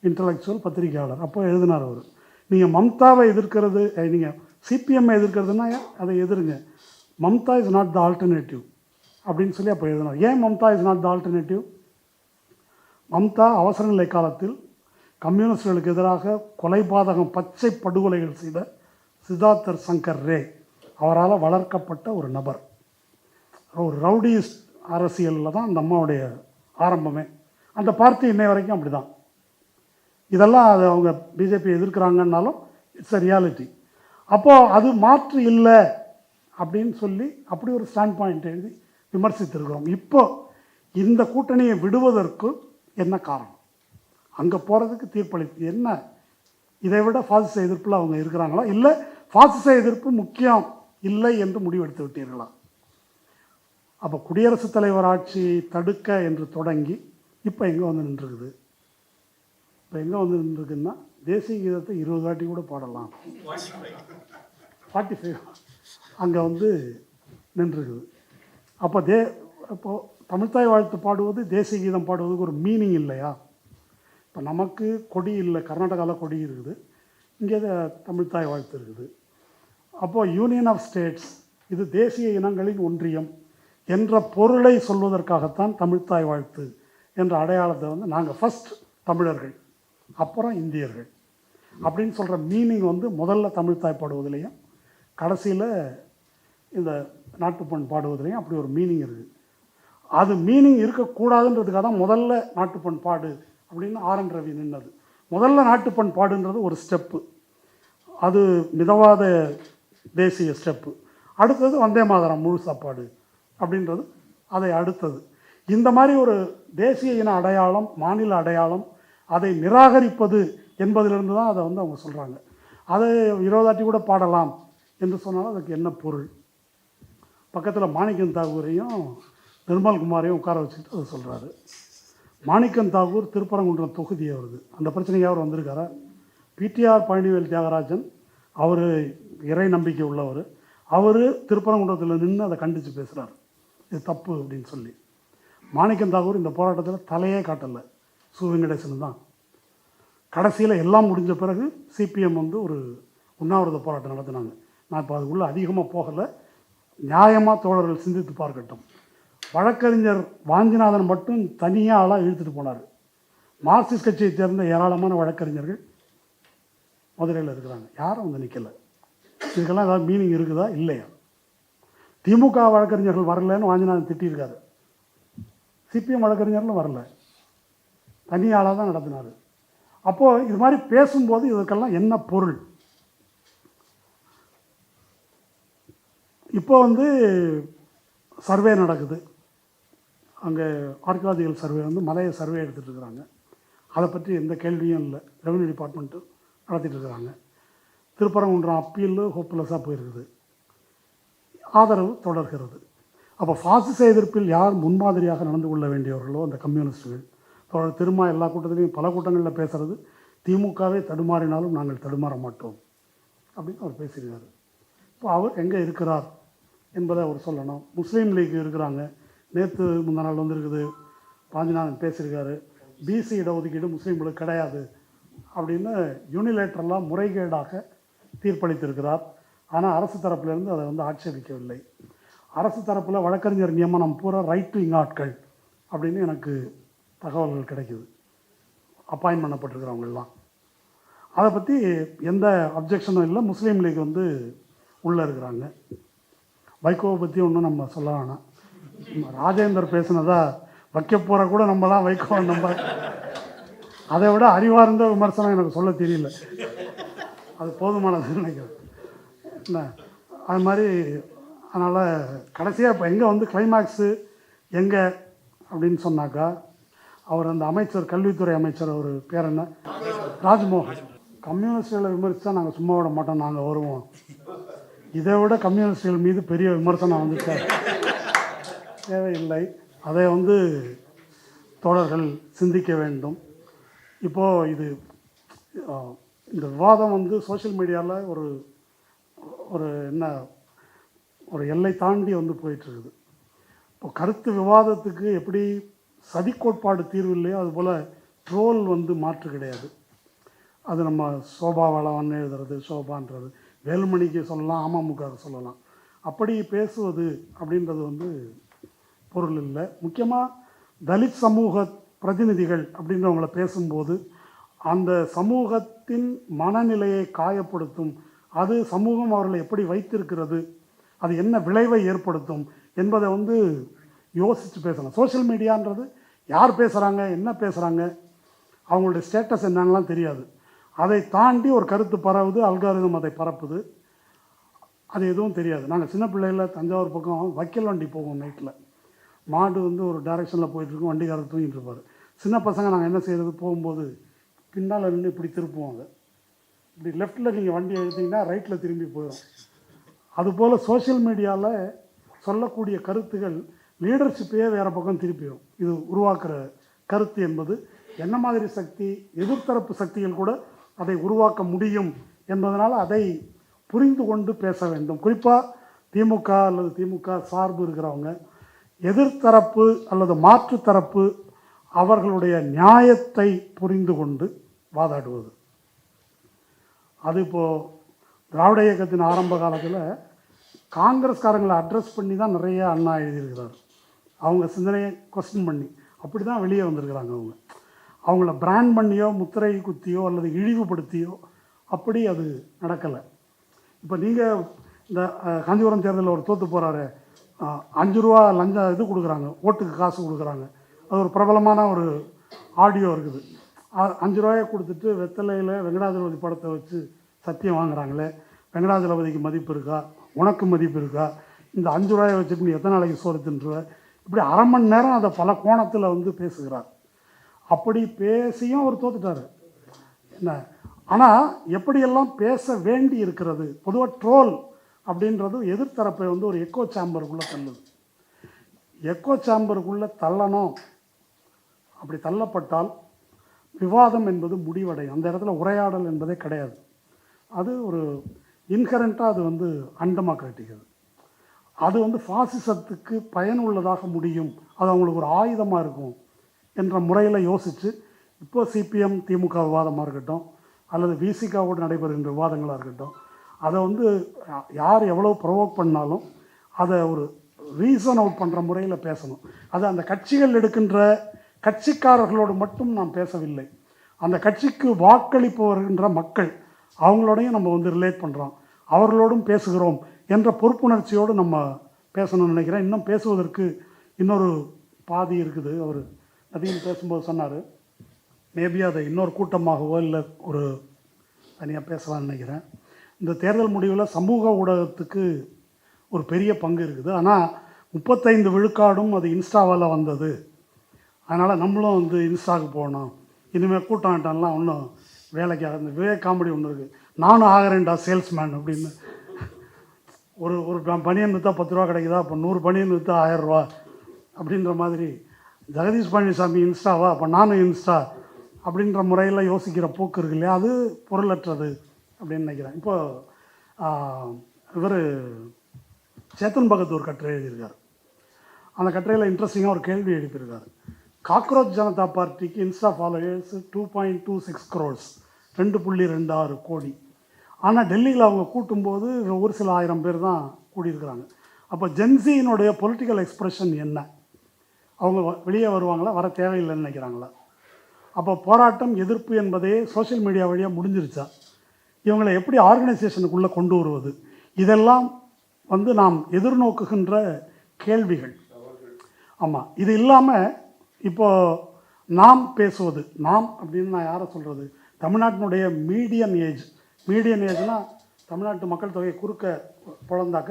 இன்டலெக்சுவல் பத்திரிகையாளர் அப்போ எழுதினார். அவர், நீங்கள் மம்தாவை எதிர்க்கிறது, நீங்கள் சிபிஎம்ஐ எதிர்க்கிறதுனா அதை எதிருங்க, Mamata is not the alternative அப்படின்னு சொல்லி அப்போ எழுதினார். ஏன் Mamata is not the alternative? Mamata அவசர நிலை காலத்தில் கம்யூனிஸ்டுகளுக்கு எதிராக கொலைபாதகம், பச்சை படுகொலைகள் செய்த சித்தார்த்தர் சங்கர் ரே அவரால் வளர்க்கப்பட்ட ஒரு நபர். ஒரு ரவுடிஸ்ட் அரசியலில் தான் அந்த அம்மாவுடைய ஆரம்பமே. அந்த பார்ட்டி இன்னை வரைக்கும் அப்படி தான். இதெல்லாம் அது அவங்க பிஜேபி எதிர்க்கிறாங்கன்னாலும் இட்ஸ் அ ரியாலிட்டி. அப்போது அது மாற்று இல்லை அப்படின்னு சொல்லி அப்படி ஒரு ஸ்டாண்ட் பாயிண்ட் எழுதி விமர்சித்திருக்கிறோம். இப்போ இந்த கூட்டணியை விடுவதற்கு என்ன காரணம்? அங்கே போகிறதுக்கு தீர்ப்பளிப்பு என்ன? இதை விட பாசிச எதிர்ப்பில் அவங்க இருக்கிறாங்களா, இல்லை பாசிச எதிர்ப்பு முக்கியம் இல்லை என்று முடிவெடுத்து விட்டீர்களா? அப்போ குடியரசுத் தலைவர் ஆட்சி தடுக்க என்று தொடங்கி இப்போ எங்கே வந்து நின்றுருக்குது? இப்போ எங்கே வந்து நின்றுருக்குன்னா, தேசிய கீதத்தை 20 வாட்டி கூட பாடலாம், 45 அங்கே வந்து நின்றுருக்குது. அப்போது தமிழ்த்தாய் வாழ்த்து பாடுவது, தேசிய கீதம் பாடுவதுக்கு ஒரு மீனிங் இல்லையா? இப்போ நமக்கு கொடி இல்லை, கர்நாடகாவில் கொடி இருக்குது, இங்கே தமிழ்த்தாய் வாழ்த்து இருக்குது. அப்போது யூனியன் ஆஃப் ஸ்டேட்ஸ், இது தேசிய இனங்களின் ஒன்றியம் என்ற பொருளை சொல்வதற்காகத்தான் தமிழ்த்தாய் வாழ்த்து என்ற அடையாளத்தை வந்து நாங்கள் ஃபஸ்ட் தமிழர்கள் அப்புறம் இந்தியர்கள் அப்படின்னு சொல்கிற மீனிங் வந்து முதல்ல தமிழ்த்தாய் பாடுவதிலையும் கடைசியில் இந்த நாட்டுப்பண் பாடுவதிலையும் அப்படி ஒரு மீனிங் இருக்குது. அது மீனிங் இருக்கக்கூடாதுன்றதுக்காக தான் முதல்ல நாட்டுப்பண் பாடு அப்படின்னு ஆர்.என். ரவி நின்னது. முதல்ல நாட்டுப்பண் பாடுன்றது ஒரு ஸ்டெப்பு, அது மிதவாத தேசிய ஸ்டெப்பு. அடுத்தது வந்தே மாதரம் முழு சாப்பாடு அப்படின்றது அதை அடுத்தது. இந்த மாதிரி ஒரு தேசிய இன அடையாளம், மாநில அடையாளம், அதை நிராகரிப்பது என்பதிலிருந்து தான் அதை வந்து அவங்க சொல்கிறாங்க. அதை 20 வாட்டி கூட பாடலாம் என்று சொன்னாலும் அதுக்கு என்ன பொருள்? பக்கத்தில் மாணிக்கம் தாகூரையும் நிர்மல் குமாரையும் உட்கார வச்சுக்கிட்டு அதை சொல்கிறாரு. மாணிக்கம் தாகூர் திருப்பரங்குன்றம் தொகுதி அவருது, அந்த பிரச்சனைக்கு அவர் வந்திருக்காரா? பிடிஆர் பழனிவேல் தியாகராஜன் அவர் இறை நம்பிக்கை உள்ளவர், அவர் திருப்பரங்குன்றத்தில் நின்று அதை கண்டித்து பேசுகிறார், இது தப்பு அப்படின்னு சொல்லி. மாணிக்கம் தாகூர் இந்த போராட்டத்தில் தலையே காட்டலை, சு வெங்கடேசன் தான். கடைசியில் எல்லாம் முடிஞ்ச பிறகு சிபிஎம் வந்து ஒரு உண்ணாவிரத போராட்டம் நடத்தினாங்க. நான் இப்போ அதுக்குள்ளே அதிகமாக போகலை, நியாயமாக தோழர்கள் சிந்தித்து பார்க்கட்டும். வழக்கறிஞர் வாஞ்சிநாதன் மட்டும் தனியாக ஆளாக இழுத்துட்டு போனார். மார்க்சிஸ்ட் கட்சியை சேர்ந்த ஏராளமான வழக்கறிஞர்கள் மதுரையில் இருக்கிறாங்க, யாரும் வந்து நிற்கலை. இதுக்கெல்லாம் ஏதாவது மீனிங் இருக்குதா இல்லையா? திமுக வழக்கறிஞர்கள் வரலன்னு வாஞ்சிநாதன் திட்டியிருக்காரு. சிபிஎம் வழக்கறிஞர்களும் வரல, தனியாளாக தான் நடத்தினார். அப்போது இது மாதிரி பேசும்போது இதற்கெல்லாம் என்ன பொருள்? இப்போ வந்து சர்வே நடக்குது, அங்கே ஆர்கியாலஜிக்கல் சர்வே வந்து மலையை சர்வே எடுத்துகிட்டு இருக்கிறாங்க. அதை பற்றி எந்த கேள்வியும் இல்லை, ரெவன்யூ டிபார்ட்மெண்ட்டு நடத்திட்டு இருக்கிறாங்க. திருப்பரங்குன்றம் அப்பீல் ஹோப்லெஸ்ஸாக போயிருக்குது, ஆதரவு தொடர்கிறது. அப்போ பாசிச எதிர்ப்பில் யார் முன்மாதிரியாக நடந்து கொள்ள வேண்டியவர்களோ அந்த கம்யூனிஸ்டுகள். தொடர் திரும்ப எல்லா கூட்டத்திலையும் பல கூட்டங்களில் பேசுகிறது, திமுகவே தடுமாறினாலும் நாங்கள் தடுமாற மாட்டோம் அப்படின்னு அவர் பேசியிருக்காரு. இப்போ அவர் எங்கே இருக்கிறார் என்பதை அவர் சொல்லணும். முஸ்லீம் லீக் இருக்கிறாங்க, நேற்று முந்தா நாள் வந்திருக்குது, வாஞ்சிநாதன் பேசியிருக்காரு. பிசி இடஒதுக்கீடு முஸ்லீம்களுக்கு கிடையாது அப்படின்னு யூனிலேட்டரெல்லாம் முறைகேடாக தீர்ப்பளித்திருக்கிறார். ஆனால் அரசு தரப்பிலிருந்து அதை வந்து ஆட்சேபிக்கவில்லை. அரசு தரப்பில் வழக்கறிஞர் நியமனம் பூரா ரைட் விங் ஆட்கள் அப்படின்னு எனக்கு தகவல்கள் கிடைக்குது, அப்பாயின்ட் பண்ணப்பட்டிருக்கிறவங்கெல்லாம். அதை பற்றி எந்த அப்ஜெக்ஷனும் இல்லை. முஸ்லீம் லீக் வந்து உள்ளே இருக்கிறாங்க. வைகோவை பற்றி ஒன்றும் நம்ம சொல்ல வேணாம், ராஜேந்தர் பேசினதா வைக்க போகிற கூட நம்மலாம் வைகோ நம்ம அதை விட அறிவார்ந்த விமர்சனம் எனக்கு சொல்ல தெரியல, அது போதுமானதுன்னு நினைக்கிறேன். என்ன அது மாதிரி. அதனால் கடைசியாக இப்போ எங்கே வந்து கிளைமேக்ஸு எங்கே அப்படின்னு சொன்னாக்கா, அவர் அந்த அமைச்சர், கல்வித்துறை அமைச்சர், அவர் பேர் என்ன, ராஜ்மோகன், கம்யூனிஸ்டுகளை விமர்சித்தா நாங்கள் சும்மா விட மாட்டோம், நாங்கள் வருவோம். இதை விட கம்யூனிஸ்டுகள் மீது பெரிய விமர்சனம் வந்துச்சு, தேவையில்லை. அதை வந்து தோழர்கள் சிந்திக்க வேண்டும். இப்போது இந்த விவாதம் வந்து சோஷியல் மீடியாவில் ஒரு என்ன ஒரு எல்லை தாண்டி வந்து போயிட்டுருக்குது. இப்போ கருத்து விவாதத்துக்கு எப்படி சதி கோட்பாடு தீர்வு இல்லையோ அதுபோல் ட்ரோல் வந்து மாற்று கிடையாது. அது நம்ம சோபாவளவன் எழுதுறது, சோபான்றது வேலுமணிக்கு சொல்லலாம், அமமுக சொல்லலாம். அப்படி பேசுவது அப்படின்றது வந்து பொருள் இல்லை. முக்கியமாக தலித் சமூக பிரதிநிதிகள் அப்படின்றவங்கள பேசும்போது அந்த சமூகத்தின் மனநிலையை காயப்படுத்தும், அது சமூகம் அவர்களை எப்படி வைத்திருக்கிறது, அது என்ன விளைவை ஏற்படுத்தும் என்பதை வந்து யோசித்து பேசலாம். சோஷியல் மீடியான்றது யார் பேசுகிறாங்க, என்ன பேசுகிறாங்க, அவங்களுடைய ஸ்டேட்டஸ் என்னன்னெலாம் தெரியாது. அதை தாண்டி ஒரு கருத்து பரவுது, அல்காரிதம் அதை பரப்புது, அது எதுவும் தெரியாது. நாங்கள் சின்ன பிள்ளைகளில் தஞ்சாவூர் பக்கம் வைக்கல் வண்டி போவோம், நைட்டில் மாடு வந்து ஒரு டைரெக்ஷனில் போயிட்டுருக்கோம், வண்டிக்காரர் தூங்கிட்டு இருப்பார். சின்ன பசங்க நாங்கள் என்ன செய்கிறது, போகும்போது பின்னால் நின்று இப்படி திருப்புவாங்க, இப்படி லெஃப்ட்டில் நீங்கள் வண்டி எடுத்திங்கன்னா ரைட்டில் திரும்பி போயிடும். அதுபோல் சோஷியல் மீடியாவில் சொல்லக்கூடிய கருத்துகள் லீடர்ஷிப்பையே வேறு பக்கம் திருப்பிடும். இது உருவாக்குற கருத்து என்பது என்ன மாதிரி சக்தி, எதிர்த்தரப்பு சக்திகள் கூட அதை உருவாக்க முடியும் என்பதனால் அதை புரிந்து கொண்டு பேச வேண்டும். குறிப்பாக திமுக அல்லது திமுக சார்பு இருக்கிறவங்க எதிர்த்தரப்பு அல்லது மாற்றுத்தரப்பு அவர்களுடைய நியாயத்தை புரிந்து கொண்டு வாதாடுவது. அது இப்போது திராவிட இயக்கத்தின் ஆரம்ப காலத்தில் காங்கிரஸ்காரங்களை அட்ரஸ் பண்ணி தான் நிறைய அண்ணா எழுதியிருக்கிறார். அவங்க சிந்தனையை கொஸ்டின் பண்ணி அப்படி தான் வெளியே வந்திருக்கிறாங்க. அவங்கள பிராண்ட் பண்ணியோ முத்திரை குத்தியோ அல்லது இழிவுபடுத்தியோ அப்படி அது நடக்கலை. இப்போ நீங்கள் இந்த காஞ்சிபுரம் தேர்தலில் ஒரு தோற்று போகிறாரு, 5 ரூபா லஞ்சம் இது கொடுக்குறாங்க, ஓட்டுக்கு காசு கொடுக்குறாங்க. அது ஒரு பிரபலமான ஒரு ஆடியோ இருக்குது. 5 ரூபாயை கொடுத்துட்டு வெத்தலையில் வெங்கடாஜலபதி படத்தை வச்சு சத்தியம் வாங்குறாங்களே, வெங்கடாஜலபதிக்கு மதிப்பு இருக்கா, உனக்கு மதிப்பு இருக்கா, இந்த 5 ரூபாயை வச்சுட்டு நீ எத்தனை நாளைக்கு சோறு தின்றுவ, இப்படி அரை மணி நேரம் அதை பல கோணத்தில் வந்து பேசுகிறார். அப்படி பேசியும் அவர் தோத்துட்டார். என்ன ஆனால் எப்படியெல்லாம் பேச வேண்டி இருக்கிறது. பொதுவாக ட்ரோல் அப்படின்றது எதிர்த்தரப்பை வந்து ஒரு எக்கோ சேம்பருக்குள்ளே தள்ளுது. எக்கோ சேம்பருக்குள்ளே தள்ளணும். அப்படி தள்ளப்பட்டால் விவாதம் என்பது முடிவடையும். அந்த இடத்துல உரையாடல் என்பதே கிடையாது. அது ஒரு இன்ஹரண்ட்டாக அது வந்து அன்டெமோக்ராட்டிக். அது வந்து ஃபாசிசத்துக்கு பயனுள்ளதாக முடியும், அது அவங்களுக்கு ஒரு ஆயுதமாக இருக்கும் என்ற முறையில் யோசித்து இப்போ சிபிஎம் திமுக விவாதமாக இருக்கட்டும் அல்லது விசிகாவோடு நடைபெறுகின்ற விவாதங்களாக இருக்கட்டும், அதை வந்து யார் எவ்வளோ ப்ரொவோக் பண்ணாலும் அதை ஒரு ரீசன் அவுட் பண்ணுற முறையில் பேசணும். அது அந்த கட்சிகள் எடுக்கின்ற கட்சிக்காரர்களோடு மட்டும் நாம் பேசவில்லை, அந்த கட்சிக்கு வாக்களிப்பு வருகின்ற மக்கள் அவங்களோடையும் நம்ம வந்து ரிலேட் பண்ணுறோம், அவர்களோடும் பேசுகிறோம் என்ற பொறுப்புணர்ச்சியோடு நம்ம பேசணும்னு நினைக்கிறேன். இன்னும் பேசுவதற்கு இன்னொரு பாதி இருக்குது. அவர் அதையும் பேசும்போது சொன்னார், மேபி அதை இன்னொரு கூட்டமாகவோ இல்லை ஒரு தனியாக பேசலாம்னு நினைக்கிறேன். இந்த தேர்தல் முடிவில் சமூக ஊடகத்துக்கு ஒரு பெரிய பங்கு இருக்குது. ஆனால் 35 விழுக்காடும் அது இன்ஸ்டாவால் வந்தது. அதனால் நம்மளும் வந்து இன்ஸ்டாவுக்கு போகணும், இனிமேல் கூட்டம் ஆட்டம்லாம் ஒன்றும் வேலைக்காக. இந்த விவேக் காமெடி ஒன்று இருக்குது, நானும் ஆகிறேன்டா சேல்ஸ்மேன் அப்படின்னு. ஒரு பனியன் விற்றா 10 ரூபா கிடைக்குதா, அப்போ 100 பனியன் விற்றா 1000 ரூபா அப்படின்ற மாதிரி. ஜெகதீஷ் பழனிசாமி இன்ஸ்டாவா, அப்போ நானும் இன்ஸ்டா அப்படின்ற முறையில் யோசிக்கிற போக்கு இருக்கு இல்லையா, அது பொருளற்றது அப்படின்னு நினைக்கிறேன். இப்போது இவர் சேத்தன் பகத் ஒரு கட்டுரை எழுதியிருக்கார். அந்த கட்டுரையில் இன்ட்ரெஸ்டிங்காக ஒரு கேள்வி எழுப்பியிருக்கார். காக்ரோச் ஜனதா பார்ட்டிக்கு இன்ஸ்டா ஃபாலோவர்ஸ் 2.26 crores, 2.26 கோடி. ஆனால் டெல்லியில் அவங்க கூட்டும்போது ஒரு சில ஆயிரம் பேர் தான் கூடியிருக்கிறாங்க. அப்போ ஜென்சியினுடைய பொலிட்டிக்கல் எக்ஸ்ப்ரெஷன் என்ன? அவங்க வெளியே வருவாங்களா, வர தேவையில்லைன்னு நினைக்கிறாங்களா? அப்போ போராட்டம் எதிர்ப்பு என்பதே சோஷியல் மீடியா வழியாக முடிஞ்சிருச்சா? இவங்களை எப்படி ஆர்கனைசேஷனுக்குள்ளே கொண்டு வருவது? இதெல்லாம் வந்து நாம் எதிர்நோக்குகின்ற கேள்விகள். ஆமாம், இது இல்லாமல் இப்போது நாம் பேசுவது, நாம் அப்படின்னு நான் யாரை சொல்கிறது, தமிழ்நாட்டினுடைய மீடியன் ஏஜ்னால் தமிழ்நாட்டு மக்கள் தொகையை குறுக்க பிறந்தாக்க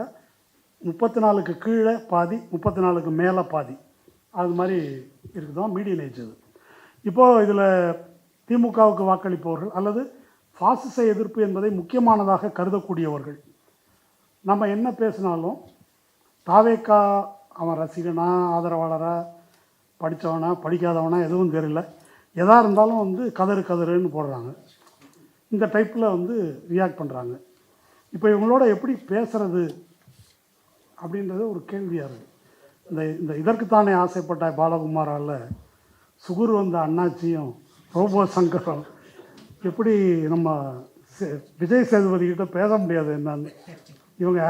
34க்கு கீழே பாதி, 34க்கு மேலே பாதி, அது மாதிரி இருக்குதான் மீடியன் ஏஜ். அது இப்போது இதில் திமுகவுக்கு வாக்களிப்பவர்கள் அல்லது பாசிச எதிர்ப்பு என்பதை முக்கியமானதாக கருதக்கூடியவர்கள், நம்ம என்ன பேசினாலும் தாவேக்கா அவன் ரசிகனா ஆதரவாளரா படித்தவனா படிக்காதவனா எதுவும் தெரியல, எதாக இருந்தாலும் வந்து கதறுன்னு போடுறாங்க. இந்த டைப்பில் வந்து ரியாக்ட் பண்ணுறாங்க. இப்போ இவங்களோட எப்படி பேசுகிறது அப்படின்றது ஒரு கேள்வியாக இருக்குது. இந்த இதற்குத்தானே ஆசைப்பட்ட பாலகுமாரால் சுகுர் வந்த அண்ணாச்சியும் ரோபோ சங்கரும் எப்படி நம்ம விஜய் சேதுபதிக்கிட்ட பேச முடியாது என்னன்னு, இவங்க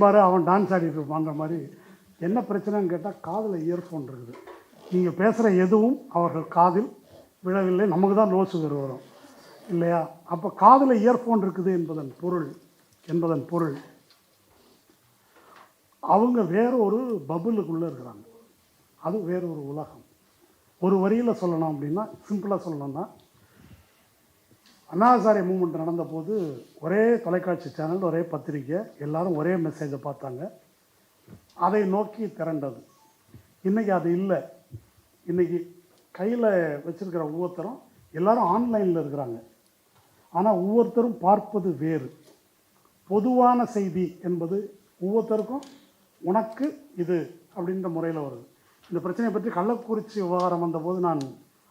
பாரு அவன் டான்ஸ் ஆடிட்டு இருப்பான்ற மாதிரி. என்ன பிரச்சனைன்னு கேட்டால் காதில் இயர்ஃபோன் இருக்குது, நீங்கள் பேசுகிற எதுவும் அவர்கள் காதில் விழவில்லை, நமக்கு தான் நோ சுகர் வரும் இல்லையா? அப்போ காதில் இயர்ஃபோன் இருக்குது என்பதன் பொருள் அவங்க வேற ஒரு பபுளுக்குள்ளே இருக்கிறாங்க, அது வேற ஒரு உலகம். ஒரு வரியில் சொல்லணும் அப்படின்னா, சிம்பிளாக சொல்லணும்னா, அண்ணாசாரிய மூமெண்ட் நடந்த போது ஒரே தொலைக்காட்சி சேனல், ஒரே பத்திரிக்கை, எல்லாரும் ஒரே மெசேஜை பார்த்தாங்க, அதை நோக்கி திரண்டது. இன்றைக்கி அது இல்லை. இன்றைக்கி கையில் வச்சுருக்கிற ஒவ்வொருத்தரும் எல்லாரும் ஆன்லைனில் இருக்கிறாங்க. ஆனால் ஒவ்வொருத்தரும் பார்ப்பது வேறு. பொதுவான செய்தி என்பது ஒவ்வொருத்தருக்கும் உனக்கு இது அப்படின்ற முறையில் வருது. இந்த பிரச்சனையை பற்றி கள்ளக்குறிச்சி விவகாரம் வந்தபோது நான்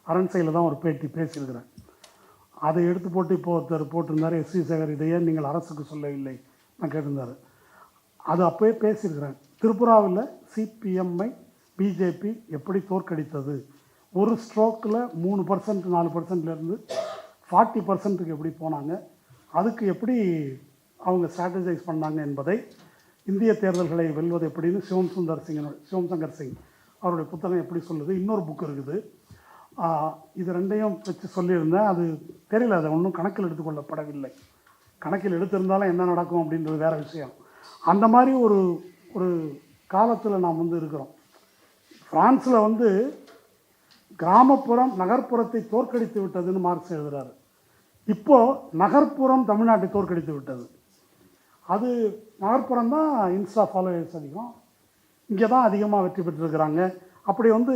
அரண்சையில் தான் ஒரு பேட்டி பேசியிருக்கிறேன். அதை எடுத்து போட்டு இப்போ ஒருத்தர் போட்டிருந்தார், எஸ்.வி. சேகர், இதையே நீங்கள் அரசுக்கு சொல்லவில்லை நான் கேட்டிருந்தார். அது அப்போயே பேசியிருக்கிறேன். திரிபுராவில் சிபிஎம்ஐ பிஜேபி எப்படி தோற்கடித்தது, ஒரு ஸ்ட்ரோக்கில் 3% 4%லேருந்து 40%க்கு எப்படி போனாங்க, அதுக்கு எப்படி அவங்க ஸ்ட்ராட்டஜைஸ் பண்ணாங்க என்பதை, இந்திய தேர்தல்களை வெல்வது எப்படின்னு சிவசங்கர் சிங் அவருடைய புத்தகம் எப்படி சொல்லுது. இன்னொரு புக் இருக்குது, இது ரெண்டையும் வச்சு சொல்லியிருந்தேன். அது தெரியல, அதை ஒன்றும் கணக்கில் எடுத்துக்கொள்ளப்படவில்லை. கணக்கில் எடுத்திருந்தாலும் என்ன நடக்கும் அப்படின்றது வேறு விஷயம். அந்த மாதிரி ஒரு காலத்தில் நாம் வந்து இருக்கிறோம். பிரான்ஸில் வந்து கிராமப்புறம் நகர்ப்புறத்தை தோற்கடித்து விட்டதுன்னு மார்க்ஸ் எழுதுகிறாரு. இப்போது நகர்ப்புறம் தமிழ்நாட்டை தோற்கடித்து விட்டது. அது நகர்ப்புறம் தான் இன்ஸ்டா ஃபாலோவர்ஸ் அதிகம், இங்கே தான் அதிகமாக வெற்றி பெற்றிருக்கிறாங்க. அப்படி வந்து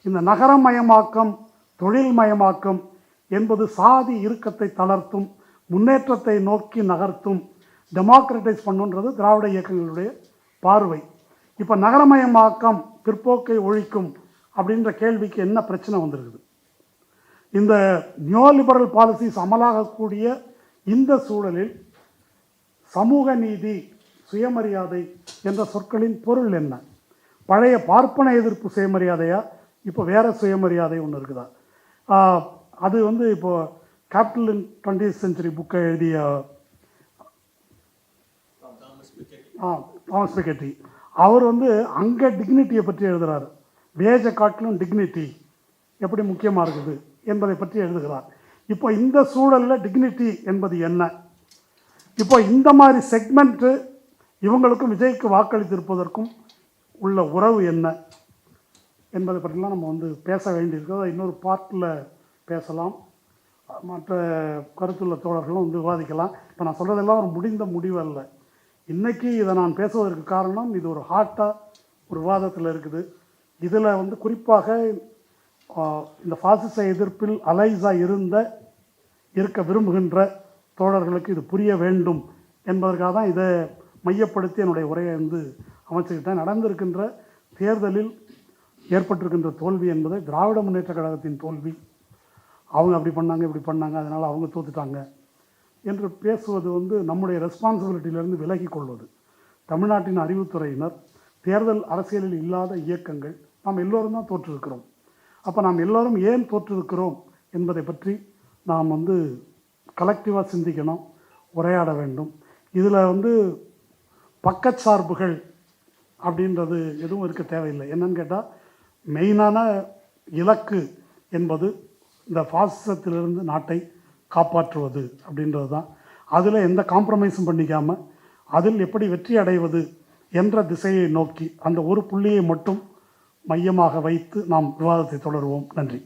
இந்த நகரமயமாக்கம், தொழில்மயமாக்கம் என்பது சாதி இறுக்கத்தை தளர்த்தும், முன்னேற்றத்தை நோக்கி நகர்த்தும், டெமோக்ரட்டைஸ் பண்ணுன்றது திராவிட இயக்கங்களுடைய பார்வை. இப்போ நகரமயமாக்கம் பிற்போக்கை ஒழிக்கும் அப்படின்ற கேள்விக்கு என்ன பிரச்சனை வந்திருக்குது? இந்த நியோலிபரல் பாலிசிஸ் அமலாகக்கூடிய இந்த சூழலில் சமூக நீதி, சுயமரியாதை என்ற சொற்களின் பொருள் என்ன? பழைய பார்ப்பன எதிர்ப்பு சுயமரியாதையா, இப்போ வேறு சுயமரியாதை ஒன்று இருக்குதா? அது வந்து இப்போது கேபிட்டல் இன் 20th century புக்கை எழுதிய தாமஸ் பிக்கெட்டி அவர் வந்து அங்கே டிக்னிட்டியை பற்றி எழுதுகிறார். வேஜை காட்டிலும் டிக்னிட்டி எப்படி முக்கியமாக இருக்குது என்பதை பற்றி எழுதுகிறார். இப்போ இந்த சூழலில் டிக்னிட்டி என்பது என்ன? இப்போ இந்த மாதிரி செக்மெண்ட்டு இவங்களுக்கும் விஜய்க்கு வாக்களித்திருப்பதற்கும் உள்ள உறவு என்ன என்பதை பற்றிலாம் நம்ம வந்து பேச வேண்டியிருக்கிறது. அதை இன்னொரு பார்ட்டில் பேசலாம். மற்ற கருத்துள்ள தோழர்களும் வந்து விவாதிக்கலாம். இப்போ நான் சொல்கிறதெல்லாம் ஒரு முடிந்த முடிவு அல்ல. இன்றைக்கி இதை நான் பேசுவதற்கு காரணம் இது ஒரு ஹாட்டாக ஒரு விவாதத்தில் இருக்குது. இதில் வந்து குறிப்பாக இந்த பாசிச எதிர்ப்பில் அலைஸாக இருக்க விரும்புகின்ற தோழர்களுக்கு இது புரிய வேண்டும் என்பதற்காக தான் இதை மையப்படுத்தி என்னுடைய உரையை வந்து அமைச்சுக்கிட்டேன். நடந்திருக்கின்ற தேர்தலில் ஏற்பட்டிருக்கின்ற தோல்வி என்பது திராவிட முன்னேற்ற கழகத்தின் தோல்வி. அவங்க அப்படி பண்ணாங்க இப்படி பண்ணாங்க அதனால் அவங்க தோத்துட்டாங்க என்று பேசுவது வந்து நம்முடைய ரெஸ்பான்சிபிலிட்டியிலிருந்து விலகி கொள்வது. தமிழ்நாட்டின் அறிவுத்துறையினர், தேர்தல் அரசியலில் இல்லாத இயக்கங்கள், நாம் எல்லோரும் தான் தோற்றிருக்கிறோம். அப்போ நாம் எல்லோரும் ஏன் தோற்றிருக்கிறோம் என்பதை பற்றி நாம் வந்து கலெக்டிவாக சிந்திக்கணும், உரையாட வேண்டும். இதில் வந்து பக்கச்சார்புகள் அப்படின்றது எதுவும் இருக்க தேவையில்லை. என்னன்னு கேட்டால், மெயினான இலக்கு என்பது இந்த பாசிசத்திலிருந்து நாட்டை காப்பாற்றுவது அப்படின்றது தான். அதில் எந்த காம்ப்ரமைஸும் பண்ணிக்காமல் அதில் எப்படி வெற்றி அடைவது என்ற திசையை நோக்கி அந்த ஒரு புள்ளியை மட்டும் மையமாக வைத்து நாம் விவாதத்தை தொடருவோம். நன்றி.